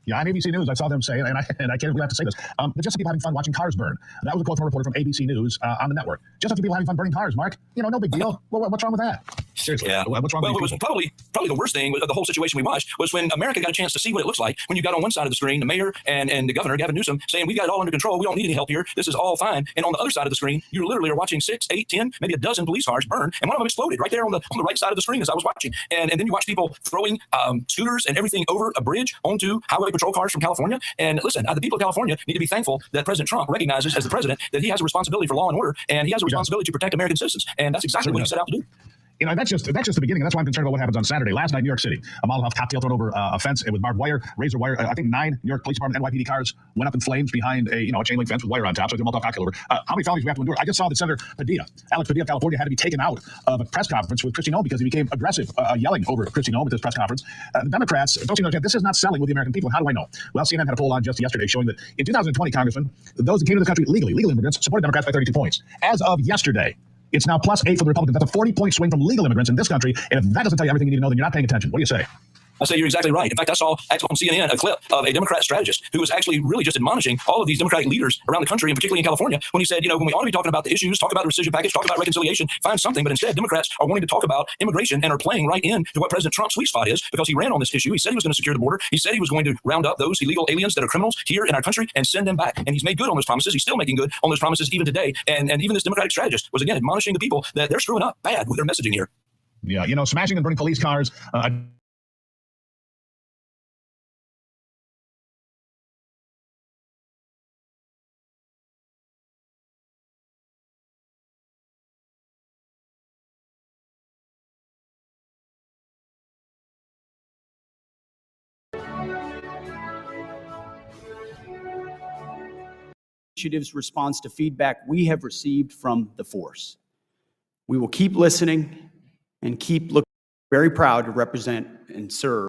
Yeah, on ABC News, I saw them say, and I can't believe I have to say this, but just some people having fun watching cars burn. That was a quote from a reporter from ABC News on the network. Just some people having fun burning cars, Mark. No big deal. What's wrong with that? Seriously, yeah. What's wrong with it was probably the worst thing of the whole situation we watched was when America got a chance to see what it looks like when you got on one side of the screen the mayor and the governor, Gavin Newsom, saying we got it all under control. We don't need any help here. This is all fine. And on the other side of the screen, you literally are watching 6, 8, 10, maybe a dozen police cars burn, and one of them exploded right there on the right side of the screen as I was watching. And then you watch people throwing scooters and everything over a bridge onto highway patrol cars from California. And listen, the people of California need to be thankful that President Trump recognizes as the president that he has a responsibility for law and order, and he has a responsibility to protect American citizens. And that's exactly what he set out to do. That's just the beginning. And that's why I'm concerned about what happens on Saturday. Last night, New York City, a Molotov cocktail thrown over a fence with barbed wire, razor wire. I think 9 New York Police Department NYPD cars went up in flames behind a chain link fence with wire on top. So the Molotov cocktail over. How many felonies we have to endure? I just saw that Senator Alex Padilla of California, had to be taken out of a press conference with Kristi Noem because he became aggressive, yelling over Kristi Noem at this press conference. The Democrats don't seem to understand this is not selling with the American people. How do I know? Well, CNN had a poll on just yesterday showing that in 2020, Congressman, those that came to the country legally, legal immigrants, supported Democrats by 32 points. As of yesterday, it's now +8 for the Republicans. That's a 40-point swing from legal immigrants in this country. And if that doesn't tell you everything you need to know, then you're not paying attention. What do you say? I say you're exactly right. In fact, I saw actually on CNN a clip of a Democrat strategist who was actually really just admonishing all of these Democratic leaders around the country, and particularly in California, when he said, when we ought to be talking about the issues, talk about the rescission package, talk about reconciliation, find something. But instead, Democrats are wanting to talk about immigration and are playing right into what President Trump's sweet spot is, because he ran on this issue. He said he was going to secure the border. He said he was going to round up those illegal aliens that are criminals here in our country and send them back. And he's made good on those promises. He's still making good on those promises even today. And even this Democratic strategist was, again, admonishing the people that they're screwing up bad with their messaging here. Yeah, smashing and burning police cars. Initiative's response to feedback we have received from the force. We will keep listening and keep looking. Very proud to represent and serve.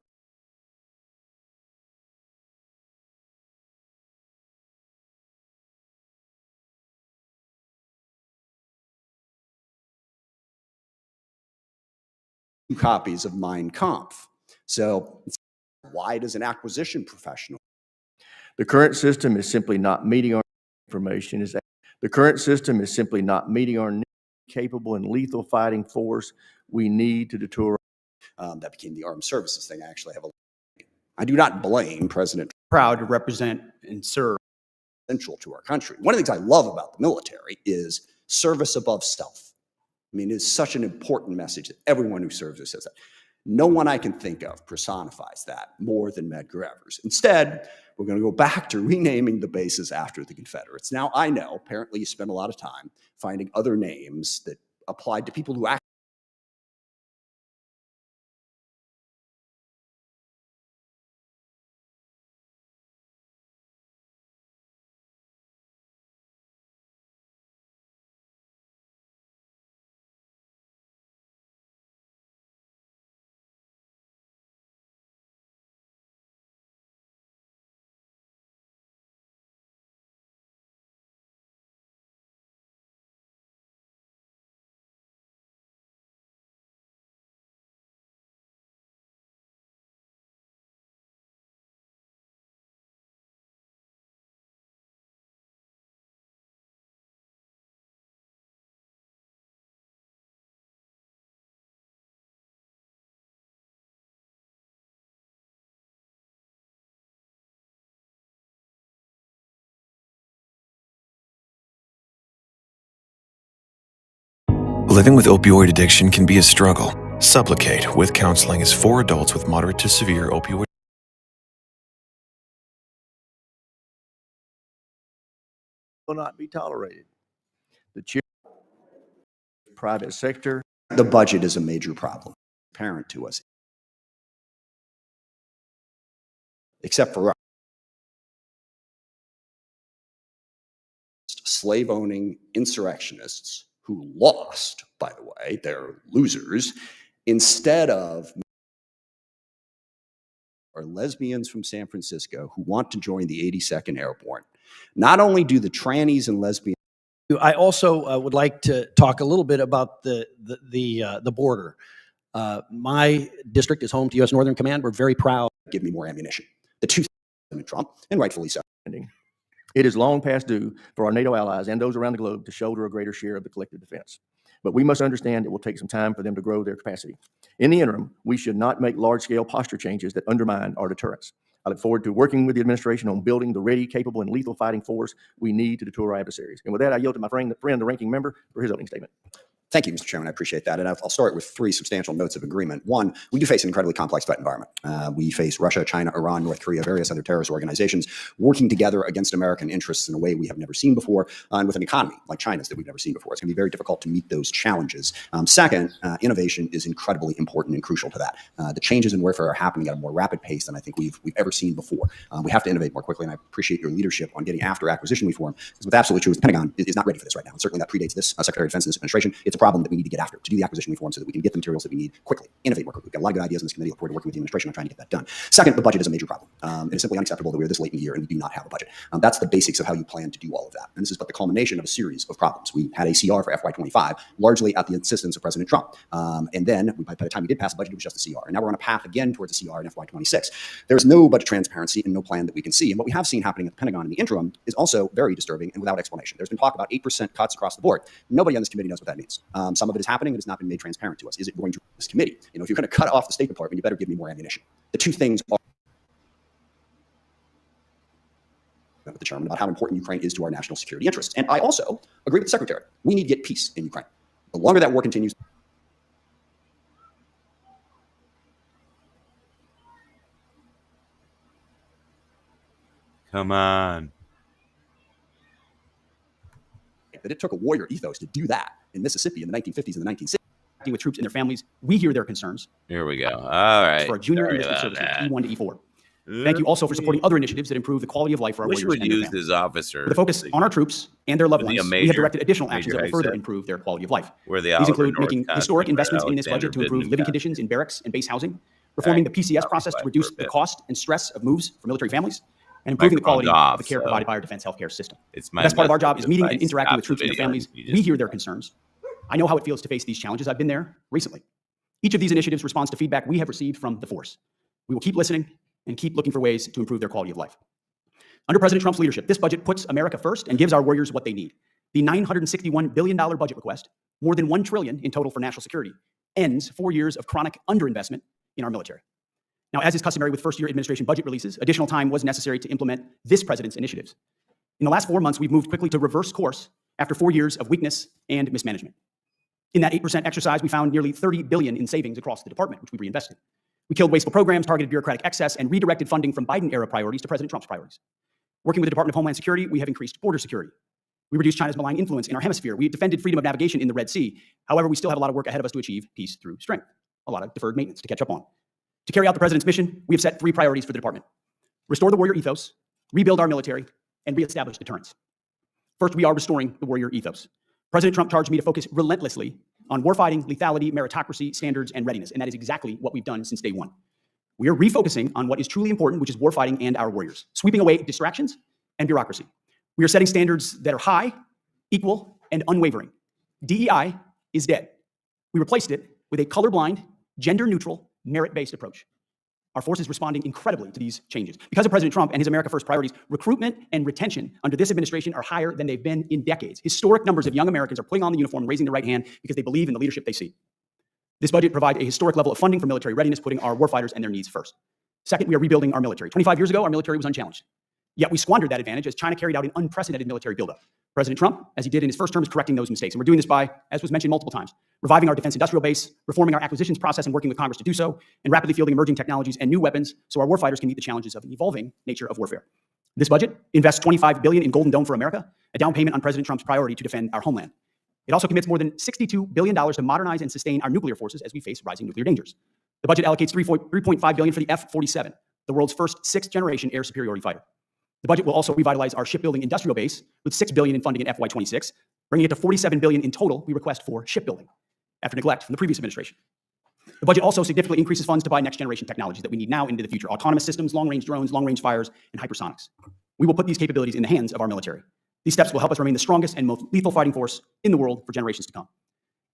Copies of Mein Kampf. So why does an acquisition professional? The current system is simply not meeting our information. The current system is simply not meeting our capable and lethal fighting force we need to deter. That became the armed services thing. I actually have I do not blame President. Proud to represent and serve. Essential to our country. One of the things I love about the military is service above self. I mean, it's such an important message that everyone who serves us says that. No one I can think of personifies that more than Medgar Evers. Instead, we're going to go back to renaming the bases after the Confederates. Now, I know, apparently you spend a lot of time finding other names that applied to people who actually Living with opioid addiction can be a struggle. Supplicate with Counseling is for adults with moderate to severe opioid. Will not be tolerated. The private sector. The budget is a major problem, apparent to us. Except for slave-owning insurrectionists who lost, by the way, they're losers, instead of are lesbians from San Francisco who want to join the 82nd Airborne. Not only do the trannies and lesbians. I also would like to talk a little bit about the border. My district is home to U.S. Northern Command. We're very proud. Give me more ammunition. The two President Trump, and rightfully so. It is long past due for our NATO allies and those around the globe to shoulder a greater share of the collective defense. But we must understand it will take some time for them to grow their capacity. In the interim, we should not make large-scale posture changes that undermine our deterrence. I look forward to working with the administration on building the ready, capable, and lethal fighting force we need to deter our adversaries. And with that, I yield to my friend, the ranking member, for his opening statement. Thank you, Mr. Chairman. I appreciate that. And I'll start with three substantial notes of agreement. One, we do face an incredibly complex threat environment. We face Russia, China, Iran, North Korea, various other terrorist organizations working together against American interests in a way we have never seen before, and with an economy like China's that we've never seen before. It's going to be very difficult to meet those challenges. Second, innovation is incredibly important and crucial to that. The changes in warfare are happening at a more rapid pace than I think we've ever seen before. We have to innovate more quickly, and I appreciate your leadership on getting after acquisition reform. Because what's absolutely true is the Pentagon is not ready for this right now. And certainly that predates this Secretary of Defense and this administration. It's a problem that we need to get after, to do the acquisition reform so that we can get the materials that we need quickly, innovate more quickly. We've got a lot of good ideas in this committee. Look forward to working with the administration on trying to get that done. Second, the budget is a major problem. It is simply unacceptable that we're this late in the year and we do not have a budget. That's the basics of how you plan to do all of that. And this is but the culmination of a series of problems. We had a CR for FY25, largely at the insistence of President Trump. And then by the time we did pass the budget, it was just a CR. And now we're on a path again towards a CR in FY26. There's no budget transparency and no plan that we can see. And what we have seen happening at the Pentagon in the interim is also very disturbing and without explanation. There's been talk about 8% cuts across the board. Nobody on this committee knows what that means. Some of it is happening and it's not been made transparent to us. Is it going to this committee? You know, if you're going to cut off the State Department, you better give me more ammunition. The two things are with the chairman about how important Ukraine is to our national security interests. And I also agree with the secretary. We need to get peace in Ukraine. The longer that war continues, come on. that it took a warrior ethos to do that in Mississippi in the 1950s and the 1960s. With troops and their families, we hear their concerns. Here we go. All right. For our junior enlistment service E1 to E4. Thank you also for supporting other initiatives that improve the quality of life for our Wish warriors would and their use families. his officer. With a focus on our troops and their loved Would be ones, a we have major- directed additional actions that major will further HSEP. improve their quality of life. Where the These Oliver include North making Constant historic where investments in this Alexander budget to improve Bidden living got conditions in barracks and base housing, reforming the PCS process to reduce the cost and stress of moves for military families, and improving the quality of the care provided by our defense healthcare system. It's The my best part of our job message is meeting if and I interacting stop with troops the and their video, families. you just- We hear their concerns. I know how it feels to face these challenges. I've been there recently. Each of these initiatives responds to feedback we have received from the force. We will keep listening and keep looking for ways to improve their quality of life. Under President Trump's leadership, this budget puts America first and gives our warriors what they need. The $961 billion budget request, more than $1 trillion in total for national security, ends 4 years of chronic underinvestment in our military. Now, as is customary with first-year administration budget releases, additional time was necessary to implement this president's initiatives. In the last 4 months, we've moved quickly to reverse course after 4 years of weakness and mismanagement. In that 8% exercise, we found nearly $30 billion in savings across the department, which we reinvested. We killed wasteful programs, targeted bureaucratic excess, and redirected funding from Biden-era priorities to President Trump's priorities. Working with the Department of Homeland Security, we have increased border security. We reduced China's malign influence in our hemisphere. We defended freedom of navigation in the Red Sea. However, we still have a lot of work ahead of us to achieve peace through strength, a lot of deferred maintenance to catch up on. To carry out the president's mission, we have set 3 priorities for the department: restore the warrior ethos, rebuild our military, and reestablish deterrence. First, we are restoring the warrior ethos. President Trump charged me to focus relentlessly on warfighting, lethality, meritocracy, standards, and readiness, and that is exactly what we've done since day one. We are refocusing on what is truly important, which is warfighting and our warriors, sweeping away distractions and bureaucracy. We are setting standards that are high, equal, and unwavering. DEI is dead. We replaced it with a colorblind, gender-neutral, merit-based approach. Our force is responding incredibly to these changes. Because of President Trump and his America First priorities, recruitment and retention under this administration are higher than they've been in decades. Historic numbers of young Americans are putting on the uniform and raising their right hand because they believe in the leadership they see. This budget provides a historic level of funding for military readiness, putting our warfighters and their needs first. Second, we are rebuilding our military. 25 years ago, our military was unchallenged. Yet we squandered that advantage as China carried out an unprecedented military buildup. President Trump, as he did in his first term, is correcting those mistakes. And we're doing this by, as was mentioned multiple times, reviving our defense industrial base, reforming our acquisitions process and working with Congress to do so, and rapidly fielding emerging technologies and new weapons so our warfighters can meet the challenges of the evolving nature of warfare. This budget invests $25 billion in Golden Dome for America, a down payment on President Trump's priority to defend our homeland. It also commits more than $62 billion to modernize and sustain our nuclear forces as we face rising nuclear dangers. The budget allocates $3.5 billion for the F-47, the world's first 6th-generation air superiority fighter. The budget will also revitalize our shipbuilding industrial base with $6 billion in funding in FY26, bringing it to $47 billion in total we request for shipbuilding, after neglect from the previous administration. The budget also significantly increases funds to buy next-generation technologies that we need now into the future: autonomous systems, long-range drones, long-range fires, and hypersonics. We will put these capabilities in the hands of our military. These steps will help us remain the strongest and most lethal fighting force in the world for generations to come.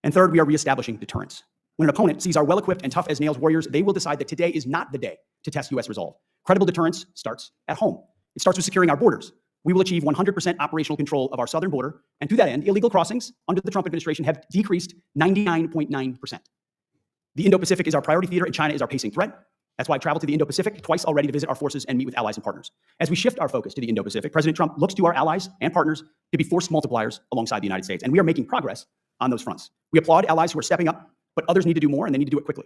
And third, we are reestablishing deterrence. When an opponent sees our well-equipped and tough-as-nails warriors, they will decide that today is not the day to test U.S. resolve. Credible deterrence starts at home. It starts with securing our borders. We will achieve 100% operational control of our southern border, and to that end, illegal crossings under the Trump administration have decreased 99.9%. The Indo-Pacific is our priority theater, and China is our pacing threat. That's why I traveled to the Indo-Pacific twice already to visit our forces and meet with allies and partners. As we shift our focus to the Indo-Pacific, President Trump looks to our allies and partners to be force multipliers alongside the United States, and we are making progress on those fronts. We applaud allies who are stepping up, but others need to do more, and they need to do it quickly.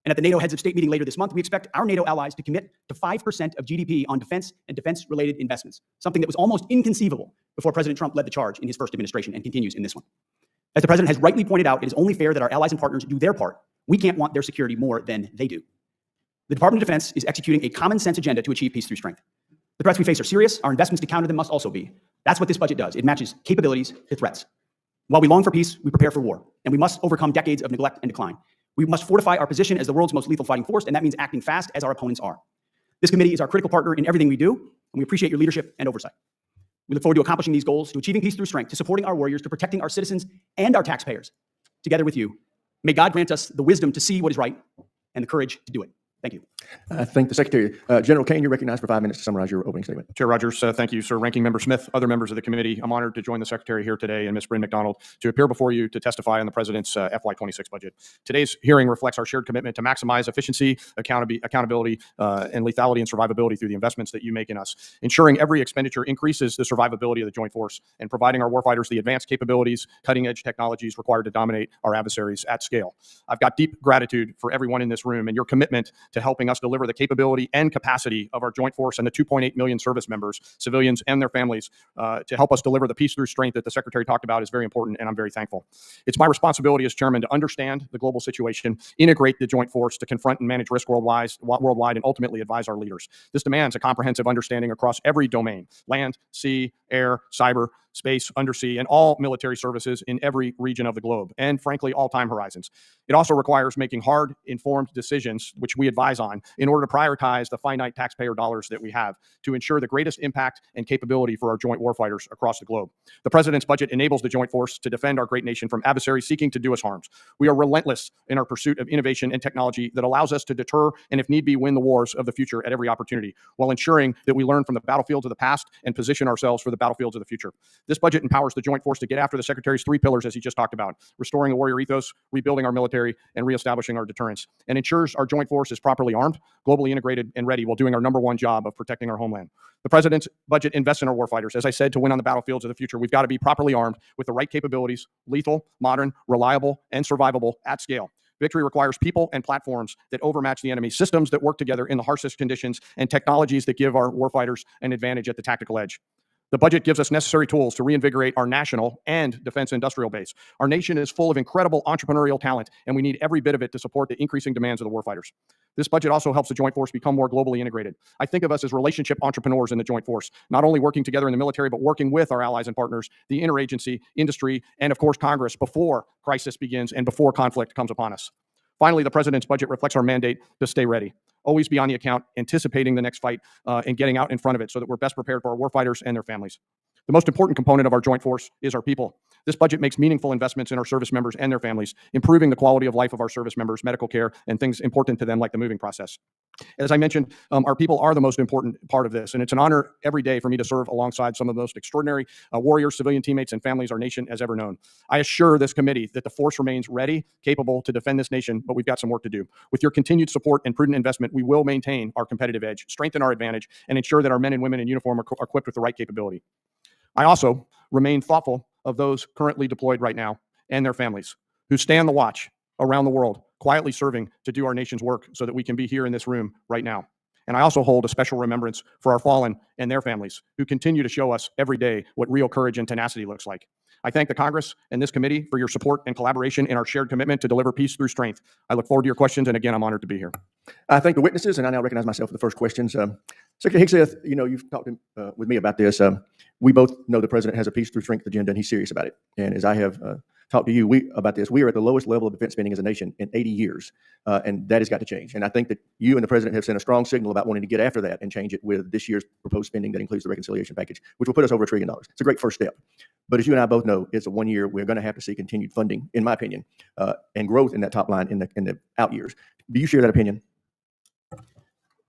And at the NATO Heads of State meeting later this month, we expect our NATO allies to commit to 5% of GDP on defense and defense-related investments, something that was almost inconceivable before President Trump led the charge in his first administration and continues in this one. As the president has rightly pointed out, it is only fair that our allies and partners do their part. We can't want their security more than they do. The Department of Defense is executing a common-sense agenda to achieve peace through strength. The threats we face are serious. Our investments to counter them must also be. That's what this budget does. It matches capabilities to threats. While we long for peace, we prepare for war, and we must overcome decades of neglect and decline. We must fortify our position as the world's most lethal fighting force, and that means acting fast as our opponents are. This committee is our critical partner in everything we do, and we appreciate your leadership and oversight. We look forward to accomplishing these goals, to achieving peace through strength, to supporting our warriors, to protecting our citizens and our taxpayers. Together with you, may God grant us the wisdom to see what is right and the courage to do it. Thank you. I thank the Secretary. General Kane, you're recognized for 5 minutes to summarize your opening statement. Chair Rogers, thank you, sir. Ranking Member Smith, other members of the committee, I'm honored to join the Secretary here today and Ms. Bryn McDonald to appear before you to testify on the President's FY26 budget. Today's hearing reflects our shared commitment to maximize efficiency, accountability, and lethality and survivability through the investments that you make in us, ensuring every expenditure increases the survivability of the joint force and providing our warfighters the advanced capabilities, cutting-edge technologies required to dominate our adversaries at scale. I've got deep gratitude for everyone in this room and your commitment to helping us deliver the capability and capacity of our joint force and the 2.8 million service members, civilians, and their families to help us deliver the peace through strength that the Secretary talked about is very important, and I'm very thankful. It's my responsibility as chairman to understand the global situation, integrate the joint force to confront and manage risk worldwide, and ultimately advise our leaders. This demands a comprehensive understanding across every domain: land, sea, air, cyber, space, undersea, and all military services in every region of the globe, and frankly, all time horizons. It also requires making hard, informed decisions, which we advise on, in order to prioritize the finite taxpayer dollars that we have to ensure the greatest impact and capability for our joint warfighters across the globe. The President's budget enables the joint force to defend our great nation from adversaries seeking to do us harms. We are relentless in our pursuit of innovation and technology that allows us to deter and, if need be, win the wars of the future at every opportunity, while ensuring that we learn from the battlefields of the past and position ourselves for the battlefields of the future. This budget empowers the joint force to get after the Secretary's 3 pillars, as he just talked about: restoring the warrior ethos, rebuilding our military, and reestablishing our deterrence, and ensures our joint force is properly armed, globally integrated, and ready while doing our #1 job of protecting our homeland. The President's budget invests in our warfighters. As I said, to win on the battlefields of the future, we've got to be properly armed with the right capabilities: lethal, modern, reliable, and survivable at scale. Victory requires people and platforms that overmatch the enemy, systems that work together in the harshest conditions, and technologies that give our warfighters an advantage at the tactical edge. The budget gives us necessary tools to reinvigorate our national and defense industrial base. Our nation is full of incredible entrepreneurial talent, and we need every bit of it to support the increasing demands of the warfighters. This budget also helps the joint force become more globally integrated. I think of us as relationship entrepreneurs in the joint force, not only working together in the military, but working with our allies and partners, the interagency, industry, and of course, Congress before crisis begins and before conflict comes upon us. Finally, the President's budget reflects our mandate to stay ready, always be on the account, anticipating the next fight, and getting out in front of it so that we're best prepared for our warfighters and their families. The most important component of our joint force is our people. This budget makes meaningful investments in our service members and their families, improving the quality of life of our service members, medical care, and things important to them like the moving process. As I mentioned, our people are the most important part of this, and it's an honor every day for me to serve alongside some of the most extraordinary warriors, civilian teammates, and families our nation has ever known. I assure this committee that the force remains ready, capable to defend this nation, but we've got some work to do. With your continued support and prudent investment, we will maintain our competitive edge, strengthen our advantage, and ensure that our men and women in uniform are equipped with the right capability. I also remain thoughtful of those currently deployed right now and their families who stand the watch around the world, quietly serving to do our nation's work so that we can be here in this room right now. And I also hold a special remembrance for our fallen and their families who continue to show us every day what real courage and tenacity looks like. I thank the Congress and this committee for your support and collaboration in our shared commitment to deliver peace through strength. I look forward to your questions, and again, I'm honored to be here. I thank the witnesses, and I now recognize myself for the first questions. Secretary Higseth, you've talked with me about this. We both know the President has a peace through strength agenda, and he's serious about it. And as I have talked to you about this, we are at the lowest level of defense spending as a nation in 80 years, and that has got to change. And I think that you and the President have sent a strong signal about wanting to get after that and change it with this year's proposed spending that includes the reconciliation package, which will put us over $1 trillion. It's a great first step. But as you and I both know, it's a 1 year. We're going to have to see continued funding, in my opinion, and growth in that top line in the out years. Do you share that opinion?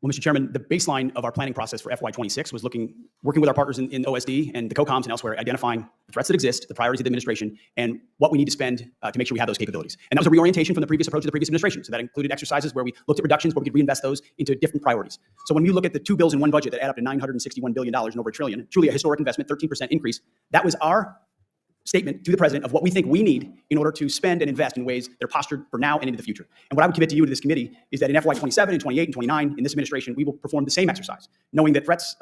Well, Mr. Chairman, the baseline of our planning process for FY26 was working with our partners in OSD and the COCOMs and elsewhere, identifying the threats that exist, the priorities of the administration, and what we need to spend to make sure we have those capabilities. And that was a reorientation from the previous approach of the previous administration. So that included exercises where we looked at reductions, where we could reinvest those into different priorities. So when we look at the two bills in one budget that add up to $961 billion and over $1 trillion, truly a historic investment, 13% increase, that was our statement to the president of what we think we need in order to spend and invest in ways that are postured for now and into the future. And what I would commit to you to this committee is that in FY27 and 28 and 29 in this administration, we will perform the same exercise, knowing that threats,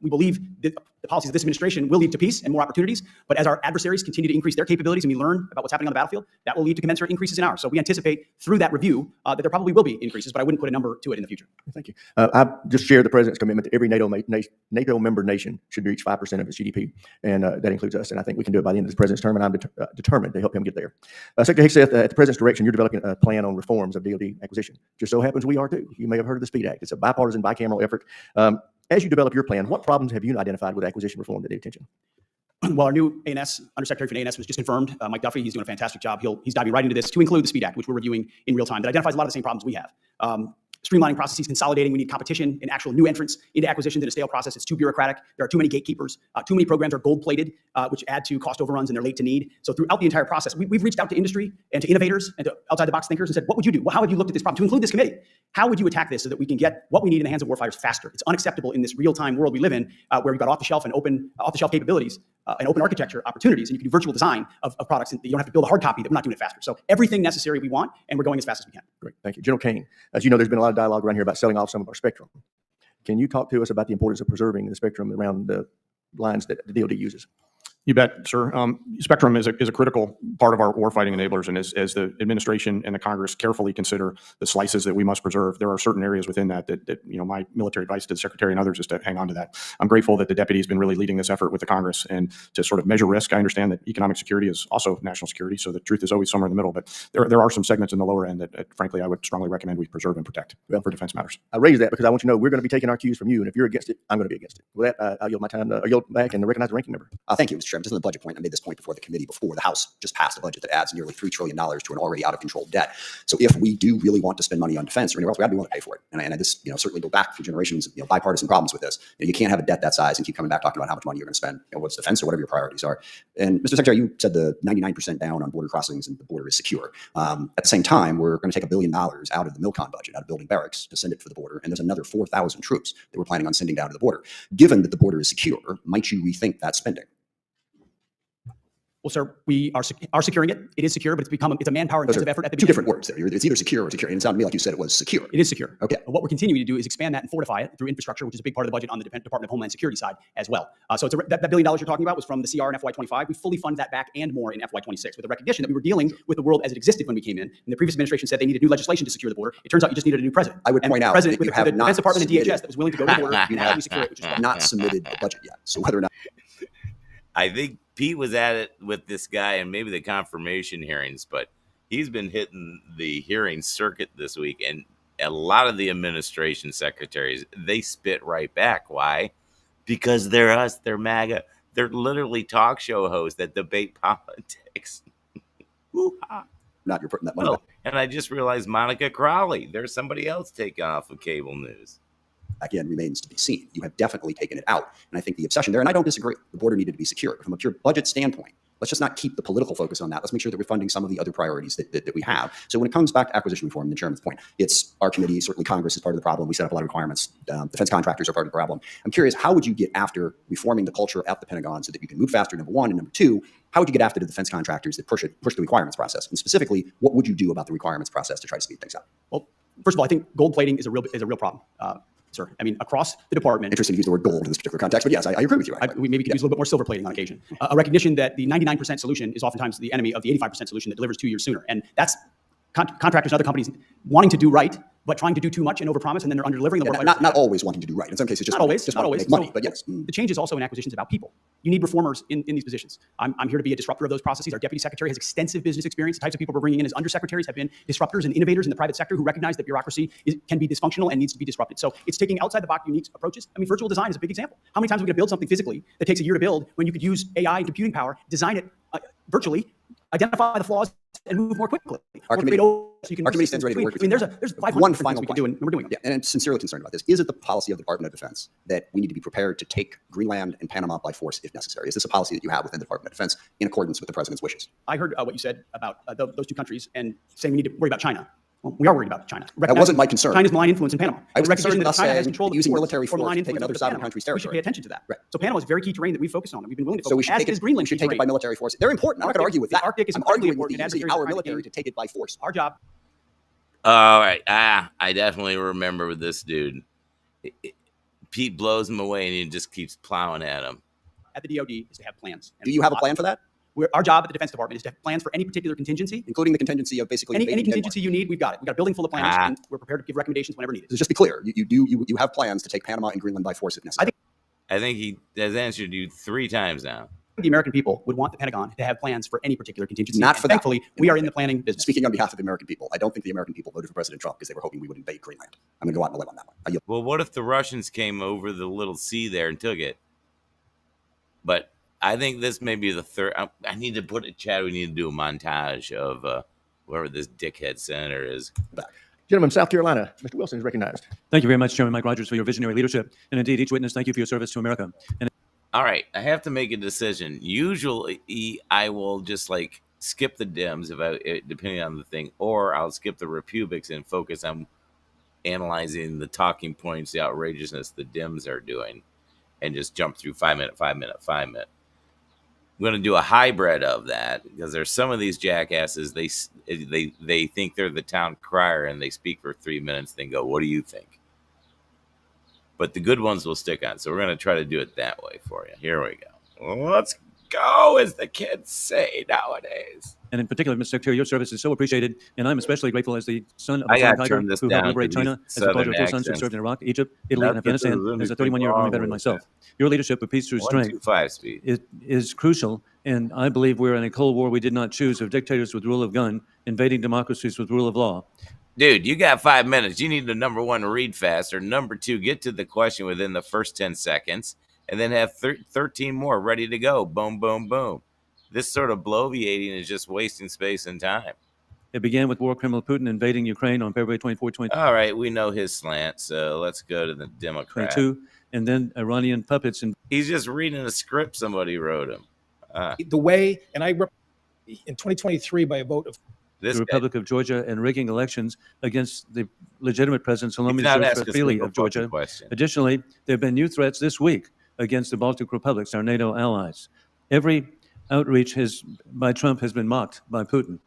we believe that the policies of this administration will lead to peace and more opportunities. But as our adversaries continue to increase their capabilities and we learn about what's happening on the battlefield, that will lead to commensurate increases in ours. So we anticipate through that review that there probably will be increases, but I wouldn't put a number to it in the future. Thank you. I just share the president's commitment that every NATO member nation should reach 5% of its GDP, and that includes us. And I think we can do it by the end of this president's term, and I'm determined to help him get there. Secretary Hicks said, at the president's direction, you're developing a plan on reforms of DoD acquisition. Just so happens we are too. You may have heard of the SPEED Act. It's a bipartisan, bicameral effort. As you develop your plan, what problems have you identified with acquisition reform that need attention? Well, our new A&S, Undersecretary for A&S was just confirmed. Mike Duffy, he's doing a fantastic job. He's diving right into this to include the SPEED Act, which we're reviewing in real time, that identifies a lot of the same problems we have. Streamlining processes, consolidating. We need competition and actual new entrants into acquisitions in a stale process. It's too bureaucratic. There are too many gatekeepers. Too many programs are gold-plated, which add to cost overruns and they're late to need. So throughout the entire process, we've reached out to industry and to innovators and to outside-the-box thinkers and said, what would you do? Well, how have you looked at this problem? To include this committee, how would you attack this so that we can get what we need in the hands of warfighters faster? It's unacceptable in this real-time world we live in, where we've got off-the-shelf and off-the-shelf capabilities and open architecture opportunities, and you can do virtual design of products, and you don't have to build a hard copy that we're not doing it faster. So everything necessary we want, and we're going as fast as we can. Great, thank you. General Kane, as you know, there's been a lot of dialogue around here about selling off some of our spectrum. Can you talk to us about the importance of preserving the spectrum around the lines that the DoD uses? You bet, sir. Spectrum is a critical part of our warfighting enablers, and as the administration and the Congress carefully consider the slices that we must preserve, there are certain areas within that my military advice to the Secretary and others is to hang on to that. I'm grateful that the Deputy has been really leading this effort with the Congress and to sort of measure risk. I understand that economic security is also national security, so the truth is always somewhere in the middle, but there are some segments in the lower end that frankly, I would strongly recommend we preserve and protect for defense matters. I raise that because I want you to know we're going to be taking our cues from you, and if you're against it, I'm going to be against it. With that, I'll yield my time. I'll yield back and recognize the ranking member. Thank you, Mr. Chairman. Just on the budget point, I made this point before the committee before the House just passed a budget that adds nearly $3 trillion to an already out of control debt. So if we do really want to spend money on defense or anywhere else, we got to be willing to pay for it. And this, certainly go back for generations, bipartisan problems with this. You can't have a debt that size and keep coming back talking about how much money you're going to spend, what's defense or whatever your priorities are. And Mr. Secretary, you said the 99% down on border crossings and the border is secure. At the same time, we're going to take $1 billion out of the MILCON budget, out of building barracks to send it for the border. And there's another 4,000 troops that we're planning on sending down to the border. Given that the border is secure, might you rethink that spending? Well, sir, we are securing it. It is secure, but it's a manpower-intensive effort at the two different words there. It's either secure or secure. And it sounded to me like you said it was secure. It is secure. Okay. What we're continuing to do is expand that and fortify it through infrastructure, which is a big part of the budget on the Department of Homeland Security side as well. So that $1 billion you're talking about was from the CR in FY25. We fully fund that back and more in FY26 with the recognition that we were dealing with the world as it existed when we came in. And the previous administration said they needed new legislation to secure the border. It turns out you just needed a new president. I would point out president that you with have the not Defense Department and submitted, DHS that was willing to go to the border and actually secure it, which is not submitted the budget yet. So whether or not I think Pete was at it with this guy and maybe the confirmation hearings, but he's been hitting the hearing circuit this week. And a lot of the administration secretaries, they spit right back. Why? Because they're us. They're MAGA. They're literally talk show hosts that debate politics. not you're putting that money back. And I just realized Monica Crowley. There's somebody else taking off of cable news. Again, remains to be seen. You have definitely taken it out. And I think the obsession there, and I don't disagree, the border needed to be secure. From a pure budget standpoint, let's just not keep the political focus on that. Let's make sure that we're funding some of the other priorities that we have. So when it comes back to acquisition reform, the chairman's point, it's our committee, certainly Congress is part of the problem. We set up a lot of requirements. Defense contractors are part of the problem. I'm curious, how would you get after reforming the culture at the Pentagon so that you can move faster, number one, and number two, how would you get after the defense contractors that push the requirements process? And specifically, what would you do about the requirements process to try to speed things up? Well, first of all, I think gold plating is a real problem. Sir, I mean, across the department. Interesting to use the word gold in this particular context, but yes, I agree with you. We maybe could use a little bit more silver plating on occasion. A recognition that the 99% solution is oftentimes the enemy of the 85% solution that delivers 2 years sooner. And that's contractors and other companies wanting to do right, but trying to do too much and overpromise, and then they're under-delivering. Not always wanting to do right. In some cases, just not always. Make money, so, but yes. The change is also in acquisitions about people. You need reformers in these positions. I'm here to be a disruptor of those processes. Our deputy secretary has extensive business experience. The types of people we're bringing in as undersecretaries have been disruptors and innovators in the private sector who recognize that bureaucracy can be dysfunctional and needs to be disrupted. So it's taking outside the box unique approaches. I mean, virtual design is a big example. How many times are we going to build something physically that takes a year to build when you could use AI and computing power, design it virtually, identify the flaws and move more quickly. Our Or committee- create so you can our committee resist stands ready to between. work with I mean, you. there's 500 One different final things we can do, and we're doing it. Yeah, and I'm sincerely concerned about this. Is it the policy of the Department of Defense that we need to be prepared to take Greenland and Panama by force if necessary? Is this a policy that you have within the Department of Defense in accordance with the president's wishes? I heard what you said about those two countries and saying we need to worry about China. Well, we are worried about China. That wasn't my concern. China's malign influence in Panama. I was Recognition concerned with that us China has saying control of the using ports military or force malign to take influence another over sovereign Panama. country's We should territory. pay attention to that. Right. So Panama is very key terrain that we focus on. And we've been willing to So focus, we should as take is it. Greenland We should key take it by terrain. military force. They're important. I'm not going to argue with The that. Arctic is I'm incredibly arguing with important the and using adversaries our are trying to military gain. to take it by force. Our job. All right. I definitely remember with this dude. Pete blows him away and he just keeps plowing at him. At the DoD is to have plans. And Do you have a plan for that? Our job at the Defense Department is to have plans for any particular contingency. Including the contingency of basically Any invading contingency you need, we've got it. We've got a building full of plans, and we're prepared to give recommendations whenever needed. So just be clear. You have plans to take Panama and Greenland by force if necessary. I think he has answered you 3 times now. The American people would want the Pentagon to have plans for any particular contingency. Not And for that. thankfully, we are in the planning business. Speaking on behalf of the American people, I don't think the American people voted for President Trump because they were hoping we would invade Greenland. I'm going to go out on a limb on that one. I yield. Well, what if the Russians came over the little sea there and took it? But I think this may be the third. I need to put it, Chad. We need to do a montage of whoever this dickhead senator is. Gentleman, South Carolina, Mr. Wilson is recognized. Thank you very much, Chairman Mike Rogers, for your visionary leadership. And indeed, each witness, thank you for your service to America. And All right, I have to make a decision. Usually, I will just like skip the Dems depending on the thing, or I'll skip the Republics and focus on analyzing the talking points, the outrageousness the Dems are doing, and just jump through 5 minute, 5 minute, 5 minute. I'm going to do a hybrid of that because there's some of these jackasses. They think they're the town crier and they speak for 3 minutes. Then go, "What do you think?" But the good ones will stick on. So we're going to try to do it that way for you. Here we go. Let's go, as the kids say nowadays. And in particular, Mr. Secretary, your service is so appreciated, and I'm especially grateful as the son of I a gotta tiger turn this who helped down liberate because China, these as a father of southern 4 sons who accents. served in Iraq, Egypt, Italy, and Nothing to Afghanistan really as a think 31-year Army wrong veteran with myself. Your leadership of peace through 1, strength 2, 5 speed. is crucial, and I believe we're in a Cold War we did not choose of dictators with rule of gun invading democracies with rule of law. Dude, you got 5 minutes. You need to, number 1, read faster. Number 2, get to the question within the first 10 seconds, and then have 13 more ready to go. Boom, boom, boom. This sort of bloviating is just wasting space and time. It began with war criminal Putin invading Ukraine on February 24, 2022, All right, we know his slant, so let's go to the Democrat. and then Iranian puppets in He's just reading a script somebody wrote him. The way, and in 2023 by a vote of This the guy, Republic of Georgia and rigging elections against the legitimate President he's Salome not asking a Zurfashvili single of Georgia. fucking question. Additionally, there have been new threats this week against the Baltic republics, our NATO allies. Every outreach by Trump has been mocked by Putin.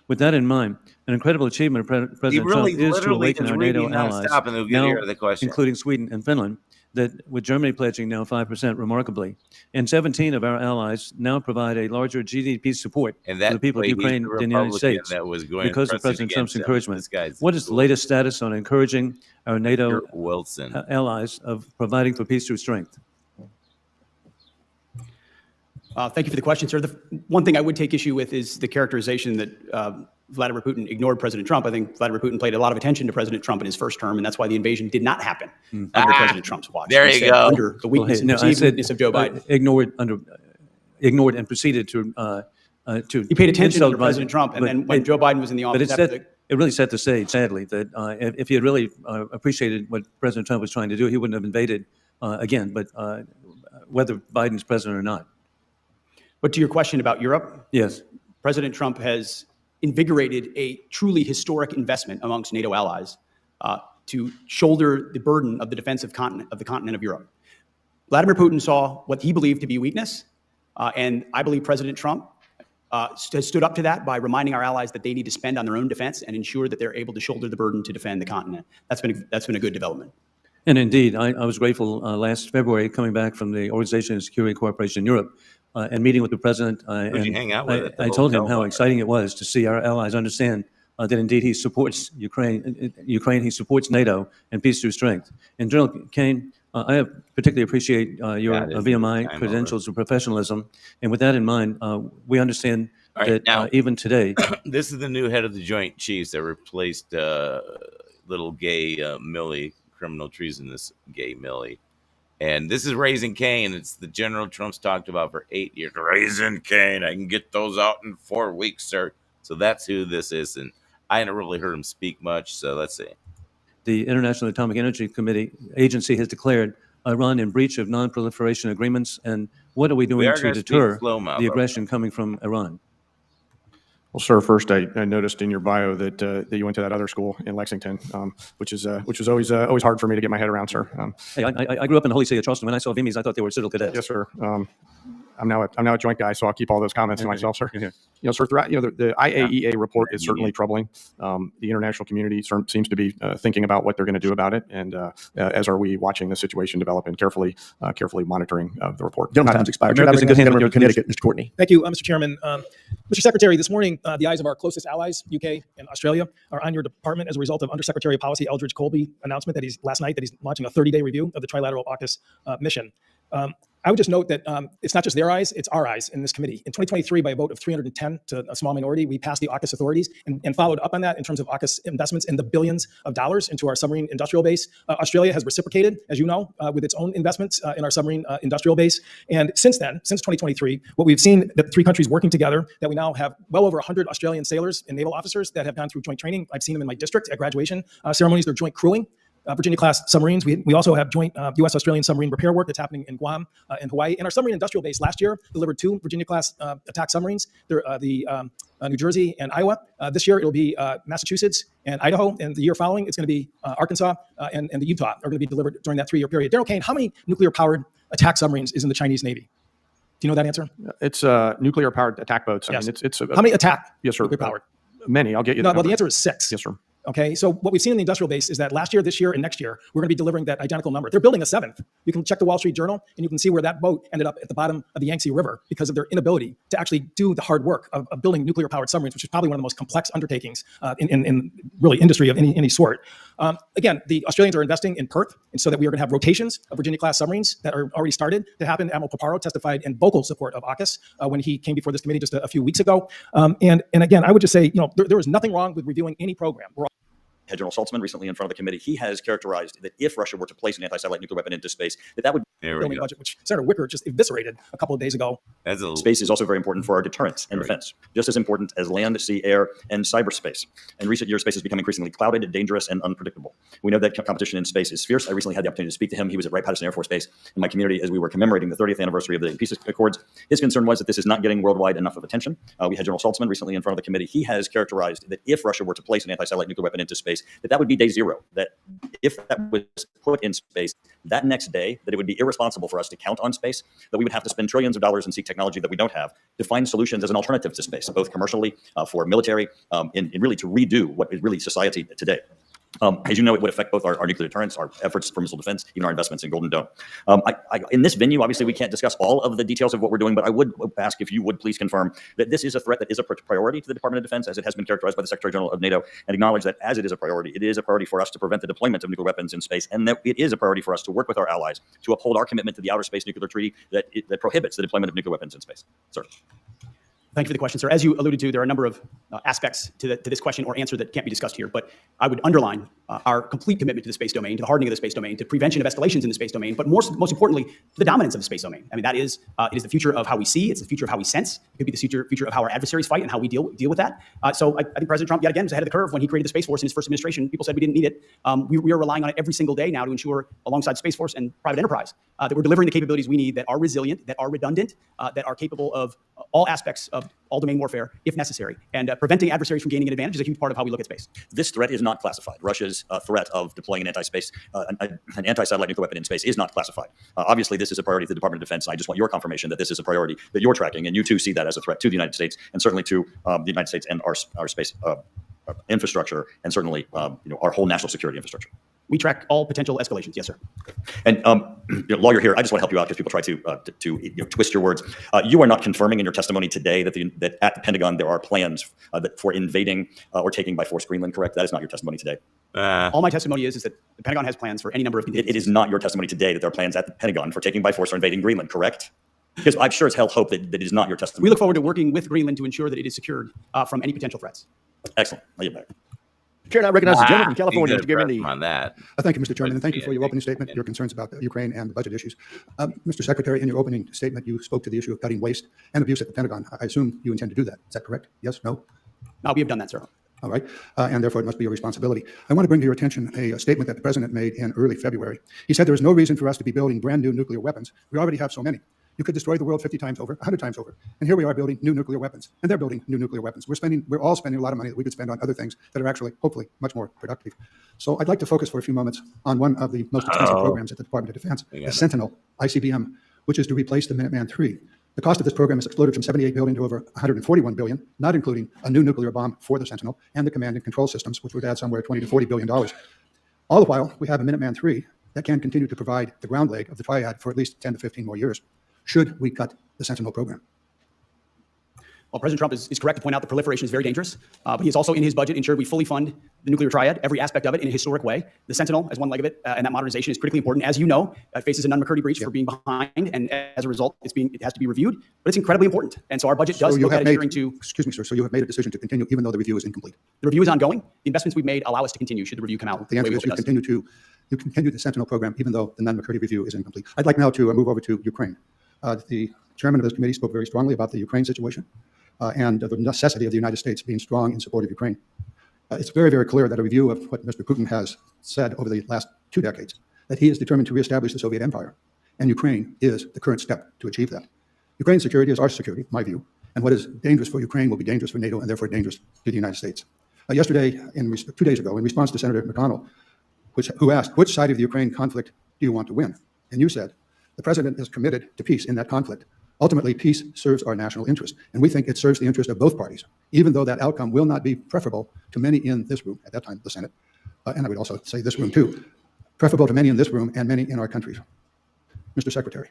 With that in mind, an incredible achievement of President really Trump is to literally awaken is our NATO reading allies, nonstop, and they'll get now here to the question. including Sweden and Finland, that with Germany pledging now 5% remarkably, and 17 of our allies now provide a larger GDP support And for that the people of way, he's Ukraine the than the United Republican States that was going because of pressing President Trump's against him. encouragement. This guy's What is the latest status on encouraging our NATO Wilson. allies of providing for peace through strength? Thank you for the question, sir. The one thing I would take issue with is the characterization that Vladimir Putin ignored President Trump. I think Vladimir Putin paid a lot of attention to President Trump in his first term, and that's why the invasion did not happen under President Trump's watch. There you Instead, go. Under the weakness and perceived weakness of Joe Biden. Ignored and proceeded to He paid attention insult to President Trump, and but then when Joe Biden was in the But office, it really set the stage, sadly, that if he had really appreciated what President Trump was trying to do, he wouldn't have invaded again, but whether Biden's president or not. But to your question about Europe, Yes. President Trump has invigorated a truly historic investment amongst NATO allies to shoulder the burden of the defensive continent of Europe. Vladimir Putin saw what he believed to be weakness, and I believe President Trump has stood up to that by reminding our allies that they need to spend on their own defense and ensure that they're able to shoulder the burden to defend the continent. That's been a good development. And indeed, I was grateful last February coming back from the Organization of Security and Cooperation in Europe and meeting with the president. Who'd you hang out with at the I told him hotel how bar? exciting it was to see our allies understand that indeed he supports Ukraine, he supports NATO and peace through strength. And General Kane, I particularly appreciate your That is VMI time credentials and professionalism. And with that in mind, we understand All right, that now- even today, This is the new head of the Joint Chiefs that replaced little gay Millie, criminal treasonous gay Millie. And this is Raising Cane. It's the General Trump's talked about for 8 years. Raising Cane. I can get those out in 4 weeks, sir. So that's who this is. And I hadn't really heard him speak much. So let's see. The International Atomic Energy Agency has declared Iran in breach of non-proliferation agreements. And what are we doing to deter the aggression coming from Iran? Well, sir, first I noticed in your bio that you went to that other school in Lexington, which is always hard for me to get my head around, sir. Hey, I grew up in the holy city of Charleston. When I saw Vimis, I thought they were Citadel cadets. Yes, sir. I'm now a joint guy, so I'll keep all those comments to myself, sir. Sir, throughout, the IAEA report is certainly troubling. The international community seems to be thinking about what they're going to do about it, and as are we, watching the situation develop and carefully monitoring the report. Gentleman's time's expired. America's in good hands From Connecticut, Mr. Courtney. Thank you, Mr. Chairman. Mr. Secretary, this morning, the eyes of our closest allies, UK and Australia, are on your department as a result of Undersecretary of Policy Eldridge Colby announcement that last night that he's launching a 30-day review of the Trilateral AUKUS mission. I would just note that it's not just their eyes, it's our eyes in this committee. In 2023, by a vote of 310 to a small minority, we passed the AUKUS authorities and followed up on that in terms of AUKUS investments in the billions of dollars into our submarine industrial base. Australia has reciprocated, as you know, with its own investments in our submarine industrial base. And since then, since 2023, what we've seen, the three countries working together, that we now have well over 100 Australian sailors and naval officers that have gone through joint training. I've seen them in my district at graduation ceremonies. They're joint crewing. Virginia-class submarines. We also have joint U.S.-Australian submarine repair work that's happening in Guam and Hawaii. And our submarine industrial base last year delivered 2 Virginia-class attack submarines. They're New Jersey and Iowa. This year it'll be Massachusetts and Idaho. And the year following, it's going to be Arkansas and the Utah are going to be delivered during that 3-year period. Darrell Kane, how many nuclear-powered attack submarines is in the Chinese Navy? Do you know that answer? It's nuclear-powered attack boats. Yes. I mean, it's how many attack? Yes, sir. Nuclear-powered. Many. I'll get you. No, well, the answer is 6. Yes, sir. Okay, so what we've seen in the industrial base is that last year, this year, and next year, we're going to be delivering that identical number. They're building a 7th. You can check the Wall Street Journal, and you can see where that boat ended up at the bottom of the Yangtze River because of their inability to actually do the hard work of building nuclear-powered submarines, which is probably one of the most complex undertakings in really industry of any sort. Again, the Australians are investing in Perth, and so that we are going to have rotations of Virginia-class submarines that are already started to happen. Admiral Paparo testified in vocal support of AUKUS when he came before this committee just a few weeks ago. And again, I would just say, there is nothing wrong with reviewing any program. Head General Saltzman recently in front of the committee, he has characterized that if Russia were to place an anti-satellite nuclear weapon into space, that would building budget, which Senator Wicker just eviscerated a couple of days ago. Space is also very important for our deterrence and defense, just as important as land, sea, air, and cyberspace. In recent years, space has become increasingly clouded, dangerous, and unpredictable. We know that competition in space is fierce. I recently had the opportunity to speak to him. He was at Wright-Patterson Air Force Base in my community as we were commemorating the 30th anniversary of the Peace Accords. His concern was that this is not getting worldwide enough of attention. We had General Saltzman recently in front of the committee. He has characterized that if Russia were to place an anti-satellite nuclear weapon into space, that would be day zero. That if that was put in space, that next day, that it would be irresponsible for us to count on space, that we would have to spend trillions of dollars and seek technology that we don't have to find solutions as an alternative to space, both commercially, for military, and really to redo what is really society today. As you know, it would affect both our nuclear deterrence, our efforts for missile defense, even our investments in Golden Dome. In this venue, obviously, we can't discuss all of the details of what we're doing, but I would ask if you would please confirm that this is a threat that is a priority to the Department of Defense, as it has been characterized by the Secretary General of NATO, and acknowledge that as it is a priority for us to prevent the deployment of nuclear weapons in space, and that it is a priority for us to work with our allies to uphold our commitment to the Outer Space Nuclear Treaty that prohibits the deployment of nuclear weapons in space. Sir. Thank you for the question, sir. As you alluded to, there are a number of aspects to this question or answer that can't be discussed here, but I would underline our complete commitment to the space domain, to the hardening of the space domain, to prevention of escalations in the space domain, but most importantly, to the dominance of the space domain. I mean, it is the future of how we see, it's the future of how we sense, it could be the future of how our adversaries fight and how we deal with that. So I think President Trump, yet again, was ahead of the curve when he created the Space Force in his first administration. People said we didn't need it. We are relying on it every single day now to ensure, alongside Space Force and private enterprise, that we're delivering the capabilities we need that are resilient, that are redundant, that are capable of all aspects of all domain warfare if necessary. And preventing adversaries from gaining an advantage is a huge part of how we look at space. This threat is not classified. Russia's threat of deploying an anti-satellite nuclear weapon in space is not classified. Obviously, this is a priority to the Department of Defense. I just want your confirmation that this is a priority that you're tracking, and you too see that as a threat to the United States, and certainly to the United States and our space infrastructure, and certainly our whole national security infrastructure. We track all potential escalations. Yes, sir. And lawyer here, I just want to help you out because people try to twist your words. You are not confirming in your testimony today that at the Pentagon there are plans for invading or taking by force Greenland, correct? That is not your testimony today. All my testimony is that the Pentagon has plans for any number of contingencies. It is not your testimony today that there are plans at the Pentagon for taking by force or invading Greenland, correct? Because I'm sure as hell hope that it is not your testimony. We look forward to working with Greenland to ensure that it is secured from any potential threats. Excellent. I'll get back. Chair, I recognize the gentleman from California, Mr. Garamendi. On that. Thank you, Mr. Chairman, and thank you for your opening statement, your concerns about Ukraine and the budget issues. Mr. Secretary, in your opening statement, you spoke to the issue of cutting waste and abuse at the Pentagon. I assume you intend to do that. Is that correct? Yes? No? We have done that, sir. All right. And therefore, it must be your responsibility. I want to bring to your attention a statement that the president made in early February. He said there is no reason for us to be building brand new nuclear weapons. We already have so many. You could destroy the world 50 times over, 100 times over. And here we are building new nuclear weapons. And they're building new nuclear weapons. We're all spending a lot of money that we could spend on other things that are actually, hopefully, much more productive. So I'd like to focus for a few moments on one of the most expensive programs at the Department of Defense, the Sentinel ICBM, which is to replace the Minuteman III. The cost of this program has exploded from $78 billion to over $141 billion, not including a new nuclear bomb for the Sentinel and the command and control systems, which would add somewhere $20 to $40 billion. All the while, we have a Minuteman III that can continue to provide the ground leg of the triad for at least 10 to 15 more years, should we cut the Sentinel program. Well, President Trump is correct to point out the proliferation is very dangerous, but he has also in his budget ensured we fully fund the nuclear triad, every aspect of it in a historic way. The Sentinel as one leg of it, and that modernization is critically important. As you know, it faces an Nunn-McCurdy breach for being behind, and as a result, it has to be reviewed, but it's incredibly important. And so our budget does look at adhering to... Excuse me, sir. So you have made a decision to continue even though the review is incomplete? The review is ongoing. The investments we've made allow us to continue should the review come out. The answer is you continue the Sentinel program even though the Nunn-McCurdy review is incomplete. I'd like now to move over to Ukraine. The chairman of this committee spoke very strongly about the Ukraine situation and the necessity of the United States being strong in support of Ukraine. It's very, very clear that a review of what Mr. Putin has said over the last 2 decades, that he is determined to reestablish the Soviet empire, and Ukraine is the current step to achieve that. Ukraine's security is our security, my view, and what is dangerous for Ukraine will be dangerous for NATO and therefore dangerous to the United States. Yesterday, 2 days ago, in response to Senator McConnell, who asked, which side of the Ukraine conflict do you want to win? And you said, the president is committed to peace in that conflict. Ultimately, peace serves our national interest, and we think it serves the interest of both parties, even though that outcome will not be preferable to many in this room, at that time, the Senate, and I would also say this room too, preferable to many in this room and many in our countries. Mr. Secretary,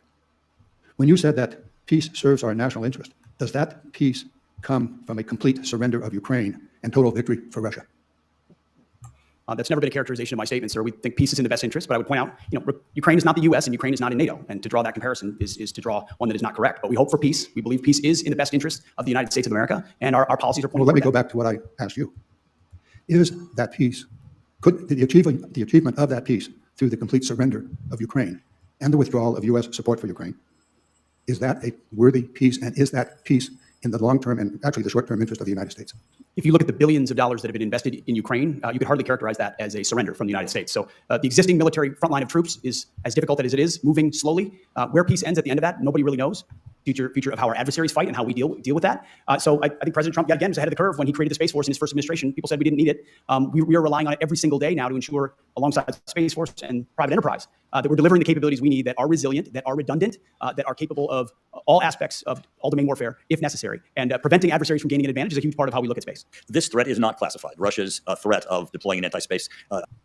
when you said that peace serves our national interest, does that peace come from a complete surrender of Ukraine and total victory for Russia? That's never been a characterization of my statement, sir. We think peace is in the best interest, but I would point out, Ukraine is not the U.S. and Ukraine is not in NATO, and to draw that comparison is to draw one that is not correct. But we hope for peace. We believe peace is in the best interest of the United States of America, and our policies are pointing. Well, let me go back to what I asked you. Is that peace, could the achievement of that peace through the complete surrender of Ukraine and the withdrawal of U.S. support for Ukraine, is that a worthy peace, and is that peace in the long-term and actually the short-term interest of the United States? If you look at the billions of dollars that have been invested in Ukraine, you could hardly characterize that as a surrender from the United States. So the existing military front line of troops is as difficult as it is, moving slowly. Where peace ends at the end of that, nobody really knows. Future of how our adversaries fight and how we deal with that. So I think President Trump, yet again, was ahead of the curve when he created the Space Force in his first administration. People said we didn't need it. We are relying on it every single day now to ensure, alongside the Space Force and private enterprise, that we're delivering the capabilities we need that are resilient, that are redundant, that are capable of all aspects of all-domain warfare, if necessary. And preventing adversaries from gaining an advantage is a huge part of how we look at space. This threat is not classified. Russia's threat of deploying an anti-space.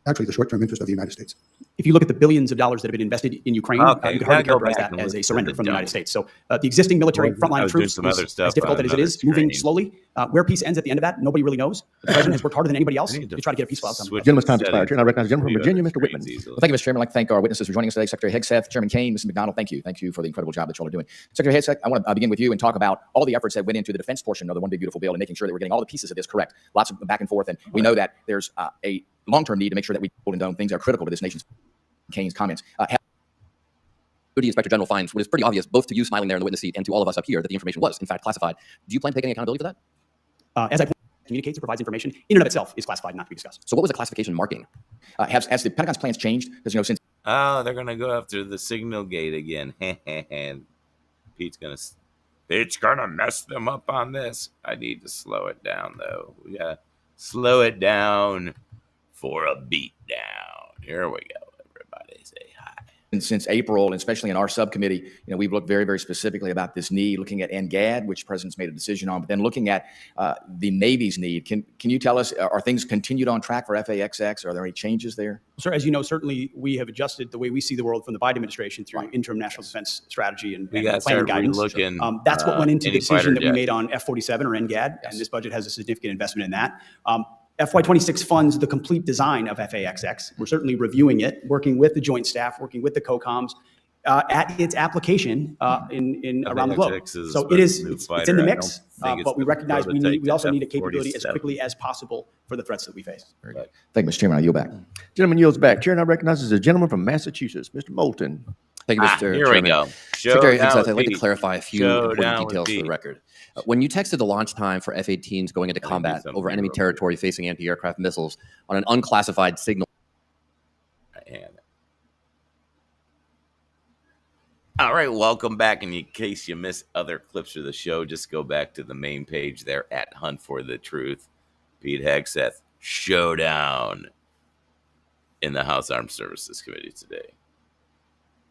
Actually, the short-term interest of the United States. If you look at the billions of dollars that have been invested in Ukraine, you could hardly characterize that as a surrender from the United States. So the existing military front line of troops is as difficult as it is, moving slowly. Where peace ends at the end of that, nobody really knows. But the president has worked harder than anybody else to try to get a peaceful outcome. Gentleman's time expired. Chair, I recognize the gentleman from Virginia, Mr. Whitman. Well, thank you, Mr. Chairman. I'd like to thank our witnesses for joining us today. Secretary Hegseth, Chairman Kane, Mr. McDonald, thank you. Thank you for the incredible job that you all are doing. Secretary Hegseth, I want to begin with you and talk about all the efforts that went into the defense portion of the One Big Beautiful Bill and making sure that we're getting all the pieces of this correct. Lots of back and forth, and we know that there's a long-term need to make sure that we hold and down things that are critical to this nation's. Kane's comments. The Inspector General finds what is pretty obvious, both to you smiling there in the witness seat and to all of us up here, that the information was, in fact, classified. Do you plan to take any accountability for that? As I communicates or provides information in and of itself is classified, not to be discussed. So what was the classification marking? Has the Pentagon's plans changed? Because, since... Oh, they're going to go after the signal gate again. And Pete's going to mess them up on this. I need to slow it down, though. We got to slow it down for a beat down. Here we go. Everybody say hi. And since April, and especially in our subcommittee, we've looked very, very specifically about this need, looking at NGAD, which the president's made a decision on, but then looking at the Navy's need. Can you tell us, are things continued on track for FAXX? Are there any changes there? Sir, as you know, certainly we have adjusted the way we see the world from the Biden administration through interim national defense strategy and planning guidance. That's what went into the decision that we made on F-47 or NGAD, and this budget has a significant investment in that. FY26 funds the complete design of FAXX. We're certainly reviewing it, working with the Joint Staff, working with the COCOMs at its application in around the globe. So it's in the mix, but we recognize we also need a capability as quickly as possible for the threats that we face. Very good. Thank you, Mr. Chairman. I yield back. Gentleman yields back. Chair now recognizes the gentleman from Massachusetts, Mr. Moulton. Thank you, Mr. Here Chairman. we go. Secretary Showdown Hegseth, I'd with like to Pete. clarify a few Showdown important with details for the Pete. record. When you texted the launch time for F-18s going into do combat something over enemy real territory facing anti-aircraft missiles on an unclassified signal. All right, welcome back. And in case you missed other clips of the show, just go back to the main page there at Hunt for the Truth. Pete Hegseth, showdown in the House Armed Services Committee today.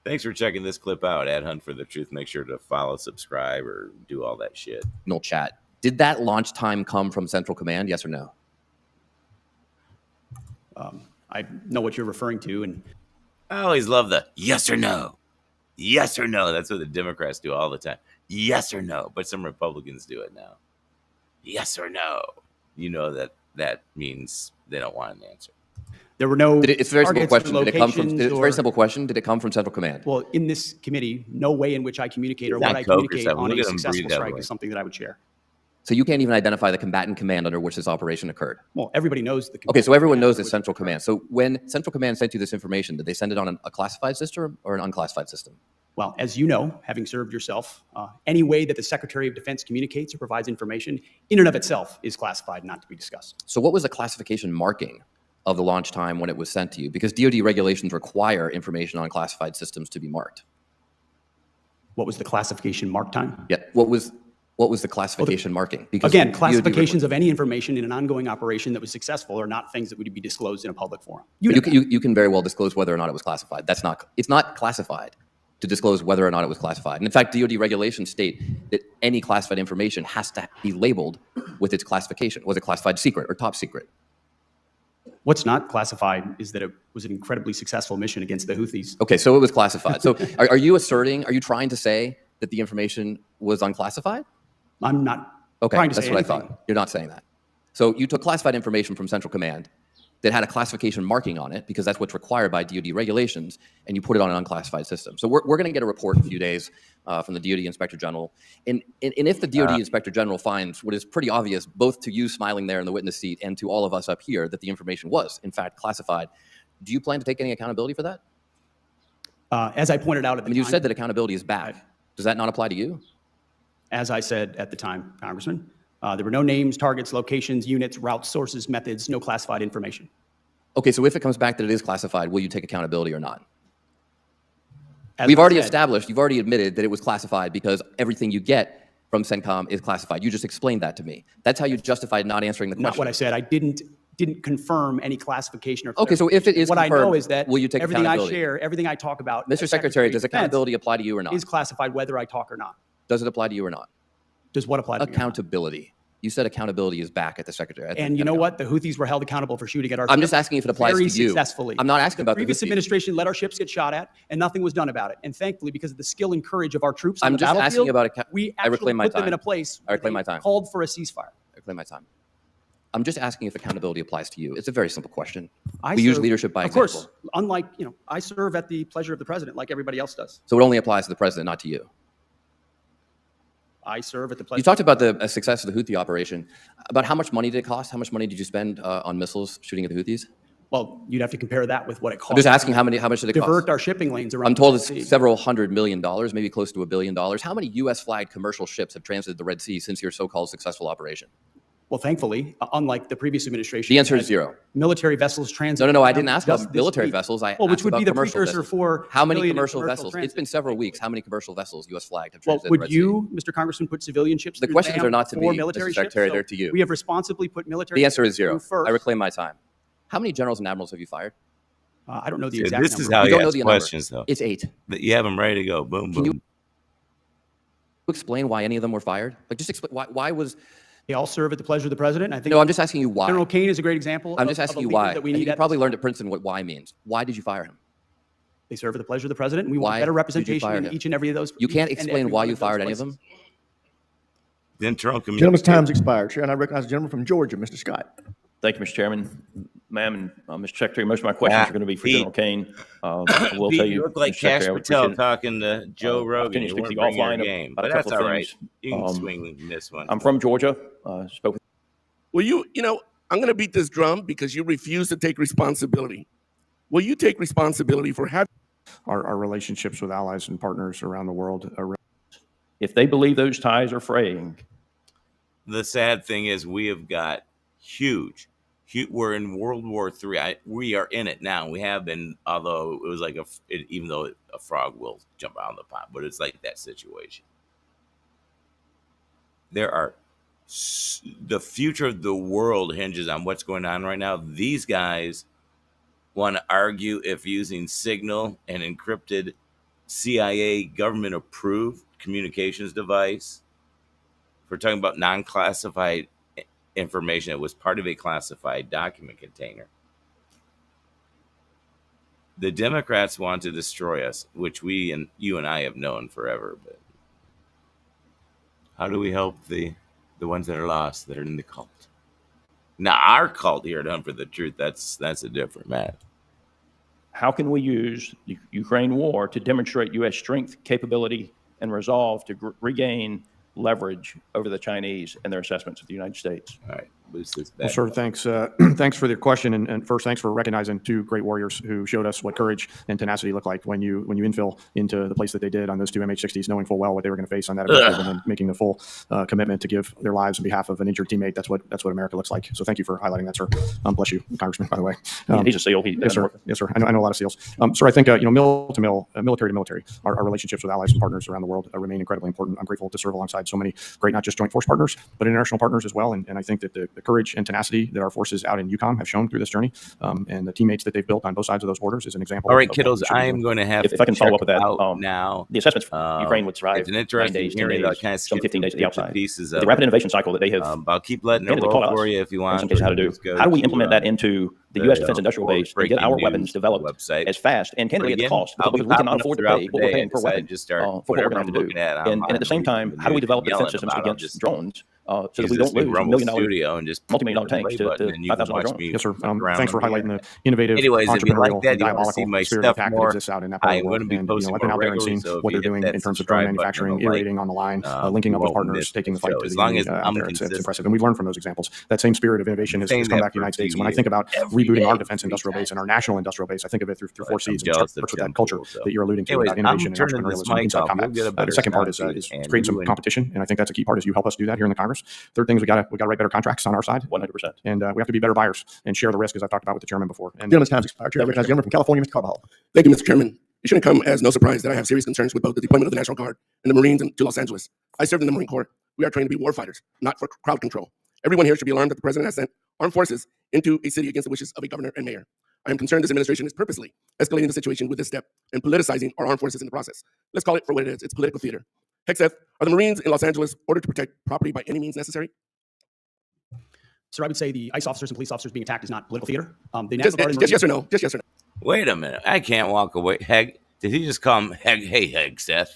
Thanks for checking this clip out at Hunt for the Truth. Make sure to follow, subscribe, or do all that shit. Signal chat. Did that launch time come from Central Command? Yes or no? I know what you're referring to, and I always love the yes or no. Yes or no. That's what the Democrats do all the time. Yes or no. But some Republicans do it now. Yes or no. You know that means they don't want an answer. there were no. It's a very simple targets or question. Did it come from? locations It's a or- very simple question. Did it come from Central Command? Well, in this committee, no way in which I communicate or He's what not I Coke or communicate something. on Look a at him successful breathe that strike way. is something that I would share. So you can't even identify the combatant command under which this operation occurred. Well, everybody knows the. Okay, so everyone knows that it's Central Command. So when Central Command sent you this information, did they send it on a classified system or an unclassified system? Well, as you know, having served yourself, any way that the Secretary of Defense communicates or provides information in and of itself is classified, not to be discussed. So what was the classification marking of the launch time when it was sent to you? Because DoD regulations require information on classified systems to be marked. What was the classification mark time? Yeah. What was the classification marking? Because Again, DoD classifications of any information in an ongoing operation that was successful are not things that would be disclosed in a public forum. You can very well disclose whether or not it was classified. It's not classified to disclose whether or not it was classified. And in fact, DoD regulations state that any classified information has to be labeled with its classification. Was it classified secret or top secret? What's not classified is that it was an incredibly successful mission against the Houthis. Okay, so it was classified. So are you trying to say that the information was unclassified? I'm not Okay, trying to that's say what anything. I thought. You're not saying that. So you took classified information from Central Command that had a classification marking on it, because that's what's required by DoD regulations, and you put it on an unclassified system. So we're going to get a report in a few days from the DoD Inspector General. And if the DoD Inspector General finds what is pretty obvious, both to you smiling there in the witness seat and to all of us up here, that the information was, in fact, classified, do you plan to take any accountability for that? As I pointed out at the time, you said that accountability is back. Does that not apply to you? as I said at the time, Congressman, there were no names, targets, locations, units, routes, sources, methods, no classified information. Okay, so if it comes back that it is classified, will you take accountability or not? As We've I already said- established, you've already admitted that it was classified because everything you get from CENTCOM is classified. You just explained that to me. That's how you justified not answering the question. Not what I said. I didn't confirm any classification or Okay, so if it is what I know confirmed, is that will you take everything I accountability? share, everything I talk about, Mr. as Secretary, of does Defense accountability apply to you or not? is classified whether I talk or not. Does it apply to you or not? Does what apply to me or not? Accountability. You said accountability is back at the Secretary. at the And you know Pentagon. what? The Houthis were held accountable for shooting at our I'm ship just asking if it applies very to you. successfully. I'm not asking about the previous Houthis. administration let our ships get shot at, and nothing was done about it. And thankfully, because of the skill and courage of our troops on I'm the just asking battlefield, about we I actually reclaim my put them time. in a place I reclaim where my they time. called for a ceasefire. I reclaim my time. I'm just asking if accountability applies to you. It's a very simple question. I We use serve- leadership by Of example. course, unlike, I serve at the pleasure of the president like everybody else does. So it only applies to the president, not to you. I serve at the pleasure. You talked about the success of the Houthi operation. About how much money did it cost? How much money did you spend on missiles shooting at the Houthis? Well, you'd have to compare that with what it costs. I'm just asking how much did it divert cost? our shipping lanes around. I'm told the it's Red Sea. several $100 million, maybe close to $1 billion. How many U.S. flagged commercial ships have transited the Red Sea since your so-called successful operation? Well, thankfully, unlike the previous administration, The answer is had zero. Military vessels transit. No, I didn't ask just about this military week. vessels. I Well, which asked would about be the commercial precursor vessels. for How many civilian and commercial commercial vessels? transit. It's been several weeks. How many commercial vessels, U.S. flagged, have Well, transited the would Red you, Mr. Congressman, put civilian ships? The through questions dam are not to before me, military Mr. ships? Secretary, So they're to you. We have responsibly put military. The answer is ships zero. through first. I reclaim my time. How many generals and admirals have you fired? I don't know the See, exact this number. is how You you don't know ask the number. questions, though. It's 8. You have them ready to go. Boom, Can boom. you explain why any of them were fired? Like, just explain why was? They all serve at the pleasure of the president. I think. No, I'm just asking you why. General Kane is a great example. I'm just of asking a you leader why. That we And need you at probably this learned time. at Princeton what why means. Why did you fire him? They serve at the pleasure of the president, and we Why want better did you representation fire in him? each and every of those. You can't each and explain every why one you of those fired any of places. them? The internal communication. Gentleman's time's expired, Chair, and I recognize the gentleman from Georgia, Mr. Scott. Thank you, Mr. Chairman. Ma'am and Mr. Secretary, most of my questions are going to be for Pete. General Kane. I will Pete, tell you you, look like Mr. Cash Secretary, I would Patel appreciate it. talking to Joe Rogan. Continue You speaking weren't bringing your offline game, about but a that's couple all of right. things. You can swing this one. I'm from Georgia. Spoke with Will you know, I'm going to beat this drum because you refuse to take responsibility. Will you take responsibility for having our relationships with allies and partners around the world. If they believe those ties are fraying. The sad thing is we have got huge we're in World War III. We are in it now. We have been, although it was like even though a frog will jump out of the pot, but it's like that situation. The future of the world hinges on what's going on right now. These guys want to argue if using Signal, an encrypted CIA government approved communications device, if we're talking about non-classified information that was part of a classified document container. The Democrats want to destroy us, which you and I have known forever. But how do we help the ones that are lost, that are in the cult? Now, our cult here at Hunt for the Truth, that's a different matter. How can we use the Ukraine war to demonstrate U.S. strength, capability, and resolve to regain leverage over the Chinese and their assessments of the United States? All right. Well, sir, thanks. Thanks for the question, and first, thanks for recognizing two great warriors who showed us what courage and tenacity look like when you infill into the place that they did on those two MH-60s, knowing full well what they were going to face on that objective, and then making the full commitment to give their lives on behalf of an injured teammate. That's what America looks like. So, thank you for highlighting that, sir. Bless you, Congressman. By the way, he's a SEAL. Yes, sir. Yes, sir. I know a lot of SEALs. Sir, I think military to military, our relationships with allies and partners around the world remain incredibly important. I'm grateful to serve alongside so many great, not just joint force partners, but international partners as well. And I think that the courage and tenacity that our forces out in EUCOM have shown through this journey, and the teammates that they've built on both sides of those borders is an example. All right, kiddos, I am going to have if I can follow up with that now. The assessments Ukraine would survive it's an interesting 9 days, 10 days, kind of some 15 days at the outside. Pieces the rapid innovation cycle that they have. I'll keep letting it roll for you if you want. In some cases, how to do. How do we implement that into the U.S. defense industrial base and get our weapons developed as fast and candidly at the cost, because we cannot afford to pay what we're paying per weapon for what we're going to have to do. And at the same time, how do we develop defense systems against drones so that we don't lose $1 million, multi-million-dollar tanks to $5,000 drones? Yes, sir. Thanks for highlighting the innovative, if entrepreneurial, you like that, diabolical spirit of attack that exists out in that part of the world. And I've been out there and seen what they're doing in terms of drone manufacturing, iterating on the line, linking up with partners, taking the fight to the enemy out there. It's impressive, and we've learned from those examples. That same spirit of innovation has come back to the United States. When I think about rebooting our defense industrial base and our national industrial base, I think of it through 4 C's. It starts with that culture that you're alluding to about innovation and entrepreneurialism inside combat. The second part is create some competition, and I think that's a key part. Is you help us do that here in the Congress. Third thing is we got to write better contracts on our side, 100%, and we have to be better buyers and share the risk, as I've talked about with the chairman before. And gentleman's time's expired. Chair, I recognize the gentleman from California, Mr. Carbajal. Thank you, Mr. Chairman. It shouldn't come as no surprise that I have serious concerns with both the deployment of the National Guard and the Marines to Los Angeles. I served in the Marine Corps. We are trained to be warfighters, not for crowd control. Everyone here should be alarmed that the president has sent armed forces into a city against the wishes of a governor and mayor. I am concerned this administration is purposely escalating the situation with this step and politicizing our armed forces in the process. Let's call it for what it is. It's political theater. Hegseth, are the Marines in Los Angeles ordered to protect property by any means necessary? Sir, I would say the ICE officers and police officers being attacked is not political theater. The Just yes or no. Just yes or no. Wait a minute. I can't walk away. Did he just call him Hegseth?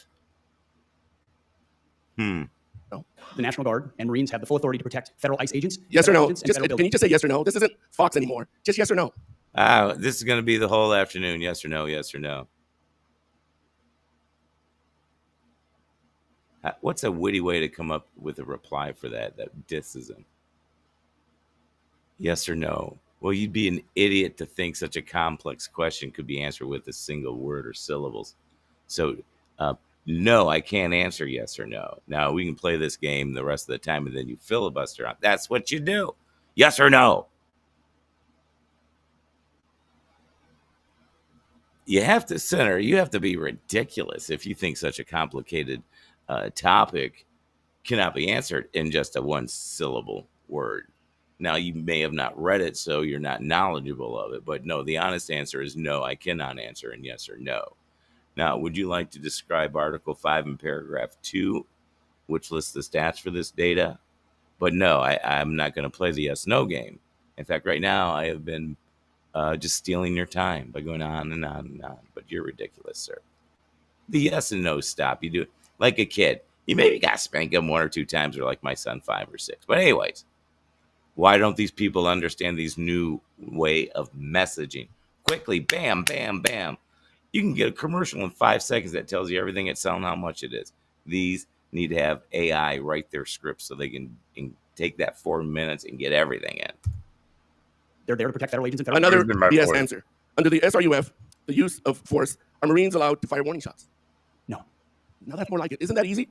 No. The National Guard and Marines have the full authority to protect federal ICE agents. Yes or no? Can you just say yes or no? This isn't Fox anymore. Just yes or no. This is going to be the whole afternoon. Yes or no, yes or no. What's a witty way to come up with a reply for that disses him? Yes or no? Well, you'd be an idiot to think such a complex question could be answered with a single word or syllables. So, no, I can't answer yes or no. Now, we can play this game the rest of the time, and then you filibuster on. That's what you do. Yes or no? You have to, Senator, you have to be ridiculous if you think such a complicated topic cannot be answered in just a one-syllable word. Now, you may have not read it, so you're not knowledgeable of it. But no, the honest answer is no, I cannot answer in yes or no. Now, would you like to describe Article 5 in paragraph 2, which lists the stats for this data? But no, I'm not going to play the yes-no game. In fact, right now, I have been just stealing your time by going on and on and on. But you're ridiculous, sir. The yes and no stop. You do it like a kid. You maybe got to spank them 1 or 2 times, or like my son 5 or 6. But anyways, why don't these people understand these new way of messaging? Quickly, bam, bam, bam. You can get a commercial in 5 seconds that tells you everything it's selling, how much it is. These need to have AI write their scripts so they can take that 4 minutes and get everything in. They're there to protect federal agents and federal Another BS answer. Under the SRUF, the use of force Are Marines allowed to fire warning shots? No. Now that's more like it. Isn't that easy?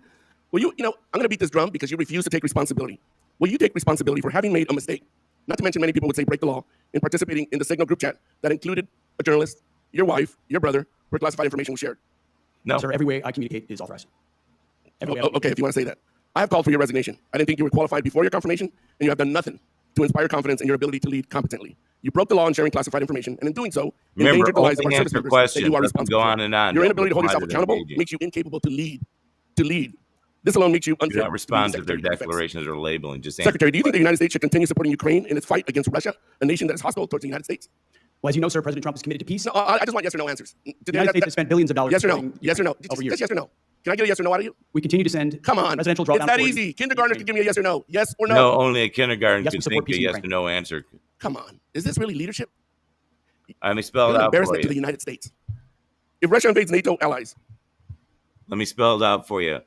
Well, I'm going to beat this drum because you refuse to take responsibility. Will you take responsibility for having made a mistake? Not to mention many people would say break the law in participating in the Signal group chat that included a journalist, your wife, your brother, where classified information was shared. No. Sir, every way I communicate is authorized. Okay, if you want to say that. I have called for your resignation. I didn't think you were qualified before your confirmation, and you have done nothing to inspire confidence in your ability to lead competently. You broke the law in sharing classified information, and in doing so, endangered the lives of our service members that you are responsible for. Your inability to hold yourself accountable makes you incapable to lead. This alone makes you unfit. Do not respond to their declarations or labeling. Just Secretary, do you think the United States should continue supporting Ukraine in its fight against Russia, a nation that is hostile towards the United States? Well, as you know, sir, President Trump is committed to peace. No, I just want yes or no answers. The United States has spent billions of dollars. Yes or no? Yes or no? Just yes or no. Can I get a yes or no out of you? We continue to send. Come on. Presidential drawdown. It's that easy. Kindergartners can give me a yes or no. Yes or no? No, only a kindergarten Yes, can we support think a peace in yes Ukraine. or no answer. Come on. Is this really leadership? Let me spell You're it an out for embarrassment to the you. United States. If Russia invades NATO allies, Let me spell it out for you.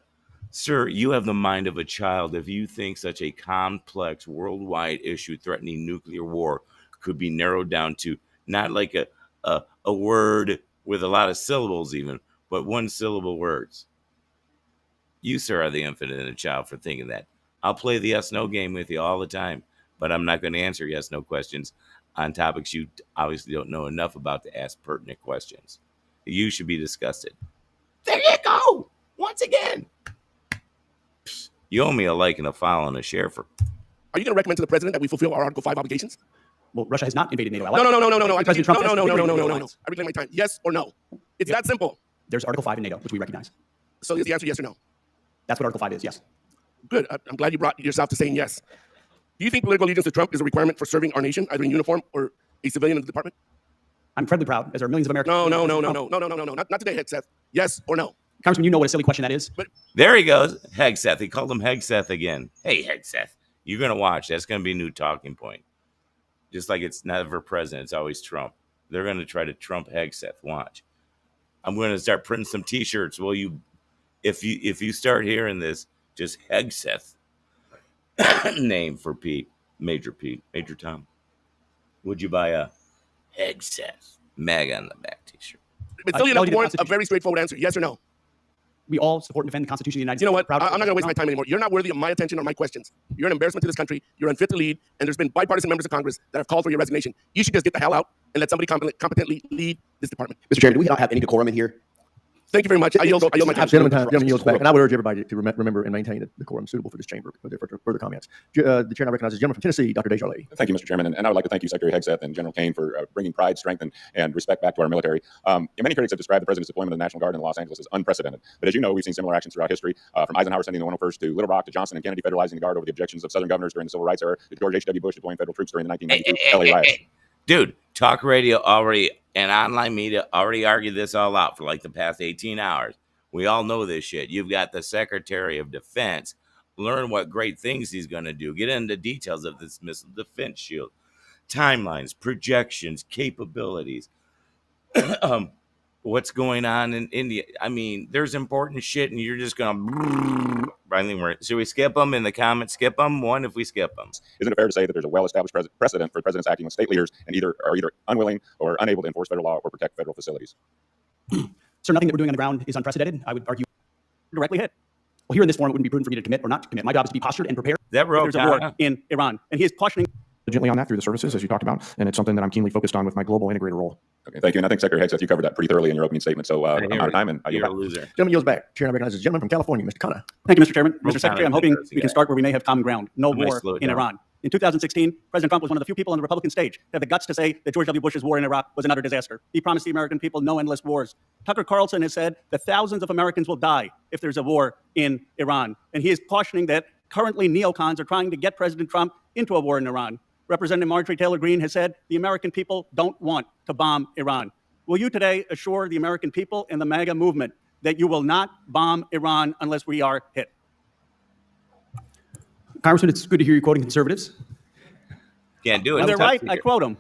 Sir, you have the mind of a child if you think such a complex worldwide issue threatening nuclear war could be narrowed down to not like a word with a lot of syllables even, but one syllable words. You, sir, are the infant in a child for thinking that. I'll play the yes-no game with you all the time, but I'm not going to answer yes-no questions on topics you obviously don't know enough about to ask pertinent questions. You should be disgusted. There you go! Once again! You owe me a like and a follow and a share for. are you going to recommend to the president that we fulfill our Article 5 obligations? Well, Russia has not invaded NATO allies. No. President Trump has No. invaded NATO I allies. reclaim my time. Yes or no? It's that simple. There's Article 5 in NATO, which we recognize. So is the answer yes or no? That's what Article 5 is, yes. Good. I'm glad you brought yourself to saying yes. Do you think political allegiance to Trump is a requirement for serving our nation, either in uniform or a civilian in the department? I'm incredibly proud, as there are millions of Americans. No. Not today, Hegseth. Yes or no? Congressman, you know what a silly question that is. But there he goes. Hegseth. He called him Hegseth again. Hey, Hegseth. You're going to watch. That's going to be a new talking point. Just like it's never president. It's always Trump. They're going to try to Trump Hegseth. Watch. I'm going to start printing some T-shirts. Well, if you start hearing this, just Hegseth. Name for Pete. Major Tom. Would you buy a Hegseth MAGA on the back T-shirt? But still, enough warrants a very straightforward answer. Yes or no? We all support and defend the Constitution of the United States. You know what? I'm not going to waste my time anymore. You're not worthy of my attention or my questions. You're an embarrassment to this country. You're unfit to lead. And there's been bipartisan members of Congress that have called for your resignation. You should just get the hell out and let somebody competently lead this department. Mr. Chairman, do we not have any decorum in here? Thank you very much. I yield my time. Gentlemen yields back. And I would urge everybody to remember and maintain the decorum suitable for this chamber. For further comments. The chair now recognizes the gentleman from Tennessee, Dr. Desjardins. Thank you, Mr. Chairman. And I would like to thank you, Secretary Hegseth and General Kane, for bringing pride, strength, and respect back to our military. Many critics have described the President's deployment of the National Guard in Los Angeles as unprecedented. But as you know, we've seen similar actions throughout history, from Eisenhower sending the 101st to Little Rock to Johnson and Kennedy federalizing the Guard over the objections of Southern governors during the Civil Rights era to George H.W. Bush deploying federal troops during the 1992 LA riots. Dude, talk radio already and online media already argued this all out for like the past 18 hours. We all know this shit. You've got the Secretary of Defense. Learn what great things he's going to do. Get into details of this missile defense shield. Timelines, projections, capabilities. What's going on in India. I mean, there's important shit, and you're just going to... Should we skip them in the comments? Skip them? One if we skip them. Isn't it fair to say that there's a well-established precedent for presidents acting with state leaders and either unwilling or unable to enforce federal law or protect federal facilities? Sir, nothing that we're doing on the ground is unprecedented. I would argue directly hit. Well, here in this forum, it wouldn't be prudent for me to commit or not to commit. My job is to be postured and prepared. There's a war in Iran. And he is cautioning diligently on that through the services, as you talked about, and it's something that I'm keenly focused on with my global integrator role. Okay, thank you. And I think Secretary Hegseth, you covered that pretty thoroughly in your opening statement. So I'm out of time, and you're a loser. Gentleman yields back. Chair now recognizes the gentleman from California, Mr. Khanna. Thank you, Mr. Chairman. Mr. Secretary, I'm hoping we can start where we may have common ground. No war in Iran. In 2016, President Trump was one of the few people on the Republican stage that had the guts to say that George W. Bush's war in Iraq was an utter disaster. He promised the American people no endless wars. Tucker Carlson has said that thousands of Americans will die if there's a war in Iran. And he is cautioning that currently neocons are trying to get President Trump into a war in Iran. Representative Marjorie Taylor Greene has said the American people don't want to bomb Iran. Will you today assure the American people and the MAGA movement that you will not bomb Iran unless we are hit? Congressman, it's good to hear you quoting conservatives. Can't do it. When they're right, I quote them.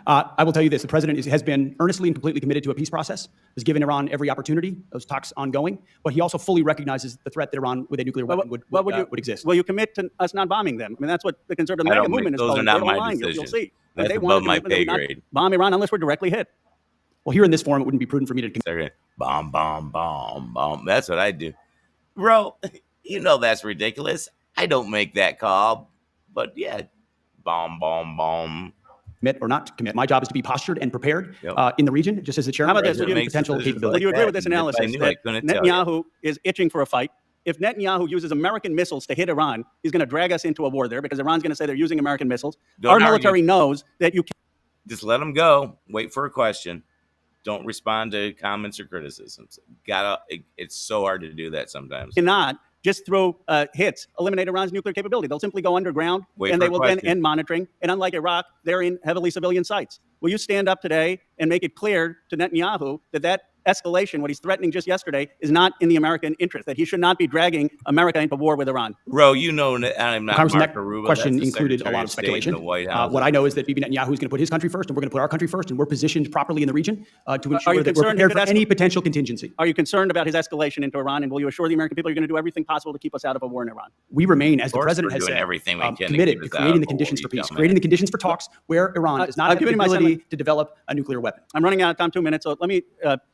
I will tell you this. The president has been earnestly and completely committed to a peace process, has given Iran every opportunity, those talks ongoing, but he also fully recognizes the threat that Iran with a nuclear weapon would exist. Will you commit to us not bombing them? I mean, that's what the conservative MAGA movement is those calling. are not my decisions. You'll see. That's above my pay grade. Bomb Iran unless we're directly hit. Well, here in this forum, it wouldn't be prudent for me to. Bomb, bomb, bomb, bomb. That's what I do. Bro, you know that's ridiculous. I don't make that call. But yeah, bomb, bomb, bomb. Commit or not to commit. My job is to be postured and prepared in the region, just as the chairman. How about this? Potential capability. Would you agree with this analysis that Netanyahu is itching for a fight? If Netanyahu uses American missiles to hit Iran, he's going to drag us into a war there because Iran's going to say they're using American missiles. Our military knows that you can't. Just let them go. Wait for a question. Don't respond to comments or criticisms. It's so hard to do that sometimes. Cannot just throw hits, eliminate Iran's nuclear capability. They'll simply go underground, and they will then end monitoring. And unlike Iraq, they're in heavily civilian sites. Will you stand up today and make it clear to Netanyahu that escalation, what he's threatening just yesterday, is not in the American interest, that he should not be dragging America into war with Iran? Ro, you know I'm not Congressman, Marco that Rubio. question That's the included a Secretary lot of of State speculation. in the White House. What I know is that Bibi Netanyahu is going to put his country first, and we're going to put our country first, and we're positioned properly in the region to ensure that we're prepared for any potential contingency. Are you concerned about his escalation into Iran, and will you assure the American people you're going to do everything possible to keep us out of a war in Iran? We remain, as the president has said, committed to creating the conditions for peace, creating the conditions for talks where Iran does not have the ability to develop a nuclear weapon. I'm running out of time, 2 minutes, so let me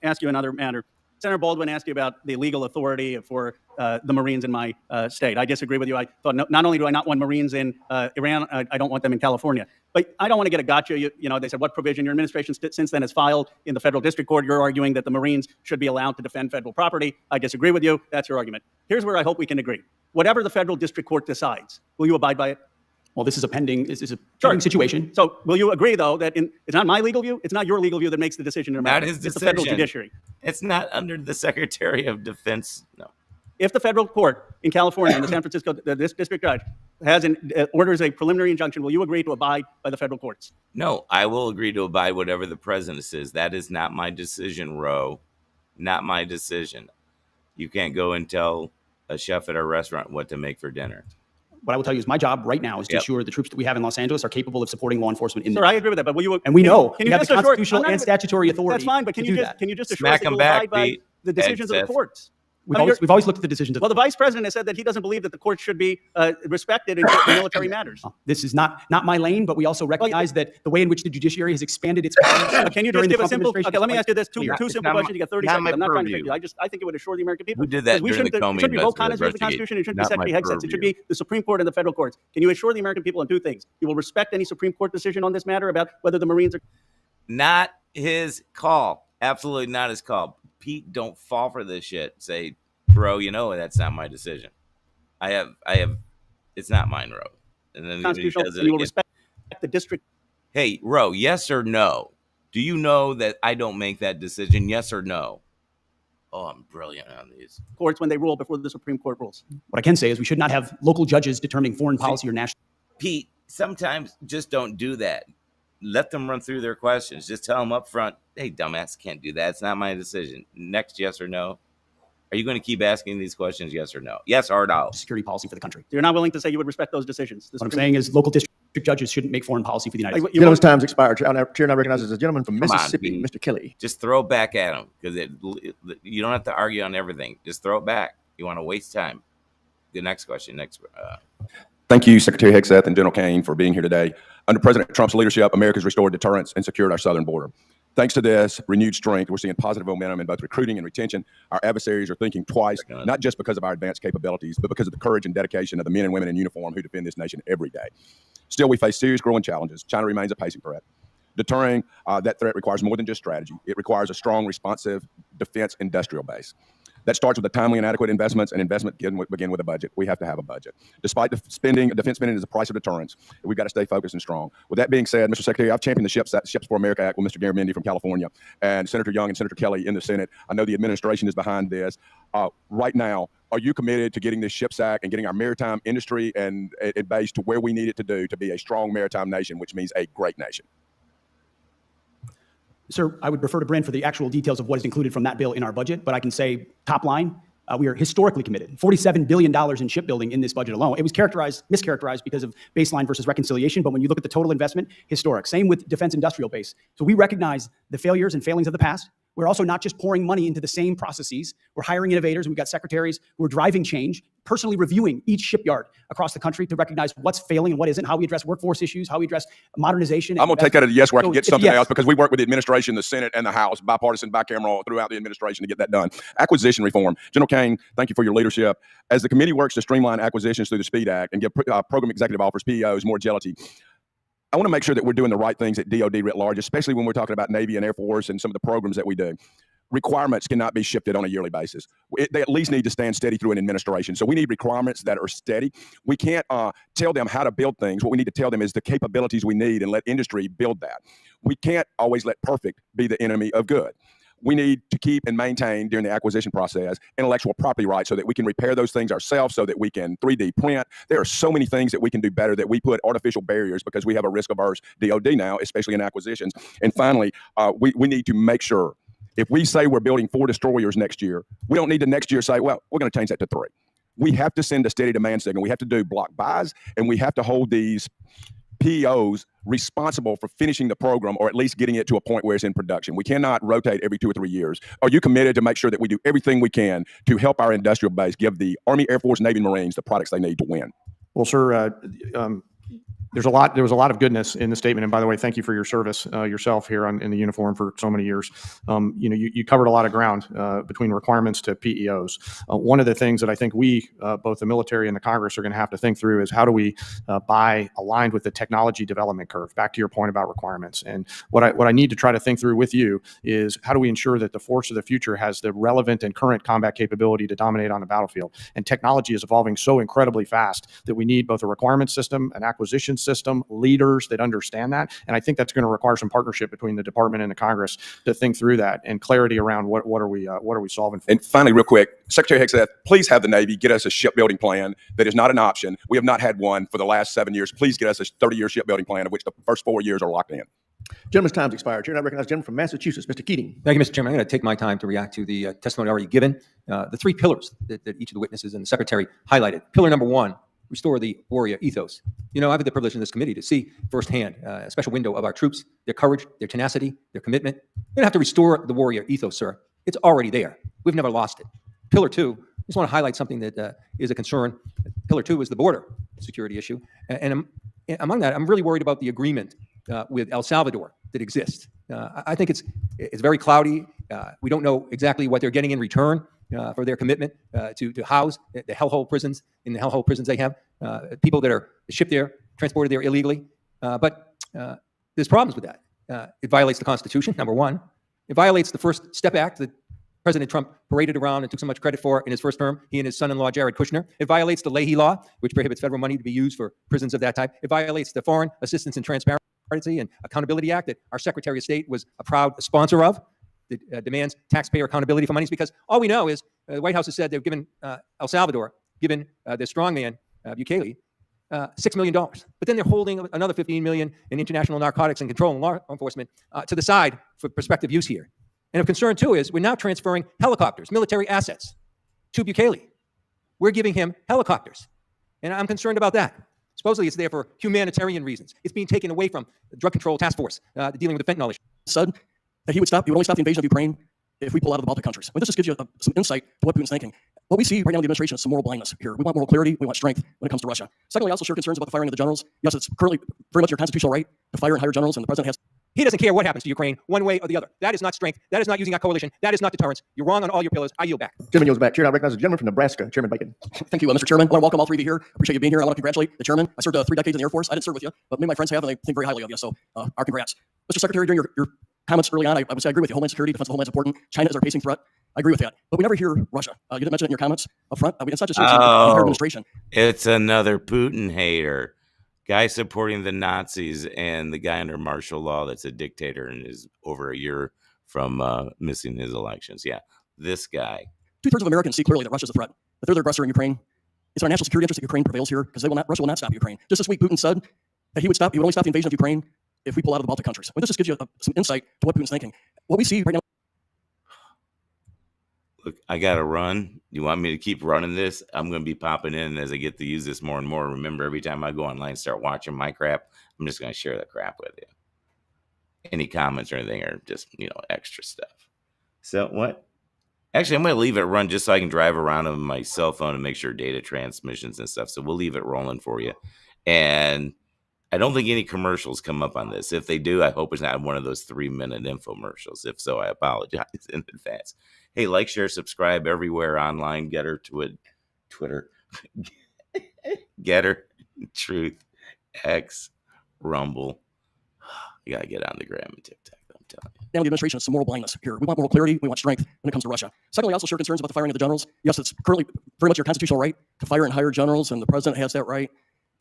ask you another matter. Senator Baldwin asked you about the legal authority for the Marines in my state. I disagree with you. I thought not only do I not want Marines in Iran, I don't want them in California. But I don't want to get a gotcha. They said, what provision? Your administration since then has filed in the federal district court. You're arguing that the Marines should be allowed to defend federal property. I disagree with you. That's your argument. Here's where I hope we can agree. Whatever the federal district court decides, will you abide by it? Well, this is a pending situation. So will you agree, though, that it's not my legal view, it's not your legal view that makes the decision in America? Not his decision. It's the federal judiciary. It's not under the Secretary of Defense. No. If the federal court in California, in the San Francisco, this district judge orders a preliminary injunction, will you agree to abide by the federal courts? No, I will agree to abide whatever the president says. That is not my decision, Ro. Not my decision. You can't go and tell a chef at a restaurant what to make for dinner. What I will tell you is my job right now is to ensure the troops that we have in Los Angeles are capable of supporting law enforcement in Sir, I agree with that, but will you? And we know can we you have the constitutional and statutory authority. That's fine, but can you just assure us that you'll abide by the decisions of the courts? We've always looked at the decisions. Well, the vice president has said that he doesn't believe that the courts should be respected in military matters. This is not my lane, but we also recognize that the way in which the judiciary has expanded its powers. Can you just give a simple? Okay, let me ask you this: two simple questions. You get 30 seconds. I'm not trying to take you. I think it would assure the American people. Who did that during the Comey It should be both connoisseurs of the Constitution. It shouldn't be Secretary Hegseth. It should be the Supreme Court and the federal courts. Can you assure the American people on two things? You will respect any Supreme Court decision on this matter about whether the Marines are not his call. Absolutely not his call. Pete, don't fall for this shit. Say, bro, that's not my decision. I have, it's not mine, Ro. And then constitutional, and you will respect the district. Hey, Ro, yes or no? Do you know that I don't make that decision? Yes or no? Oh, I'm brilliant on these. Courts when they rule before the Supreme Court rules. What I can say is we should not have local judges determining foreign policy or national. Pete, sometimes just don't do that. Let them run through their questions. Just tell them up front, hey, dumbass, can't do that. It's not my decision. Next, yes or no? Are you going to keep asking these questions, yes or no? Yes or no? Security policy for the country. You're not willing to say you would respect those decisions. What I'm saying is local district judges shouldn't make foreign policy for the United States. Gentleman's time's expired. Chair now recognizes a gentleman from Mississippi, Mr. Kelly. Just throw it back at him because you don't have to argue on everything. Just throw it back. You want to waste time. The next question. Thank you, Secretary Hegseth and General Kane, for being here today. Under President Trump's leadership, America's restored deterrence and secured our southern border. Thanks to this renewed strength, we're seeing positive momentum in both recruiting and retention. Our adversaries are thinking twice, not just because of our advanced capabilities, but because of the courage and dedication of the men and women in uniform who defend this nation every day. Still, we face serious growing challenges. China remains a pacing threat. Deterring that threat requires more than just strategy. It requires a strong, responsive defense industrial base. That starts with the timely and adequate investments, and investment begin with a budget. We have to have a budget. Despite the defense spending is the price of deterrence, we've got to stay focused and strong. With that being said, Mr. Secretary, I've championed the Ships for America Act with Mr. Garamendi from California and Senator Young and Senator Kelly in the Senate. I know the administration is behind this. Right now, are you committed to getting this SHIPS Act and getting our maritime industry and base to where we need it to be a strong maritime nation, which means a great nation? Sir, I would refer to Bryn for the actual details of what is included from that bill in our budget, but I can say top line, we are historically committed. $47 billion in shipbuilding in this budget alone. It was mischaracterized because of baseline versus reconciliation, but when you look at the total investment, historic. Same with defense industrial base. So we recognize the failures and failings of the past. We're also not just pouring money into the same processes. We're hiring innovators, and we've got secretaries who are driving change, personally reviewing each shipyard across the country to recognize what's failing and what isn't, how we address workforce issues, how we address modernization. I'm going to take that as a yes where I can get something yes. else, because we work with the administration, the Senate, and the House, bipartisan, bicameral, throughout the administration to get that done. Acquisition reform. General Kane, thank you for your leadership. As the committee works to streamline acquisitions through the SPEED Act and give program executive officers, PEOs, more agility, I want to make sure that we're doing the right things at DOD writ large, especially when we're talking about Navy and Air Force and some of the programs that we do. Requirements cannot be shifted on a yearly basis. They at least need to stand steady through an administration. So we need requirements that are steady. We can't tell them how to build things. What we need to tell them is the capabilities we need and let industry build that. We can't always let perfect be the enemy of good. We need to keep and maintain during the acquisition process intellectual property rights so that we can repair those things ourselves, so that we can 3D print. There are so many things that we can do better, that we put artificial barriers because we have a risk-averse DOD now, especially in acquisitions. And finally, we need to make sure, if we say we're building 4 destroyers next year, we don't need to next year say, well, we're going to change that to 3. We have to send a steady demand signal. We have to do block buys, and we have to hold these POs responsible for finishing the program, or at least getting it to a point where it's in production. We cannot rotate every 2 or 3 years. Are you committed to make sure that we do everything we can to help our industrial base, give the Army, Air Force, Navy, Marines the products they need to win? Well, sir, there was a lot of goodness in the statement. And by the way, thank you for your service yourself here in the uniform for so many years. You covered a lot of ground between requirements to PEOs. One of the things that I think we, both the military and the Congress, are going to have to think through is how do we buy aligned with the technology development curve, back to your point about requirements. And what I need to try to think through with you is how do we ensure that the force of the future has the relevant and current combat capability to dominate on the battlefield. And technology is evolving so incredibly fast that we need both a requirement system, an acquisition system, leaders that understand that. And I think that's going to require some partnership between the department and the Congress to think through that, and clarity around what are we solving for. And finally, real quick, Secretary Hegseth, please have the Navy get us a shipbuilding plan that is not an option. We have not had one for the last 7 years. Please get us a 30-year shipbuilding plan, of which the first 4 years are locked in. Gentleman's time's expired. Chair, I recognize the gentleman from Massachusetts, Mr. Keating. Thank you, Mr. Chairman. I'm going to take my time to react to the testimony already given. The 3 pillars that each of the witnesses and the Secretary highlighted. Pillar number 1, restore the warrior ethos. I've had the privilege in this committee to see firsthand a special window of our troops, their courage, their tenacity, their commitment. You don't have to restore the warrior ethos, sir. It's already there. We've never lost it. Pillar 2, I just want to highlight something that is a concern. Pillar 2 is the border security issue. And among that, I'm really worried about the agreement with El Salvador that exists. I think it's very cloudy. We don't know exactly what they're getting in return for their commitment to house the hellhole prisons, in the hellhole prisons they have, people that are shipped there, transported there illegally. But there's problems with that. It violates the Constitution, number 1. It violates the First Step Act that President Trump paraded around and took so much credit for in his first term, he and his son-in-law, Jared Kushner. It violates the Leahy Law, which prohibits federal money to be used for prisons of that type. It violates the Foreign Assistance and Transparency and Accountability Act that our Secretary of State was a proud sponsor of, that demands taxpayer accountability for monies, because all we know is the White House has said they've given El Salvador, given their strongman, Bukele, $6 million. But then they're holding another $15 million in international narcotics and control and law enforcement to the side for prospective use here. And of concern, too, is we're now transferring helicopters, military assets, to Bukele. We're giving him helicopters. And I'm concerned about that. Supposedly, it's there for humanitarian reasons. It's being taken away from the Drug Control Task Force dealing with the fentanyl issue. Said that he would only stop the invasion of Ukraine if we pull out of the Baltic countries. This just gives you some insight to what Putin's thinking. What we see right now in the administration is some moral blindness here. We want moral clarity. We want strength when it comes to Russia. Secondly, I also share concerns about the firing of the generals. Yes, it's currently very much your constitutional right to fire and hire generals, and the president has. He doesn't care what happens to Ukraine, one way or the other. That is not strength. That is not using our coalition. That is not deterrence. You're wrong on all your pillars. I yield back. Gentleman yields back. Chair, I recognize the gentleman from Nebraska, Chairman Bacon. Thank you, Mr. Chairman. I want to welcome all 3 of you here. Appreciate you being here. I want to congratulate the chairman. I served 3 decades in the Air Force. I didn't serve with you, but many of my friends have, and they think very highly of you. So our congrats. Mr. Secretary, during your comments early on, I would say I agree with you. Homeland security, defense of homeland is important. China is our pacing threat. I agree with that. But we never hear Russia. You didn't mention it in your comments up front. It's not just the entire administration. It's another Putin hater. Guy supporting the Nazis and the guy under martial law that's a dictator and is over a year from missing his elections. Yeah, this guy. 2/3 of Americans see clearly that Russia's a threat, that they're the aggressor in Ukraine. It's our national security interest that Ukraine prevails here, because Russia will not stop Ukraine. Just this week, Putin said that he would only stop the invasion of Ukraine if we pull out of the Baltic countries. This just gives you some insight to what Putin's thinking. What we see right now. Look, I got to run. You want me to keep running this? I'm going to be popping in as I get to use this more and more. Remember, every time I go online and start watching my crap, I'm just going to share that crap with you. Any comments or anything are just, extra stuff. So what? Actually, I'm going to leave it run just so I can drive around on my cell phone and make sure data transmissions and stuff. So we'll leave it rolling for you. And I don't think any commercials come up on this. If they do, I hope it's not one of those 3-minute infomercials. If so, I apologize in advance. Hey, like, share, subscribe everywhere online. Getter, Twitter, Getter, Truth, X, Rumble. You got to get on the gram and TikTok. I'm telling you. Now the administration has some moral blindness here. We want moral clarity. We want strength when it comes to Russia. Secondly, I also share concerns about the firing of the generals. Yes, it's currently very much your constitutional right to fire and hire generals, and the president has that right.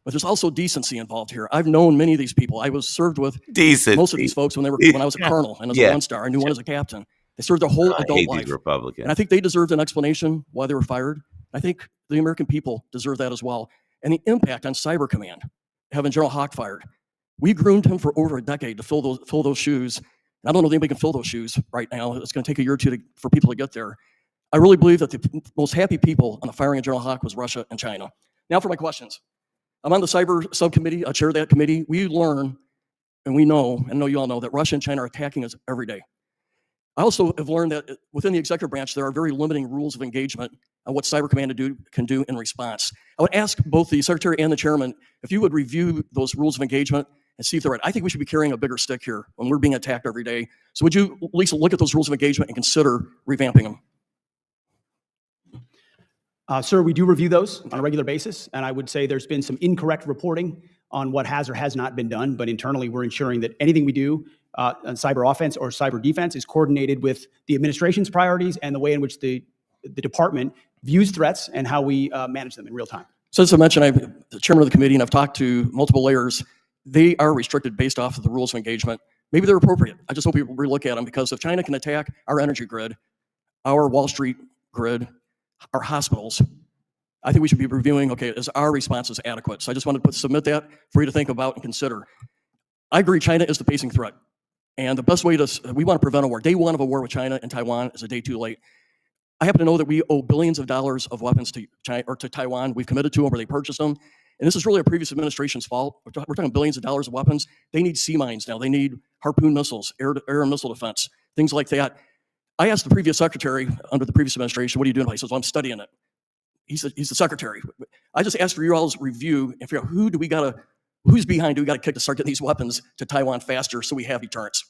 But there's also decency involved here. I've known many of these people. I was served with most of these folks when I was a colonel and as a one-star. I knew one as a captain. They served their whole adult life. These Republicans. And I think they deserved an explanation why they were fired. I think the American people deserve that as well. And the impact on Cyber Command, having General Hawk fired. We groomed him for over a decade to fill those shoes. And I don't know if anybody can fill those shoes right now. It's going to take a year or two for people to get there. I really believe that the most happy people on the firing of General Hawk was Russia and China. Now for my questions. I'm on the cyber subcommittee. I chair that committee. We learn, and we know, and I know you all know, that Russia and China are attacking us every day. I also have learned that within the executive branch, there are very limiting rules of engagement on what Cyber Command can do in response. I would ask both the secretary and the chairman if you would review those rules of engagement and see if they're right. I think we should be carrying a bigger stick here when we're being attacked every day. So would you at least look at those rules of engagement and consider revamping them? Sir, we do review those on a regular basis, and I would say there's been some incorrect reporting on what has or has not been done, but internally we're ensuring that anything we do on cyber offense or cyber defense is coordinated with the administration's priorities and the way in which the department views threats and how we manage them in real time. So as I mentioned, I'm the chairman of the committee, and I've talked to multiple layers. They are restricted based off of the rules of engagement. Maybe they're appropriate. I just hope we relook at them, because if China can attack our energy grid, our Wall Street grid, our hospitals, I think we should be reviewing, okay, is our response is adequate? So I just wanted to submit that for you to think about and consider. I agree, China is the pacing threat. And the best way we want to prevent a war. Day one of a war with China and Taiwan is a day too late. I happen to know that we owe billions of dollars of weapons to China or to Taiwan. We've committed to them, or they purchased them. And this is really a previous administration's fault. We're talking billions of dollars of weapons. They need sea mines now. They need Harpoon missiles, air and missile defense, things like that. I asked the previous secretary under the previous administration, what are you doing? He says, well, I'm studying it. He's the secretary. I just asked for your all's review and figure out who's behind, do we got to kick to start getting these weapons to Taiwan faster so we have deterrence?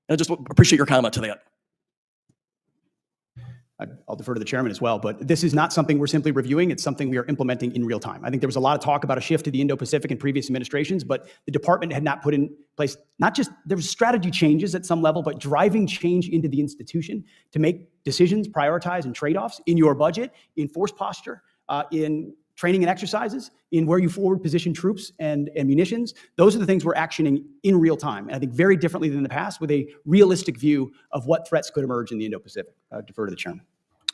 And I just appreciate your comment to that. I'll defer to the chairman as well, but this is not something we're simply reviewing. It's something we are implementing in real time. I think there was a lot of talk about a shift to the Indo-Pacific in previous administrations, but the department had not put in place, there was strategy changes at some level, but driving change into the institution to make decisions, prioritize, and trade-offs in your budget, in force posture, in training and exercises, in where you forward position troops and munitions. Those are the things we're actioning in real time. And I think very differently than in the past, with a realistic view of what threats could emerge in the Indo-Pacific. Defer to the chairman.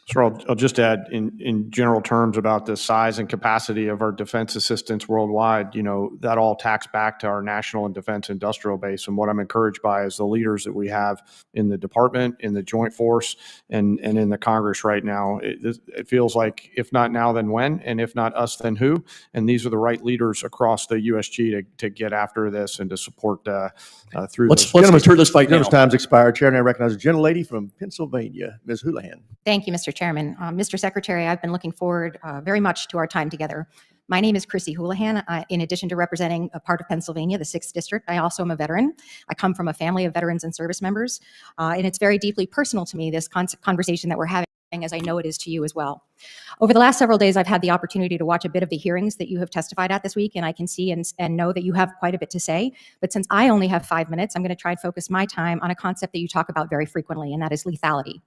Sir, I'll just add in general terms about the size and capacity of our defense assistance worldwide. That all tacks back to our national and defense industrial base. And what I'm encouraged by is the leaders that we have in the department, in the joint force, and in the Congress right now. It feels like if not now, then when? And if not us, then who? And these are the right leaders across the USG to get after this and to support through this. Let's turn this fight now. Time's expired. Chair, I recognize a gentlelady from Pennsylvania, Ms. Houlihan. Thank you, Mr. Chairman. Mr. Secretary, I've been looking forward very much to our time together. My name is Chrissy Houlihan. In addition to representing a part of Pennsylvania, the 6th District, I also am a veteran. I come from a family of veterans and service members, and it's very deeply personal to me, this conversation that we're having, as I know it is to you as well. Over the last several days, I've had the opportunity to watch a bit of the hearings that you have testified at this week, and I can see and know that you have quite a bit to say. But since I only have 5 minutes, I'm going to try and focus my time on a concept that you talk about very frequently, and that is lethality.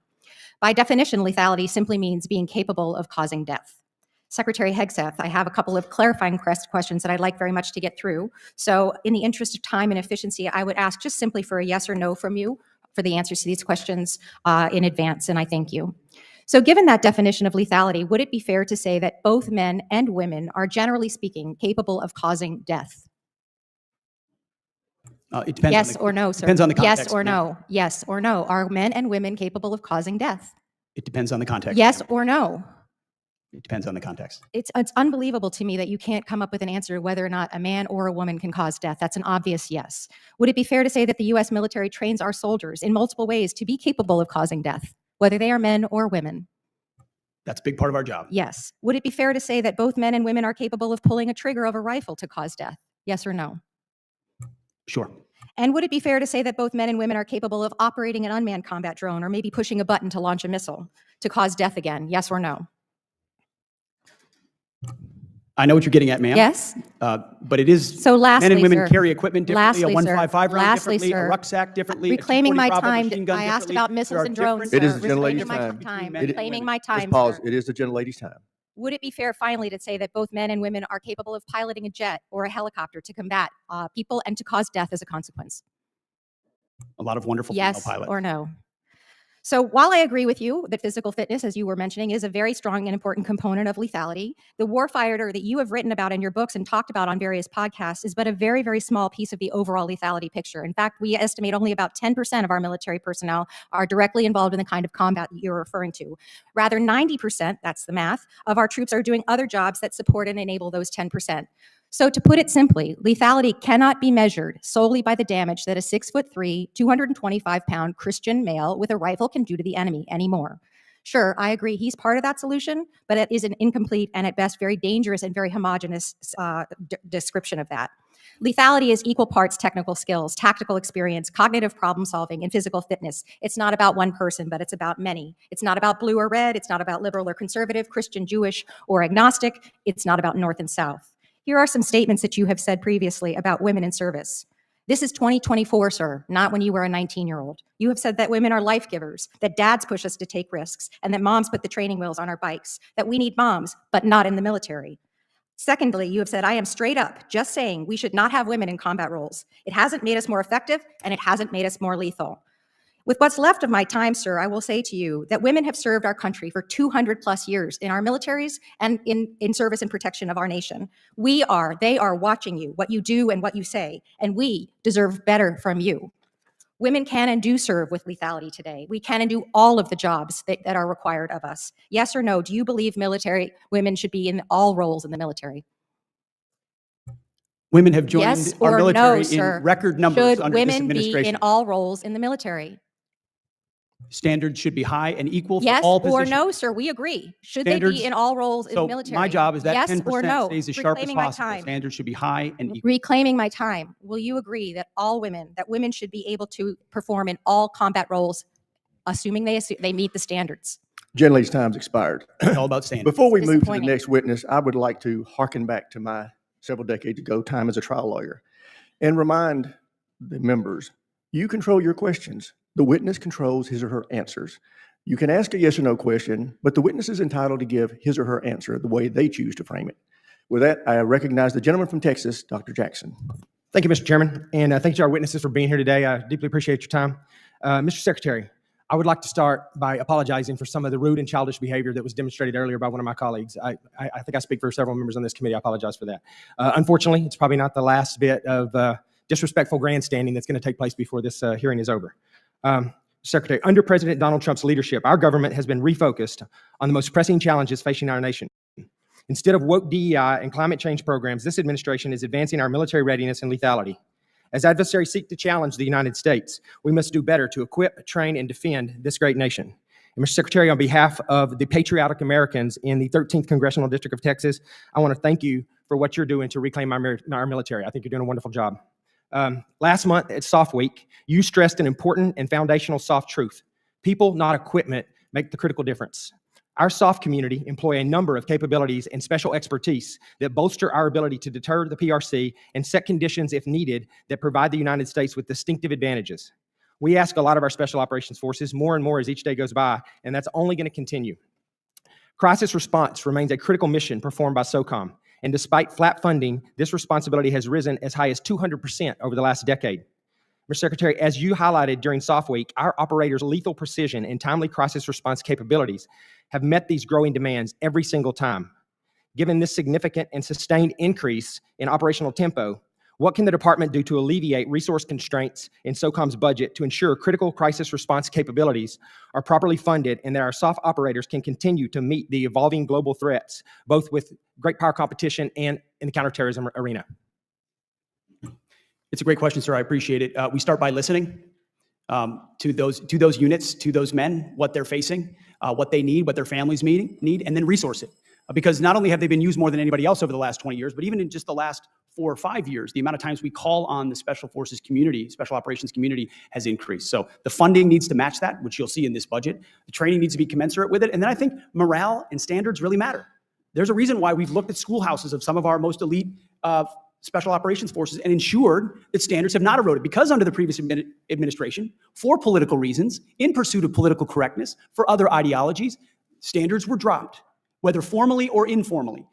By definition, lethality simply means being capable of causing death. Secretary Hegseth, I have a couple of clarifying questions that I'd like very much to get through. So in the interest of time and efficiency, I would ask just simply for a yes or no from you for the answers to these questions in advance, and I thank you. So given that definition of lethality, would it be fair to say that both men and women are, generally speaking, capable of causing death? It depends. Yes or no, sir? Depends on the context. Yes or no? Yes or no? Are men and women capable of causing death? It depends on the context. Yes or no? It depends on the context. It's unbelievable to me that you can't come up with an answer whether or not a man or a woman can cause death. That's an obvious yes. Would it be fair to say that the U.S. military trains our soldiers in multiple ways to be capable of causing death? whether they are men or women? That's a big part of our job. Yes. Would it be fair to say that both men and women are capable of pulling a trigger of a rifle to cause death? Yes or no? Sure. And would it be fair to say that both men and women are capable of operating an unmanned combat drone or maybe pushing a button to launch a missile to cause death again? Yes or no? I know what you're getting at, ma'am. Yes. But it is So lastly, men and women sir, carry equipment differently, lastly, a sir, 155 round lastly, differently, sir, a rucksack differently, reclaiming a my 240 Bravo time, machine gun I asked differently. about There missiles are and drones, It is sir. the gentlelady's Reclaiming my time. time. men and Reclaiming women. my Just time, pause. sir. It is the gentlelady's time. Would it be fair, finally, to say that both men and women are capable of piloting a jet or a helicopter to combat people and to cause death as a consequence? A lot of wonderful female Yes pilots. or no? So while I agree with you that physical fitness, as you were mentioning, is a very strong and important component of lethality, the warfighter that you have written about in your books and talked about on various podcasts is but a very, very small piece of the overall lethality picture. In fact, we estimate only about 10% of our military personnel are directly involved in the kind of combat that you're referring to. Rather, 90%, that's the math, of our troops are doing other jobs that support and enable those 10%. So to put it simply, lethality cannot be measured solely by the damage that a 6'3", 225-pound Christian male with a rifle can do to the enemy anymore. Sure, I agree he's part of that solution, but it is an incomplete and at best very dangerous and very homogenous description of that. Lethality is equal parts technical skills, tactical experience, cognitive problem solving, and physical fitness. It's not about one person, but it's about many. It's not about blue or red. It's not about liberal or conservative, Christian, Jewish, or agnostic. It's not about North and South. Here are some statements that you have said previously about women in service. This is 2024, sir, not when you were a 19-year-old. You have said that women are life givers, that dads push us to take risks, and that moms put the training wheels on our bikes, that we need moms, but not in the military. Secondly, you have said, I am straight up just saying we should not have women in combat roles. It hasn't made us more effective, and it hasn't made us more lethal. With what's left of my time, sir, I will say to you that women have served our country for 200 plus years in our militaries and in service and protection of our nation. They are watching you, what you do and what you say, and we deserve better from you. Women can and do serve with lethality today. We can and do all of the jobs that are required of us. Yes or no, do you believe military women should be in all roles in the military? Women have joined Yes our or military no, sir? in record numbers Should under this women be administration. in all roles in the military? Standards should be high and equal Yes for all or positions. no, sir? We agree. Should they Standards- be in all roles in So the military? my job is that yes 10% or no? stays as sharp as Reclaiming my possible. time. Standards should be high and equal. Reclaiming my time. Will you agree that women should be able to perform in all combat roles, assuming they meet the standards? Gentlelady's time's expired. It's all about standards. Before we It's move to the disappointing. next witness, I would like to hearken back to my several decades ago time as a trial lawyer and remind the members, you control your questions. The witness controls his or her answers. You can ask a yes or no question, but the witness is entitled to give his or her answer the way they choose to frame it. With that, I recognize the gentleman from Texas, Dr. Jackson. Thank you, Mr. Chairman, and thank you to our witnesses for being here today. I deeply appreciate your time. Mr. Secretary, I would like to start by apologizing for some of the rude and childish behavior that was demonstrated earlier by one of my colleagues. I think I speak for several members on this committee. I apologize for that. Unfortunately, it's probably not the last bit of disrespectful grandstanding that's going to take place before this hearing is over. Secretary, under President Donald Trump's leadership, our government has been refocused on the most pressing challenges facing our nation. Instead of woke DEI and climate change programs, this administration is advancing our military readiness and lethality. As adversaries seek to challenge the United States, we must do better to equip, train, and defend this great nation. And Mr. Secretary, on behalf of the patriotic Americans in the 13th Congressional District of Texas, I want to thank you for what you're doing to reclaim our military. I think you're doing a wonderful job. Last month at Soft Week, you stressed an important and foundational soft truth. People, not equipment, make the critical difference. Our soft community employ a number of capabilities and special expertise that bolster our ability to deter the PRC and set conditions, if needed, that provide the United States with distinctive advantages. We ask a lot of our special operations forces more and more as each day goes by, and that's only going to continue. Crisis response remains a critical mission performed by SOCOM. And despite flat funding, this responsibility has risen as high as 200% over the last decade. Mr. Secretary, as you highlighted during Soft Week, our operators' lethal precision and timely crisis response capabilities have met these growing demands every single time. Given this significant and sustained increase in operational tempo, what can the department do to alleviate resource constraints in SOCOM's budget to ensure critical crisis response capabilities are properly funded and that our soft operators can continue to meet the evolving global threats, both with great power competition and in the counterterrorism arena? It's a great question, sir. I appreciate it. We start by listening. to those units, to those men, what they're facing, what they need, what their families need, and then resource it. Because not only have they been used more than anybody else over the last 20 years, but even in just the last 4 or 5 years, the amount of times we call on the Special Forces community, Special Operations community has increased. So the funding needs to match that, which you'll see in this budget. The training needs to be commensurate with it. And then I think morale and standards really matter. There's a reason why we've looked at schoolhouses of some of our most elite Special Operations Forces and ensured that standards have not eroded, because under the previous administration, for political reasons, in pursuit of political correctness, for other ideologies, standards were dropped, whether formally or informally,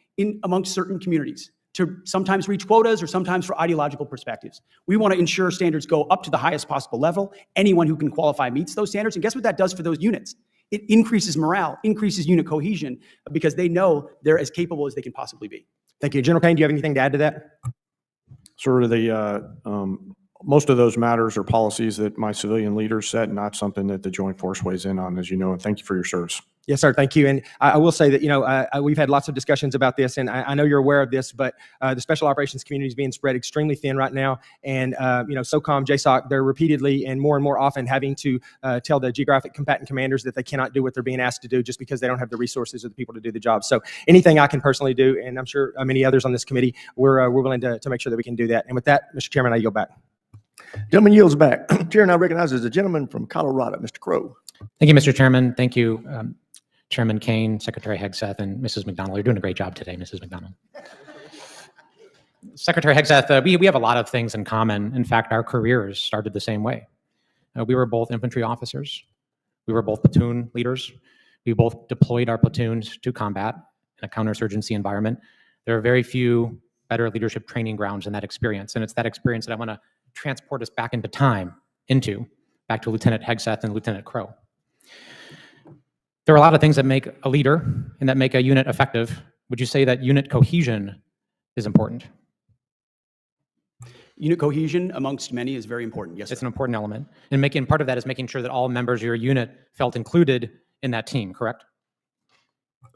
amongst certain communities, to sometimes reach quotas or sometimes for ideological perspectives. We want to ensure standards go up to the highest possible level. Anyone who can qualify meets those standards. And guess what that does for those units? It increases morale, increases unit cohesion, because they know they're as capable as they can possibly be. Thank you. General Kane, do you have anything to add to that? Sort of most of those matters are policies that my civilian leaders set, not something that the Joint Force weighs in on, as you know, and thank you for your service. Yes, sir. Thank you. And I will say that, we've had lots of discussions about this, and I know you're aware of this, but the Special Operations community is being spread extremely thin right now. And, SOCOM, JSOC, they're repeatedly and more often having to tell the geographic combatant commanders that they cannot do what they're being asked to do just because they don't have the resources or the people to do the job. So anything I can personally do, and I'm sure many others on this committee, we're willing to make sure that we can do that. And with that, Mr. Chairman, I yield back. Gentleman yields back. Chair now recognizes the gentleman from Colorado, Mr. Crow. Thank you, Mr. Chairman. Thank you, Chairman Kane, Secretary Hegseth, and Mrs. McDonald. You're doing a great job today, Mrs. McDonald. Secretary Hegseth, we have a lot of things in common. In fact, our careers started the same way. We were both infantry officers. We were both platoon leaders. We both deployed our platoons to combat in a counterinsurgency environment. There are very few better leadership training grounds than that experience, and it's that experience that I want to transport us back into time, back to Lieutenant Hegseth and Lieutenant Crow. There are a lot of things that make a leader and that make a unit effective. Would you say that unit cohesion is important? Unit cohesion amongst many is very important, yes, sir. It's an important element. And part of that is making sure that all members of your unit felt included in that team, correct?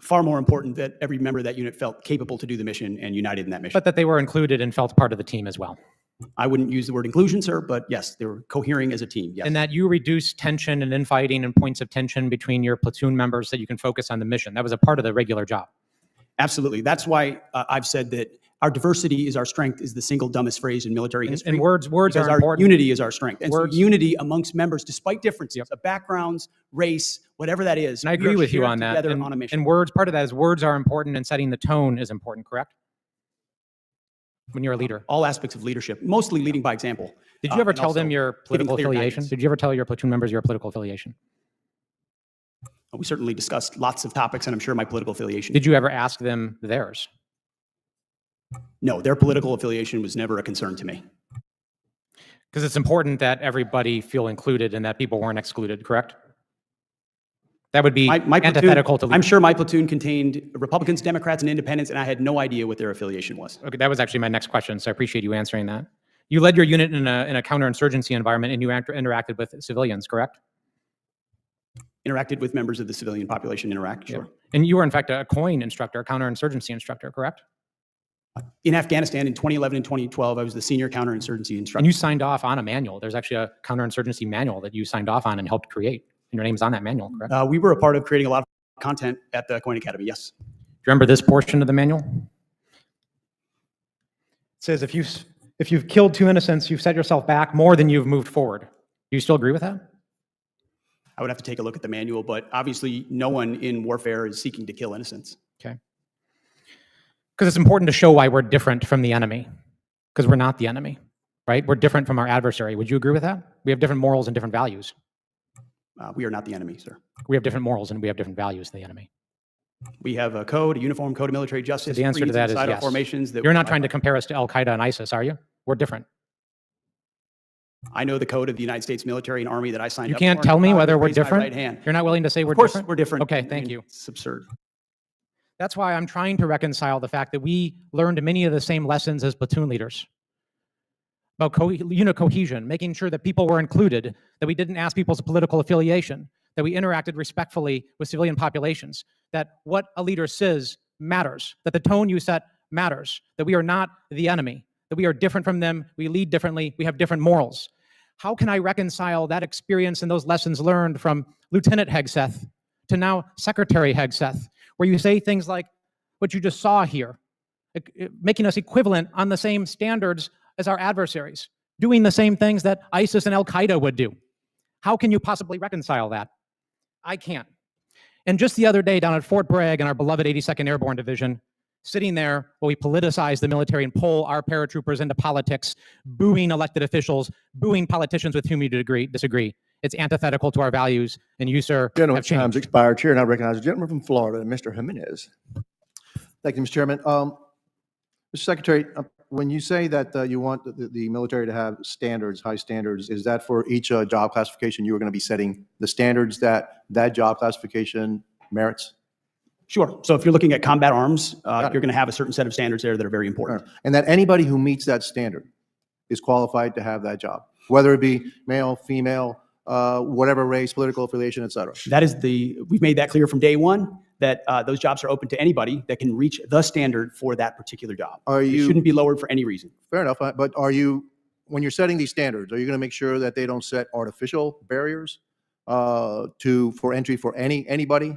Far more important that every member of that unit felt capable to do the mission and united in that mission. But that they were included and felt part of the team as well. I wouldn't use the word inclusion, sir, but yes, they were cohering as a team, yes. And that you reduce tension and infighting and points of tension between your platoon members so that you can focus on the mission. That was a part of the regular job. Absolutely. That's why I've said that our diversity is our strength is the single dumbest phrase in military history. And words are our important. Unity is our strength. And so unity amongst members, despite differences of backgrounds, race, whatever that is. And I agree with you on that. Together on a mission. And words, part of that is words are important and setting the tone is important, correct? When you're a leader. All aspects of leadership, mostly leading by example. Did you ever tell them your political affiliation? Did you ever tell your platoon members your political affiliation? We certainly discussed lots of topics, and I'm sure my political affiliation. Did you ever ask them theirs? No, their political affiliation was never a concern to me. Because it's important that everybody feel included and that people weren't excluded, correct? That would be antithetical to. I'm sure my platoon contained Republicans, Democrats, and Independents, and I had no idea what their affiliation was. Okay, that was actually my next question, so I appreciate you answering that. You led your unit in a counterinsurgency environment, and you interacted with civilians, correct? Interacted with members of the civilian population, sure. Yeah. And you were, in fact, a COIN instructor, a counterinsurgency instructor, correct? In Afghanistan in 2011 and 2012, I was the senior counterinsurgency instructor. And you signed off on a manual. There's actually a counterinsurgency manual that you signed off on and helped create. And your name's on that manual, correct? We were a part of creating a lot of content at the COIN Academy, yes. Do you remember this portion of the manual? It says, if you've killed 2 innocents, you've set yourself back more than you've moved forward. Do you still agree with that? I would have to take a look at the manual, but obviously no one in warfare is seeking to kill innocents. Okay. Because it's important to show why we're different from the enemy. Because we're not the enemy, right? We're different from our adversary. Would you agree with that? We have different morals and different values. We are not the enemy, sir. We have different morals and we have different values than the enemy. We have a code, a uniform code of military justice. So the answer to that is yes. Formations that you're not trying to compare us to Al-Qaeda and ISIS, are you? We're different. I know the code of the United States military and army that I signed up for. You can't tell me whether we're different? Right hand. You're not willing to say we're different? Of course we're different. Okay, thank you. It's absurd. That's why I'm trying to reconcile the fact that we learned many of the same lessons as platoon leaders about unit cohesion, making sure that people were included, that we didn't ask people's political affiliation, that we interacted respectfully with civilian populations, that what a leader says matters, that the tone you set matters, that we are not the enemy, that we are different from them, we lead differently, we have different morals. How can I reconcile that experience and those lessons learned from Lieutenant Hegseth to now Secretary Hegseth, where you say things like what you just saw here, making us equivalent on the same standards as our adversaries, doing the same things that ISIS and Al-Qaeda would do? How can you possibly reconcile that? I can't. And just the other day down at Fort Bragg in our beloved 82nd Airborne Division, sitting there while we politicize the military and pull our paratroopers into politics, booing elected officials, booing politicians with whom you disagree. It's antithetical to our values, and you, sir, Gentleman's have changed. time's expired. Chair, and I recognize the gentleman from Florida, Mr. Jimenez. Thank you, Mr. Chairman. Mr. Secretary, when you say that you want the military to have standards, high standards, is that for each job classification you are going to be setting the standards that that job classification merits? Sure. So if you're looking at combat arms, you're going to have a certain set of standards there that are very important. And that anybody who meets that standard is qualified to have that job, whether it be male, female, whatever race, political affiliation, et cetera. We've made that clear from day one, that those jobs are open to anybody that can reach the standard for that particular job. It shouldn't be lowered for any reason. Fair enough. But when you're setting these standards, are you going to make sure that they don't set artificial barriers for entry for anybody?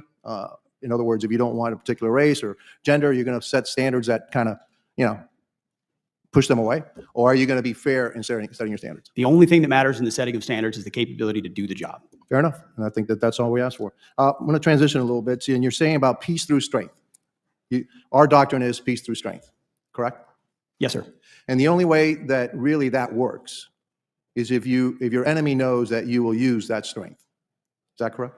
In other words, if you don't want a particular race or gender, you're going to set standards that kind of, push them away? Or are you going to be fair in setting your standards? The only thing that matters in the setting of standards is the capability to do the job. Fair enough. And I think that that's all we ask for. I'm going to transition a little bit. See, and you're saying about peace through strength. Our doctrine is peace through strength, correct? Yes, sir. And the only way that really that works is if your enemy knows that you will use that strength. Is that correct?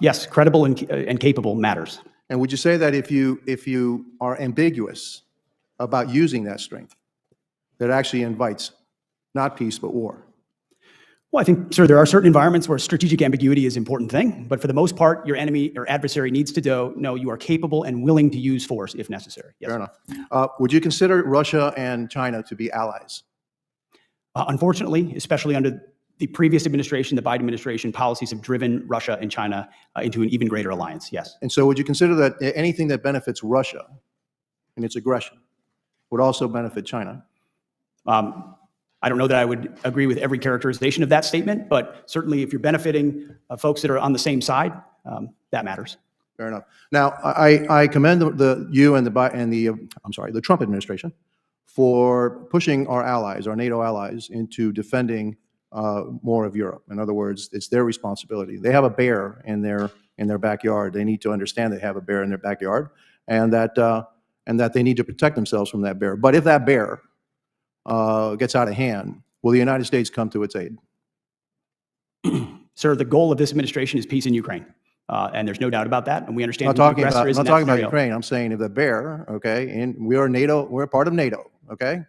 Yes, credible and capable matters. And would you say that if you are ambiguous about using that strength, that actually invites not peace but war? Well, I think, sir, there are certain environments where strategic ambiguity is an important thing, but for the most part, your enemy or adversary needs to know you are capable and willing to use force if necessary. Yes, fair enough. Would you consider Russia and China to be allies? Unfortunately, especially under the previous administration, the Biden administration, policies have driven Russia and China into an even greater alliance, yes. And so would you consider that anything that benefits Russia and its aggression would also benefit China? I don't know that I would agree with every characterization of that statement, but certainly if you're benefiting folks that are on the same side, that matters. Fair enough. Now, I commend you and the Trump administration for pushing our allies, our NATO allies, into defending more of Europe. In other words, it's their responsibility. They have a bear in their backyard. They need to understand they have a bear in their backyard, and that they need to protect themselves from that bear. But if that bear gets out of hand, will the United States come to its aid? Sir, the goal of this administration is peace in Ukraine, and there's no doubt about that. And we understand. I'm not talking about Ukraine. I'm saying if the bear, okay, and we are NATO, we're part of NATO, okay.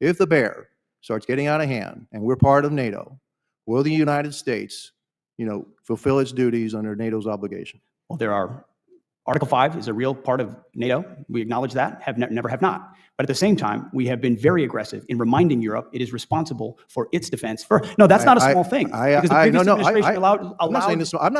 If the bear starts getting out of hand, and we're part of NATO, will the United States, fulfill its duties under NATO's obligation? Well, Article 5 is a real part of NATO. We acknowledge that, never have not. But at the same time, we have been very aggressive in reminding Europe it is responsible for its defense. No, that's not a small thing. Because the previous administration allowed. I'm not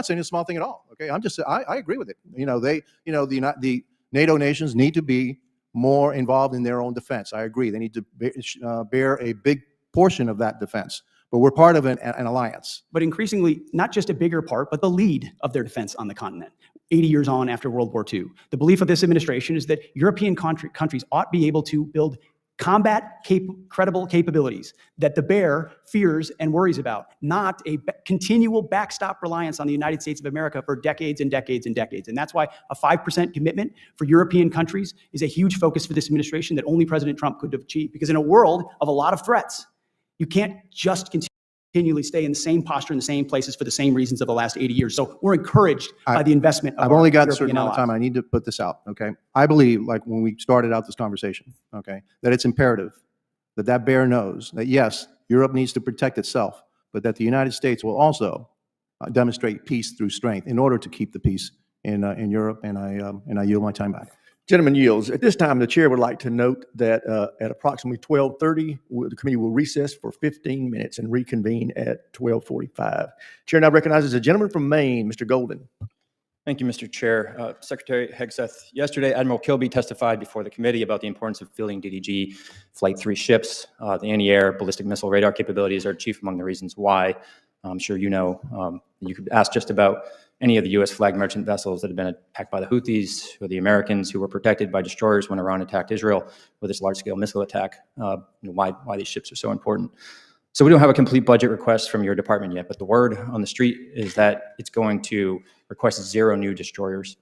saying it's a small thing at all. Okay, I'm just I agree with it. The NATO nations need to be more involved in their own defense. I agree. They need to bear a big portion of that defense. But we're part of an alliance. But increasingly, not just a bigger part, but the lead of their defense on the continent. 80 years on after World War II. The belief of this administration is that European countries ought to be able to build credible capabilities that the bear fears and worries about, not a continual backstop reliance on the United States of America for decades and decades and decades. And that's why a 5% commitment for European countries is a huge focus for this administration that only President Trump could have achieved. Because in a world of a lot of threats, you can't just continually stay in the same posture in the same places for the same reasons of the last 80 years. So we're encouraged by the investment of I've only got a European certain amount of allies. time. I need to put this out, okay? I believe, like when we started out this conversation, okay, that it's imperative that bear knows that, yes, Europe needs to protect itself, but that the United States will also demonstrate peace through strength in order to keep the peace in Europe, and I yield my time back. Gentleman yields. At this time, the chair would like to note that at approximately 12:30, the committee will recess for 15 minutes and reconvene at 12:45. Chair now recognizes the gentleman from Maine, Mr. Golden. Thank you, Mr. Chair. Secretary Hegseth, yesterday Admiral Kilby testified before the committee about the importance of fielding DDG Flight 3 ships. The anti-air ballistic missile radar capabilities are chief among the reasons why. I'm sure you know. You could ask just about any of the U.S. flag merchant vessels that have been attacked by the Houthis or the Americans who were protected by destroyers when Iran attacked Israel with this large-scale missile attack, why these ships are so important. So we don't have a complete budget request from your department yet, but the word on the street is that it's going to request 0 new destroyers.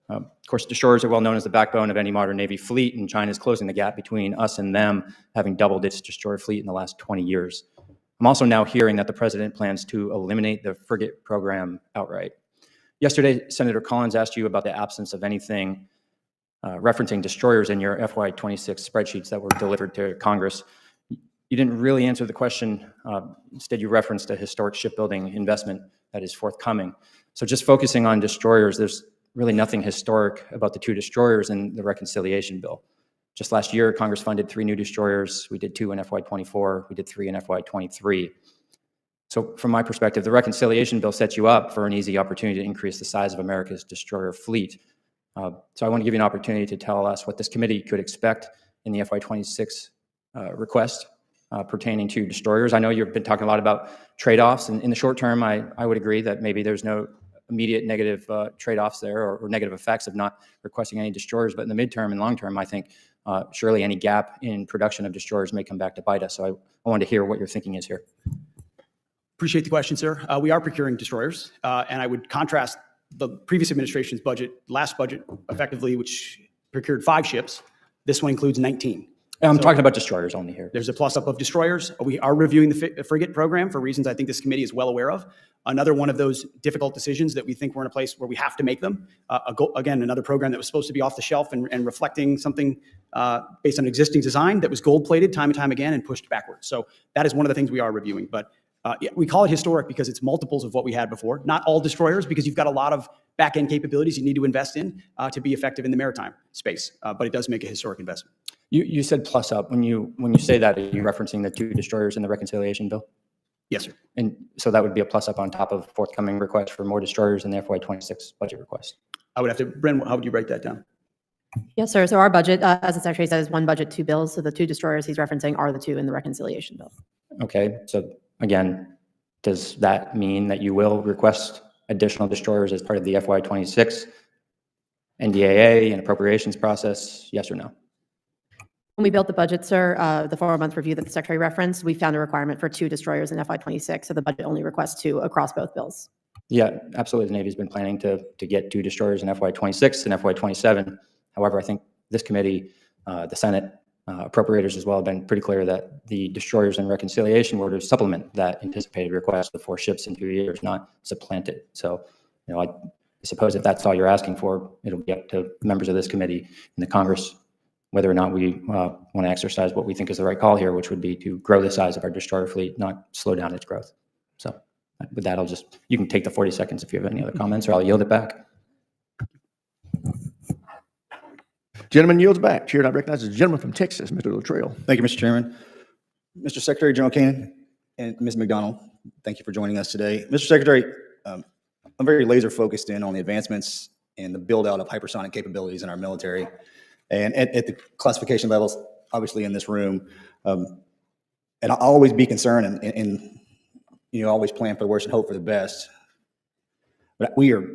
Of course, destroyers are well known as the backbone of any modern Navy fleet, and China is closing the gap between us and them, having doubled its destroyer fleet in the last 20 years. I'm also now hearing that the president plans to eliminate the frigate program outright. Yesterday, Senator Collins asked you about the absence of anything referencing destroyers in your FY26 spreadsheets that were delivered to Congress. You didn't really answer the question. Instead, you referenced a historic shipbuilding investment that is forthcoming. So just focusing on destroyers, there's really nothing historic about the 2 destroyers in the reconciliation bill. Just last year, Congress funded 3 new destroyers. We did 2 in FY24. We did 3 in FY23. So from my perspective, the reconciliation bill sets you up for an easy opportunity to increase the size of America's destroyer fleet. So I want to give you an opportunity to tell us what this committee could expect in the FY26 request pertaining to destroyers. I know you've been talking a lot about trade-offs, and in the short term, I would agree that maybe there's no immediate negative trade-offs there or negative effects of not requesting any destroyers. But in the midterm and long term, I think surely any gap in production of destroyers may come back to bite us. So I wanted to hear what your thinking is here. Appreciate the question, sir. We are procuring destroyers, and I would contrast the previous administration's budget, last budget, effectively, which procured 5 ships. This one includes 19. I'm talking about destroyers only here. There's a plus-up of destroyers. We are reviewing the frigate program for reasons I think this committee is well aware of. Another one of those difficult decisions that we think we're in a place where we have to make them. Again, another program that was supposed to be off the shelf and reflecting something based on existing design that was gold-plated time and time again and pushed backwards. So that is one of the things we are reviewing. But we call it historic because it's multiples of what we had before. Not all destroyers, because you've got a lot of back-end capabilities you need to invest in to be effective in the maritime space. But it does make a historic investment. You said plus up. When you say that, are you referencing the 2 destroyers in the reconciliation bill? Yes, sir. And so that would be a plus up on top of forthcoming requests for more destroyers in the FY26 budget request. I would have to, Bren, how would you break that down? Yes, sir. So our budget, as the Secretary said, is 1 budget, 2 bills. So the 2 destroyers he's referencing are the 2 in the reconciliation bill. Okay. So again, does that mean that you will request additional destroyers as part of the FY26 NDAA and appropriations process? Yes or no? When we built the budget, sir, the 4-month review that the Secretary referenced, we found a requirement for 2 destroyers in FY26. So the budget only requests 2 across both bills. Yeah, absolutely. The Navy's been planning to get 2 destroyers in FY26 and FY27. However, I think this committee, the Senate, appropriators as well, have been pretty clear that the destroyers in reconciliation were to supplement that anticipated request of 4 ships in 2 years, not supplant it. So, I suppose if that's all you're asking for, it'll be up to members of this committee and the Congress whether or not we want to exercise what we think is the right call here, which would be to grow the size of our destroyer fleet, not slow down its growth. So with that, you can take the 40 seconds if you have any other comments, or I'll yield it back. Gentleman yields back. Chair, I recognize the gentleman from Texas, Mr. Luttrell. Thank you, Mr. Chairman. Mr. Secretary, General Kane, and Ms. McDonald, thank you for joining us today. Mr. Secretary, I'm very laser focused in on the advancements and the build out of hypersonic capabilities in our military. And at the classification levels, obviously in this room, and I'll always be concerned and always plan for the worst and hope for the best. But we are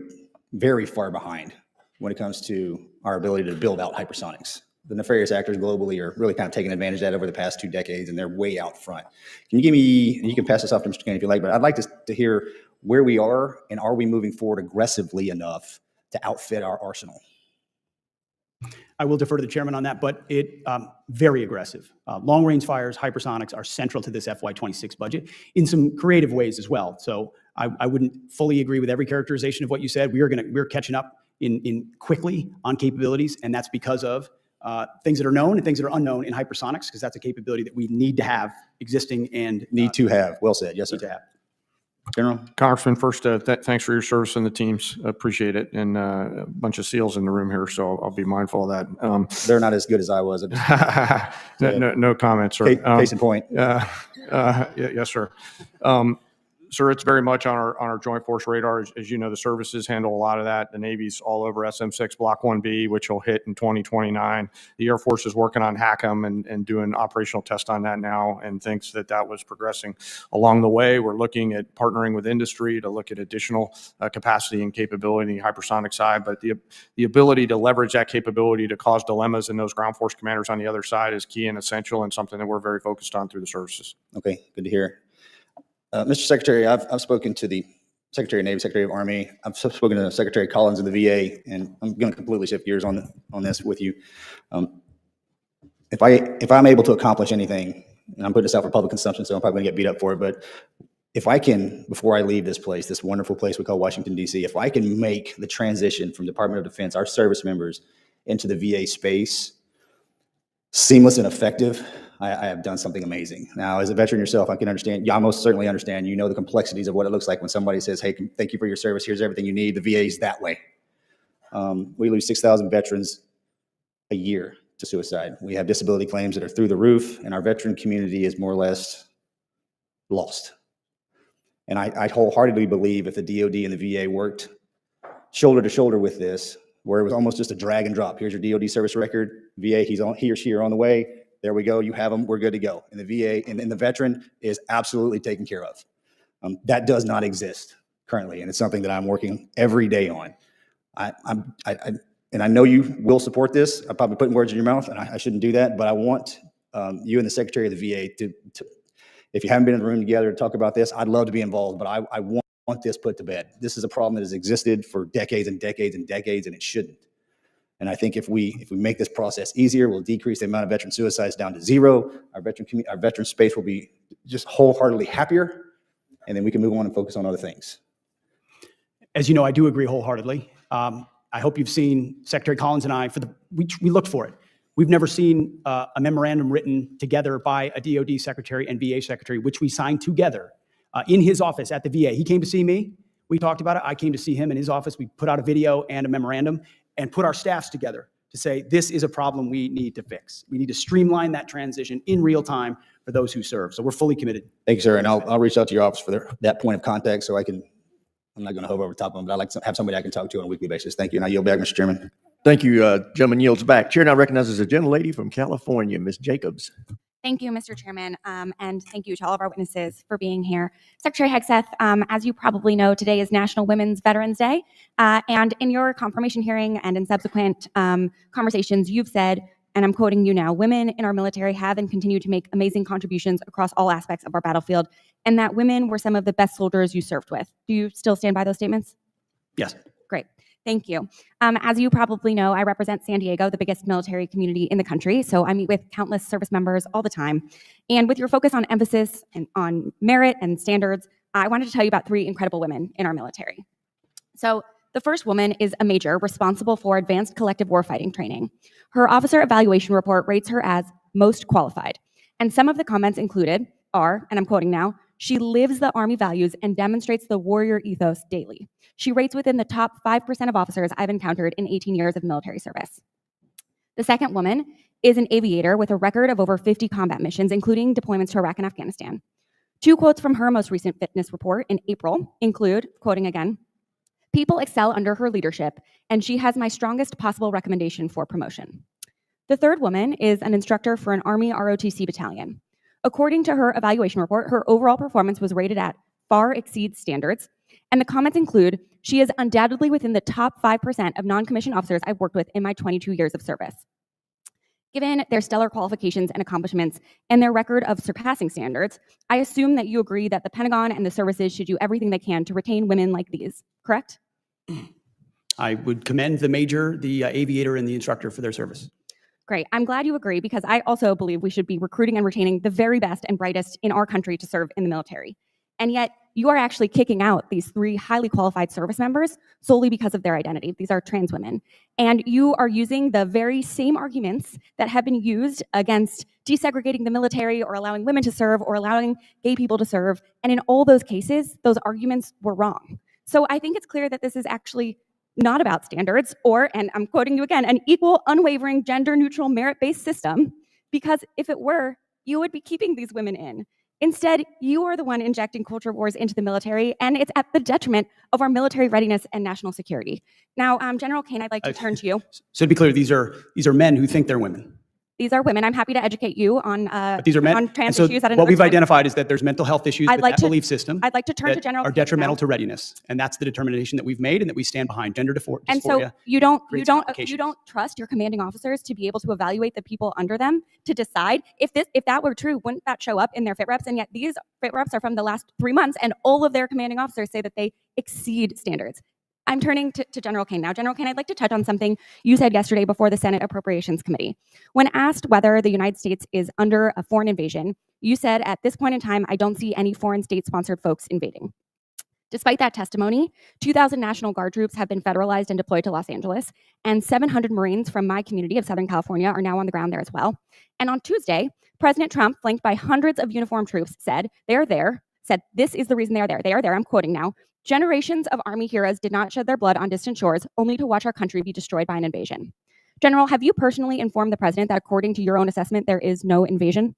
very far behind when it comes to our ability to build out hypersonics. The nefarious actors globally are really kind of taking advantage of that over the past 2 decades, and they're way out front. Can you give me, and you can pass this off to Mr. Kane if you like, but I'd like to hear where we are, and are we moving forward aggressively enough to outfit our arsenal? I will defer to the chairman on that, but very aggressive. Long-range fires, hypersonics are central to this FY26 budget in some creative ways as well. So I wouldn't fully agree with every characterization of what you said. We're catching up in quickly on capabilities, and that's because of things that are known and things that are unknown in hypersonics, because that's a capability that we need to have existing and need to have. Well said. Yes, sir. Need to have. General Congressman, first, thanks for your service in the teams. Appreciate it. And a bunch of SEALs in the room here, so I'll be mindful of that. They're not as good as I was. No comments, sir. Case in point. Yes, sir. Sir, it's very much on our joint force radar. As you know, the services handle a lot of that. The Navy's all over SM6 Block 1B, which will hit in 2029. The Air Force is working on HACM and doing operational tests on that now, and thinks that was progressing along the way. We're looking at partnering with industry to look at additional capacity and capability in the hypersonic side, but the ability to leverage that capability to cause dilemmas in those ground force commanders on the other side is key and essential, and something that we're very focused on through the services. Okay, good to hear. Mr. Secretary, I've spoken to the Secretary of Navy, Secretary of Army. I've spoken to Secretary Collins in the VA, and I'm going to completely shift gears on this with you. If I'm able to accomplish anything, and I'm putting this out for public consumption, so I'm probably going to get beat up for it, but if I can, before I leave this place, this wonderful place we call Washington, D.C., if I can make the transition from Department of Defense, our service members, into the VA space seamless and effective, I have done something amazing. Now, as a veteran yourself, I can understand, I most certainly understand, you know the complexities of what it looks like when somebody says, hey, thank you for your service, here's everything you need. The VA's that way. We lose 6,000 veterans a year to suicide. We have disability claims that are through the roof, and our veteran community is more or less lost. And I wholeheartedly believe if the DoD and the VA worked shoulder to shoulder with this, where it was almost just a drag and drop. Here's your DoD service record. VA, he or she are on the way. There we go. You have them. We're good to go. And the VA and the veteran is absolutely taken care of. That does not exist currently, and it's something that I'm working every day on. And I know you will support this. I'm probably putting words in your mouth, and I shouldn't do that. But I want you and the Secretary of the VA to, if you haven't been in the room together to talk about this, I'd love to be involved. But I want this put to bed. This is a problem that has existed for decades and decades and decades, and it shouldn't. And I think if we make this process easier, we'll decrease the amount of veteran suicides down to zero. Our veteran space will be just wholeheartedly happier, and then we can move on and focus on other things. As you know, I do agree wholeheartedly. I hope you've seen Secretary Collins and I, we looked for it. We've never seen a memorandum written together by a DoD secretary and VA secretary, which we signed together in his office at the VA. He came to see me. We talked about it. I came to see him in his office. We put out a video and a memorandum and put our staffs together to say, this is a problem we need to fix. We need to streamline that transition in real time for those who serve. So we're fully committed. Thank you, sir. And I'll reach out to your office for that point of contact so I'm not going to hover over top of them, but I'd like to have somebody I can talk to on a weekly basis. Thank you. And I yield back, Mr. Chairman. Thank you. Gentleman yields back. Chair now recognizes a gentlelady from California, Ms. Jacobs. Thank you, Mr. Chairman, and thank you to all of our witnesses for being here. Secretary Hegseth, as you probably know, today is National Women's Veterans Day, and in your confirmation hearing and in subsequent conversations, you've said, and I'm quoting you now, women in our military have and continue to make amazing contributions across all aspects of our battlefield, and that women were some of the best soldiers you served with. Do you still stand by those statements? Yes. Great. Thank you. As you probably know, I represent San Diego, the biggest military community in the country, so I meet with countless service members all the time. And with your focus on emphasis and on merit and standards, I wanted to tell you about 3 incredible women in our military. So the first woman is a major responsible for advanced collective warfighting training. Her officer evaluation report rates her as most qualified. And some of the comments included are, and I'm quoting now, she lives the Army values and demonstrates the warrior ethos daily. She rates within the top 5% of officers I've encountered in 18 years of military service. The second woman is an aviator with a record of over 50 combat missions, including deployments to Iraq and Afghanistan. 2 quotes from her most recent fitness report in April include, quoting again, "People excel under her leadership, and she has my strongest possible recommendation for promotion." The third woman is an instructor for an Army ROTC battalion. According to her evaluation report, her overall performance was rated at far exceeds standards, and the comments include, she is undoubtedly within the top 5% of non-commissioned officers I've worked with in my 22 years of service. Given their stellar qualifications and accomplishments and their record of surpassing standards, I assume that you agree that the Pentagon and the services should do everything they can to retain women like these, correct? I would commend the major, the aviator, and the instructor for their service. Great. I'm glad you agree, because I also believe we should be recruiting and retaining the very best and brightest in our country to serve in the military. And yet, you are actually kicking out these 3 highly qualified service members solely because of their identity. These are trans women. And you are using the very same arguments that have been used against desegregating the military or allowing women to serve or allowing gay people to serve. And in all those cases, those arguments were wrong. So I think it's clear that this is actually not about standards or, and I'm quoting you again, an equal, unwavering, gender-neutral, merit-based system, because if it were, you would be keeping these women in. Instead, you are the one injecting culture wars into the military, and it's at the detriment of our military readiness and national security. Now, General Kane, I'd like to turn to you. So to be clear, these are men who think they're women. These are women. I'm happy to educate you on But these are men. on trans And so issues at what another we've time. identified is that there's mental health issues with that belief system. I'd like to turn to that General are Kane detrimental now. to readiness, and that's the determination that we've made and that we stand behind. Gender dysphoria. And so you don't complications. trust your commanding officers to be able to evaluate the people under them to decide if that were true. Wouldn't that show up in their fit reps? And yet these fit reps are from the last 3 months, and all of their commanding officers say that they exceed standards. I'm turning to General Kane now. General Kane, I'd like to touch on something you said yesterday before the Senate Appropriations Committee. When asked whether the United States is under a foreign invasion, you said, at this point in time, I don't see any foreign state-sponsored folks invading. Despite that testimony, 2,000 National Guard troops have been federalized and deployed to Los Angeles, and 700 Marines from my community of Southern California are now on the ground there as well. And on Tuesday, President Trump, flanked by hundreds of uniformed troops, said, they are there, said, this is the reason they are there. They are there, I'm quoting now. Generations of Army heroes did not shed their blood on distant shores only to watch our country be destroyed by an invasion. General, have you personally informed the president that according to your own assessment, there is no invasion?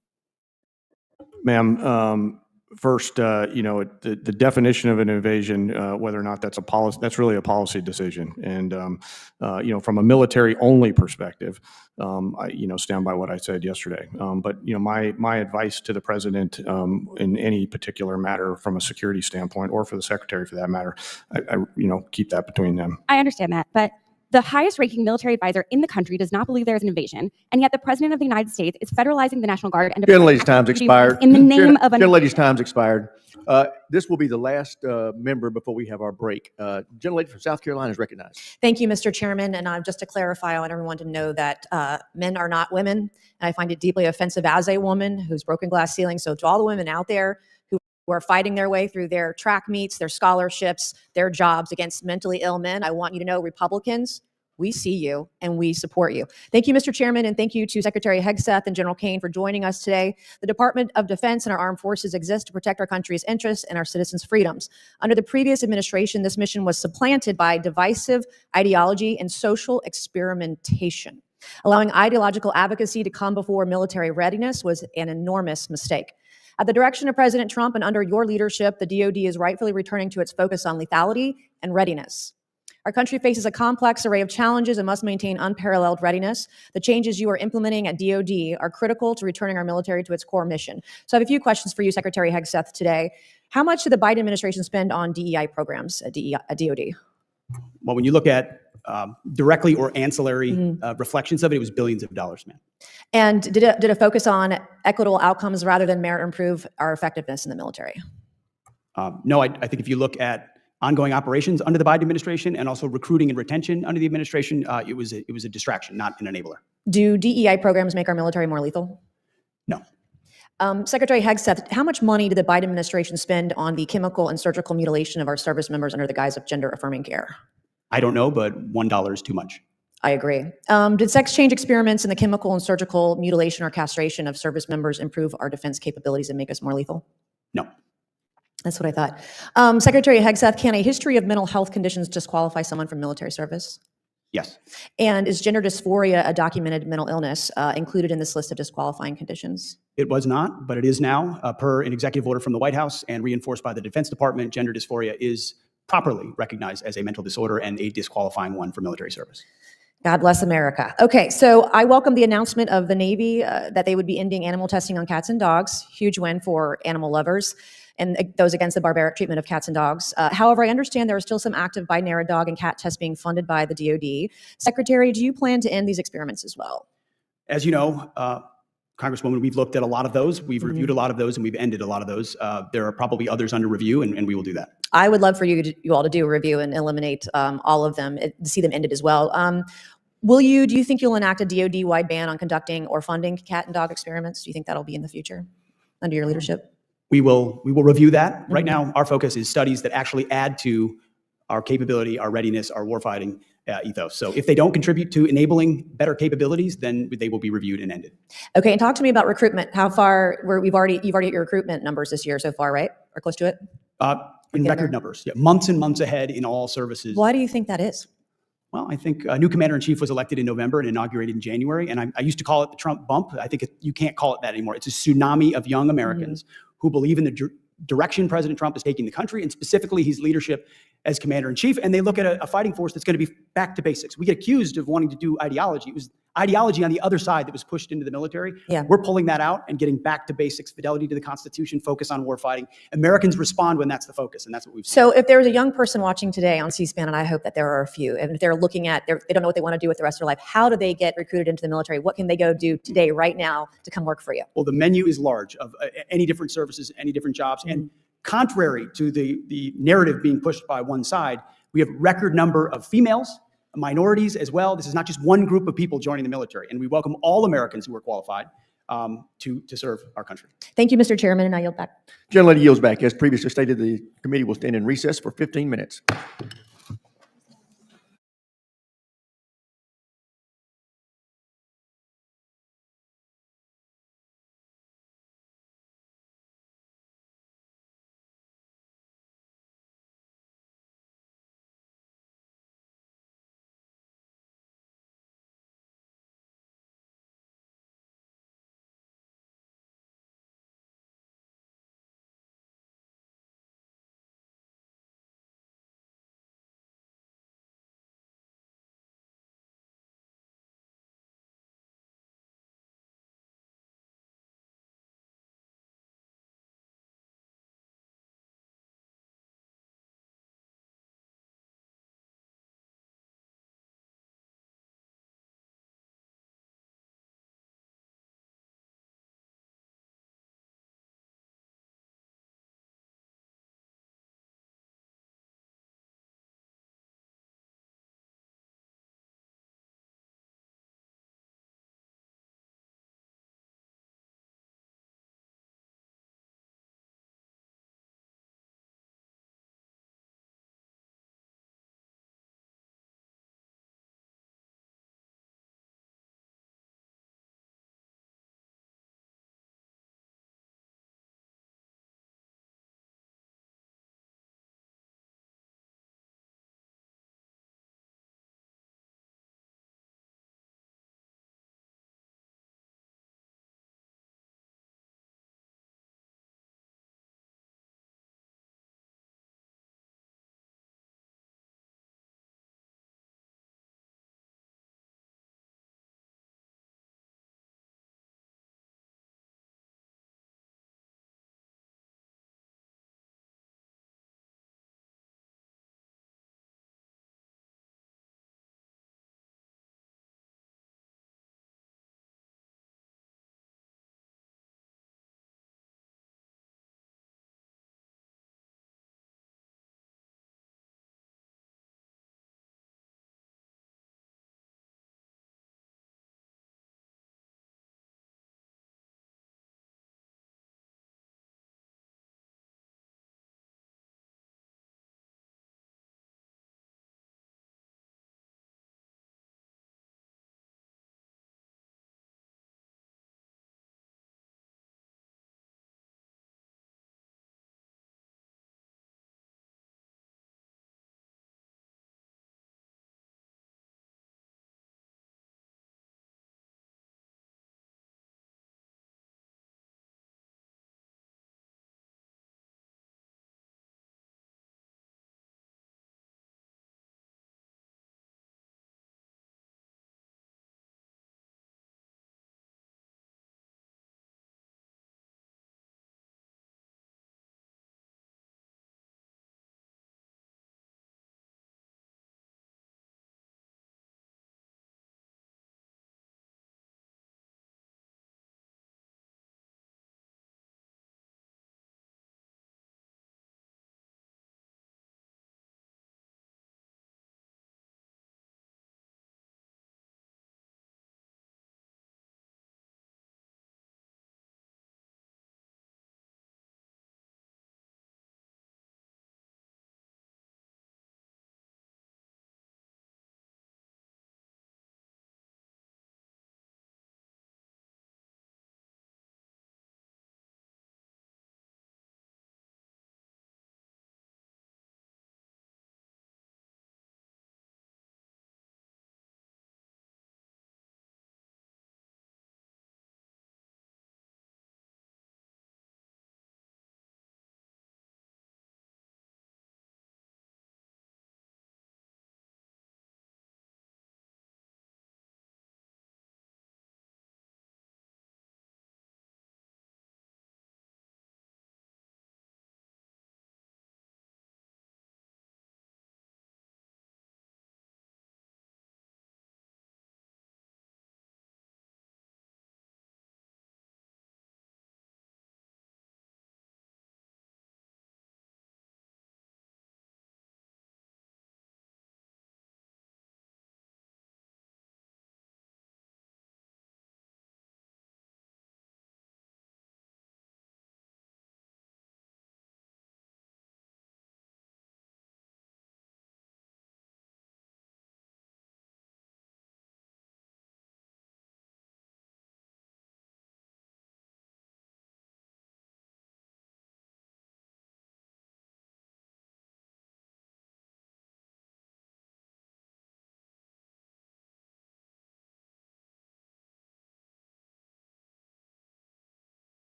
Ma'am, first, the definition of an invasion, whether or not that's a policy, that's really a policy decision. And, from a military-only perspective, I stand by what I said yesterday. But my advice to the president in any particular matter from a security standpoint, or for the secretary for that matter, I keep that between them. I understand that, but the highest-ranking military advisor in the country does not believe there is an invasion, and yet the president of the United States is federalizing the National Guard and Gentlelady's time's expired. in the name of an Gentlelady's time's expired. This will be the last member before we have our break. Gentlelady from South Carolina is recognized. Thank you, Mr. Chairman. And just to clarify, I want everyone to know that men are not women. And I find it deeply offensive as a woman who's broken glass ceilings. So to all the women out there who are fighting their way through their track meets, their scholarships, their jobs against mentally ill men, I want you to know, Republicans, we see you and we support you. Thank you, Mr. Chairman, and thank you to Secretary Hegseth and General Kane for joining us today. The Department of Defense and our armed forces exist to protect our country's interests and our citizens' freedoms. Under the previous administration, this mission was supplanted by divisive ideology and social experimentation. Allowing ideological advocacy to come before military readiness was an enormous mistake. At the direction of President Trump and under your leadership, the DoD is rightfully returning to its focus on lethality and readiness. Our country faces a complex array of challenges and must maintain unparalleled readiness. The changes you are implementing at DoD are critical to returning our military to its core mission. So I have a few questions for you, Secretary Hegseth, today. How much did the Biden administration spend on DEI programs at DoD? Well, when you look at directly or ancillary reflections of it, it was billions of dollars, man. And did it focus on equitable outcomes rather than merit improve our effectiveness in the military? No, I think if you look at ongoing operations under the Biden administration and also recruiting and retention under the administration, it was a distraction, not an enabler. Do DEI programs make our military more lethal? No. Secretary Hegseth, how much money did the Biden administration spend on the chemical and surgical mutilation of our service members under the guise of gender-affirming care? I don't know, but $1 is too much. I agree. Did sex change experiments in the chemical and surgical mutilation or castration of service members improve our defense capabilities and make us more lethal? No. That's what I thought. Secretary Hegseth, can a history of mental health conditions disqualify someone from military service? Yes. And is gender dysphoria a documented mental illness included in this list of disqualifying conditions? It was not, but it is now, per an executive order from the White House and reinforced by the Defense Department. Gender dysphoria is properly recognized as a mental disorder and a disqualifying one for military service. God bless America. Okay, so I welcome the announcement of the Navy that they would be ending animal testing on cats and dogs. Huge win for animal lovers and those against the barbaric treatment of cats and dogs. However, I understand there are still some active Biden-era dog and cat tests being funded by the DoD. Secretary, do you plan to end these experiments as well? As you know, Congresswoman, we've looked at a lot of those. We've reviewed a lot of those, and we've ended a lot of those. There are probably others under review, and we will do that. I would love for you all to do a review and eliminate all of them, see them ended as well. Do you think you'll enact a DoD-wide ban on conducting or funding cat and dog experiments? Do you think that'll be in the future under your leadership? We will review that. Right now, our focus is studies that actually add to our capability, our readiness, our warfighting ethos. So if they don't contribute to enabling better capabilities, then they will be reviewed and ended. Okay, and talk to me about recruitment. How far, you've already hit your recruitment numbers this year so far, right? Or close to it? In record numbers, yeah, months and months ahead in all services. Why do you think that is? Well, I think a new commander-in-chief was elected in November and inaugurated in January, and I used to call it the Trump bump. I think you can't call it that anymore. It's a tsunami of young Americans who believe in the direction President Trump is taking the country, and specifically his leadership as commander-in-chief, and they look at a fighting force that's going to be back to basics. We get accused of wanting to do ideology. It was ideology on the other side that was pushed into the military. Yeah. We're pulling that out and getting back to basics, fidelity to the Constitution, focus on war fighting. Americans respond when that's the focus, and that's what we've seen. So if there's a young person watching today on C-SPAN, and I hope that there are a few, and if they're looking at, they don't know what they want to do with the rest of their life, how do they get recruited into the military? What can they go do today, right now, to come work for you? Well, the menu is large of any different services, any different jobs. And contrary to the narrative being pushed by one side, we have record number of females, minorities as well. This is not just one group of people joining the military. And we welcome all Americans who are qualified to serve our country. Thank you, Mr. Chairman, and I yield back. Gentlelady yields back. As previously stated, the committee will stand in recess for 15 minutes.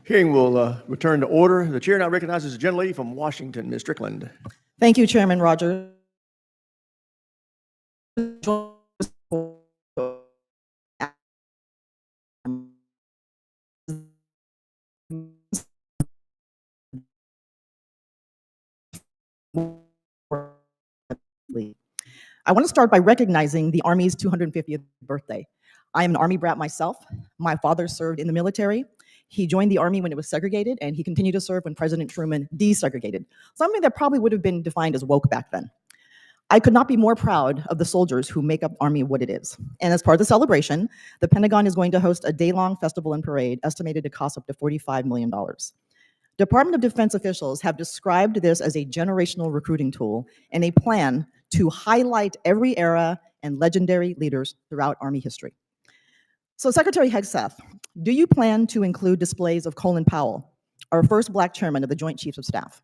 Hearing will return to order. The chair now recognizes the gentlelady from Washington, Ms. Strickland. Thank you, Chairman Rogers. I want to start by recognizing the Army's 250th birthday. I am an Army brat myself. My father served in the military. He joined the Army when it was segregated, and he continued to serve when President Truman desegregated, something that probably would have been defined as woke back then. I could not be more proud of the soldiers who make up Army what it is. And as part of the celebration, the Pentagon is going to host a day-long festival and parade estimated to cost up to $45 million. Department of Defense officials have described this as a generational recruiting tool and a plan to highlight every era and legendary leaders throughout Army history. So Secretary Hegseth, do you plan to include displays of Colin Powell, our first Black chairman of the Joint Chiefs of Staff?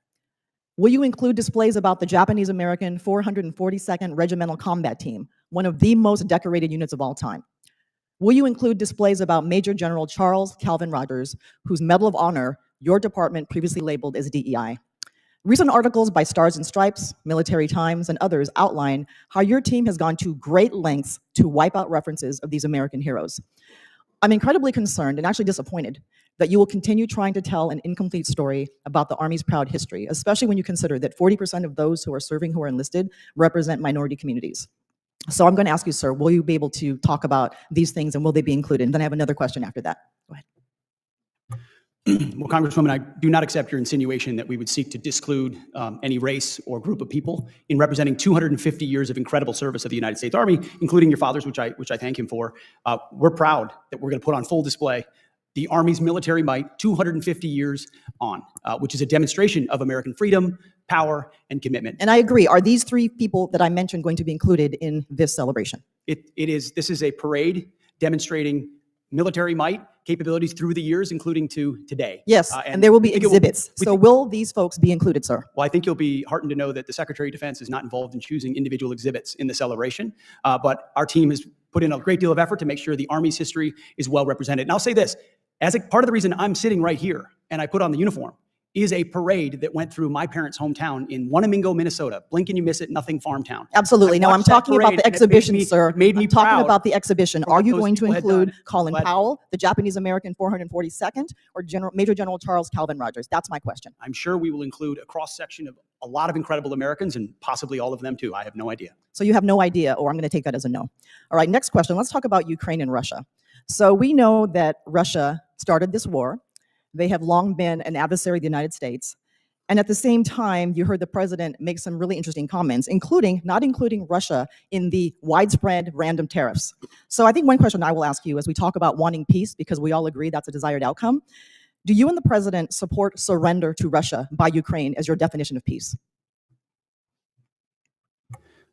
Will you include displays about the Japanese-American 442nd Regimental Combat Team, one of the most decorated units of all time? Will you include displays about Major General Charles Calvin Rogers, whose Medal of Honor your department previously labeled as DEI? Recent articles by Stars and Stripes, Military Times, and others outline how your team has gone to great lengths to wipe out references of these American heroes. I'm incredibly concerned and actually disappointed that you will continue trying to tell an incomplete story about the Army's proud history, especially when you consider that 40% of those who are serving who are enlisted represent minority communities. So I'm going to ask you, sir, will you be able to talk about these things and will they be included? And then I have another question after that. Go ahead. Well, Congresswoman, I do not accept your insinuation that we would seek to disclude any race or group of people in representing 250 years of incredible service of the United States Army, including your fathers, which I thank him for. We're proud that we're going to put on full display the Army's military might 250 years on, which is a demonstration of American freedom, power, and commitment. And I agree. Are these three people that I mentioned going to be included in this celebration? This is a parade demonstrating military might, capabilities through the years, including to today. Yes, and there will be exhibits. So will these folks be included, sir? Well, I think you'll be heartened to know that the Secretary of Defense is not involved in choosing individual exhibits in the celebration, but our team has put in a great deal of effort to make sure the Army's history is well represented. And I'll say this, as a part of the reason I'm sitting right here and I put on the uniform is a parade that went through my parents' hometown in Wanamingo, Minnesota. Blink and you miss it, nothing farm town. Absolutely. No, I'm talking about the exhibition, sir. Made me I'm talking proud about the exhibition. Are you going to include Colin But- Powell, the Japanese-American 442nd, or Major General Charles Calvin Rogers? That's my question. I'm sure we will include a cross-section of a lot of incredible Americans and possibly all of them too. I have no idea. So you have no idea, or I'm going to take that as a no. All right, next question. Let's talk about Ukraine and Russia. So we know that Russia started this war. They have long been an adversary of the United States. And at the same time, you heard the president make some really interesting comments, not including Russia in the widespread random tariffs. So I think one question I will ask you as we talk about wanting peace, because we all agree that's a desired outcome, do you and the president support surrender to Russia by Ukraine as your definition of peace?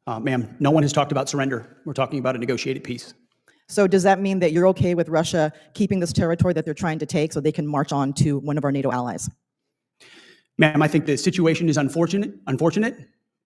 Ma'am, no one has talked about surrender. We're talking about a negotiated peace. So does that mean that you're okay with Russia keeping this territory that they're trying to take so they can march on to one of our NATO allies? Ma'am, I think the situation is unfortunate,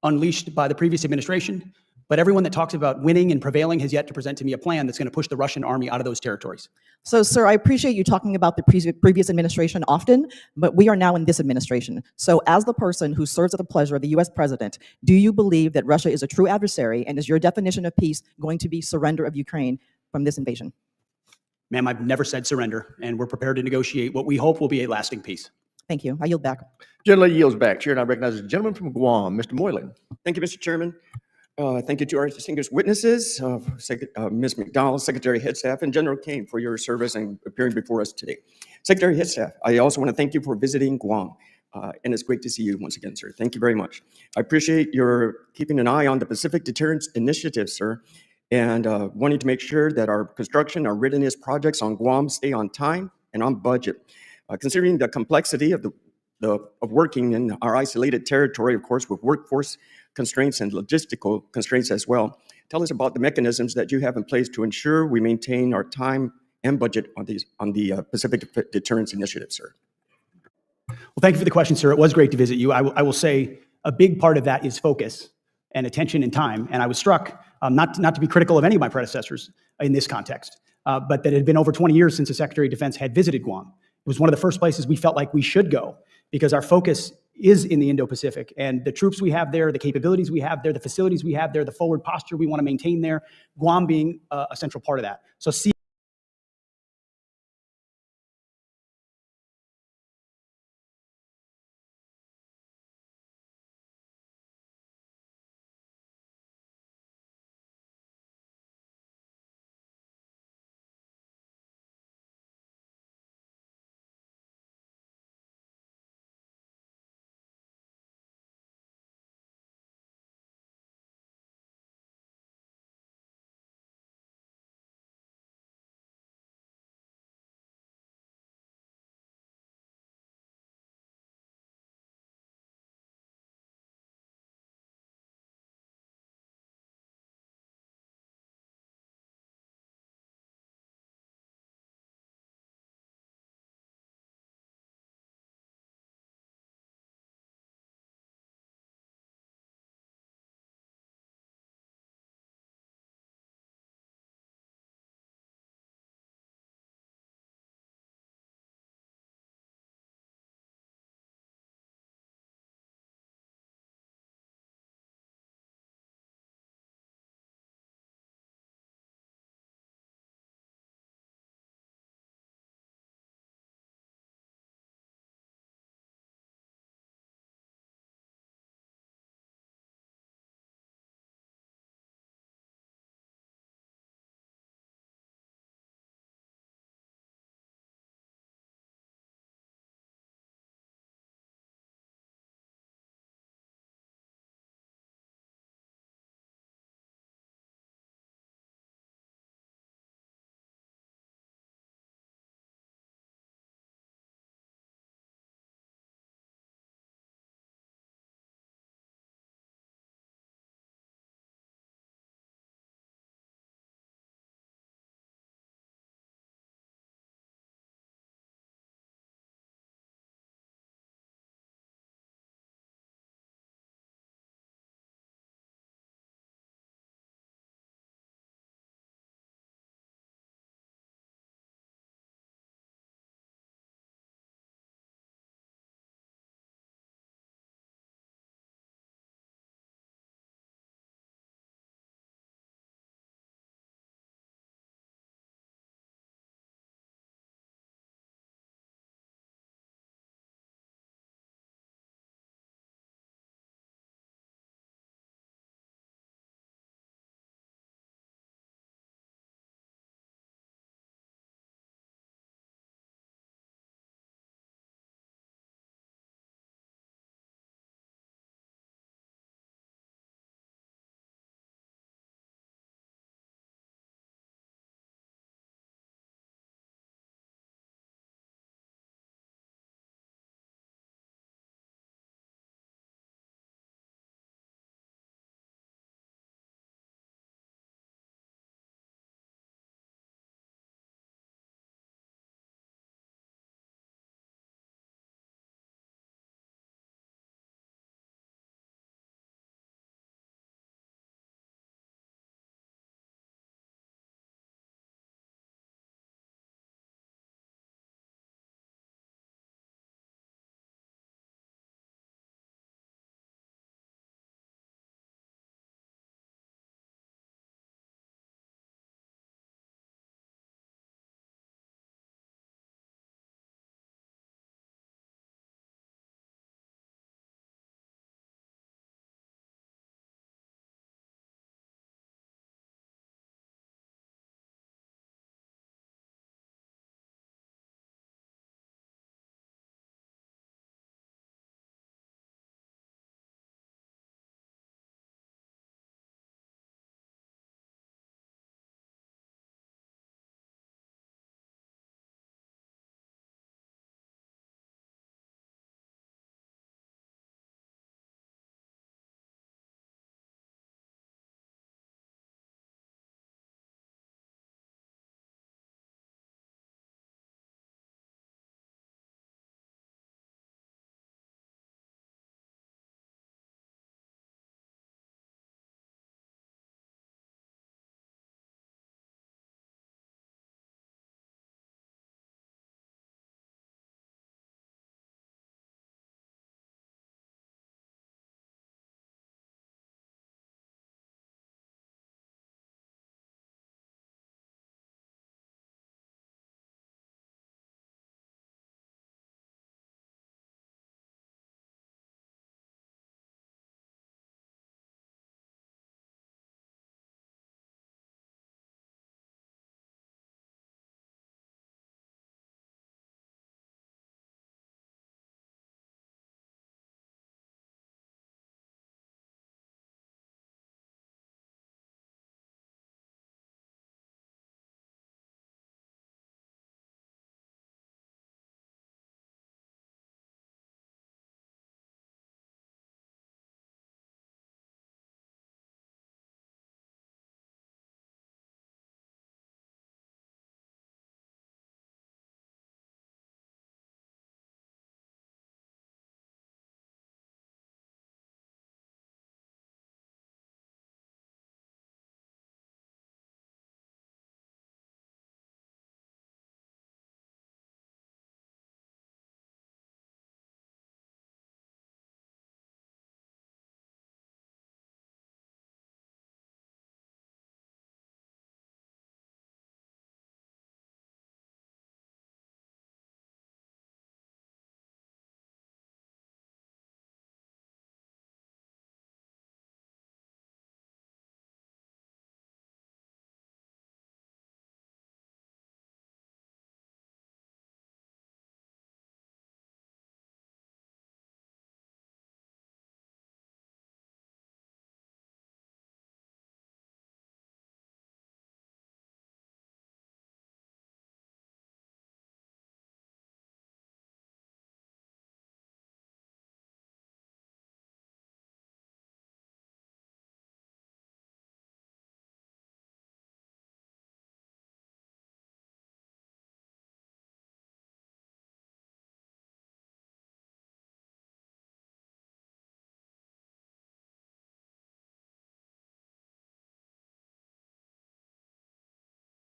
unleashed by the previous administration, but everyone that talks about winning and prevailing has yet to present to me a plan that's going to push the Russian army out of those territories. So, sir, I appreciate you talking about the previous administration often, but we are now in this administration. So as the person who serves at the pleasure of the US president, do you believe that Russia is a true adversary, and is your definition of peace going to be surrender of Ukraine from this invasion? Ma'am, I've never said surrender, and we're prepared to negotiate what we hope will be a lasting peace. Thank you. I yield back. Gentlelady yields back. Chair now recognizes the gentleman from Guam, Mr. Moylan. Thank you, Mr. Chairman. Thank you to our distinguished witnesses, Ms. McDonald, Secretary Hegseth, and General Kane for your service and appearing before us today. Secretary Hegseth, I also want to thank you for visiting Guam, and it's great to see you once again, sir. Thank you very much. I appreciate your keeping an eye on the Pacific Deterrence Initiative, sir, and wanting to make sure that our construction, our readiness projects on Guam stay on time and on budget. Considering the complexity of working in our isolated territory, of course, with workforce constraints and logistical constraints as well, tell us about the mechanisms that you have in place to ensure we maintain our time and budget on the Pacific Deterrence Initiative, sir. Well, thank you for the question, sir. It was great to visit you. I will say a big part of that is focus and attention and time. And I was struck, not to be critical of any of my predecessors in this context, but that it had been over 20 years since the Secretary of Defense had visited Guam. was one of the first places we felt like we should go because our focus is in the Indo-Pacific, and the troops we have there, the capabilities we have there, the facilities we have there, the forward posture we want to maintain there, Guam being a central part of that. So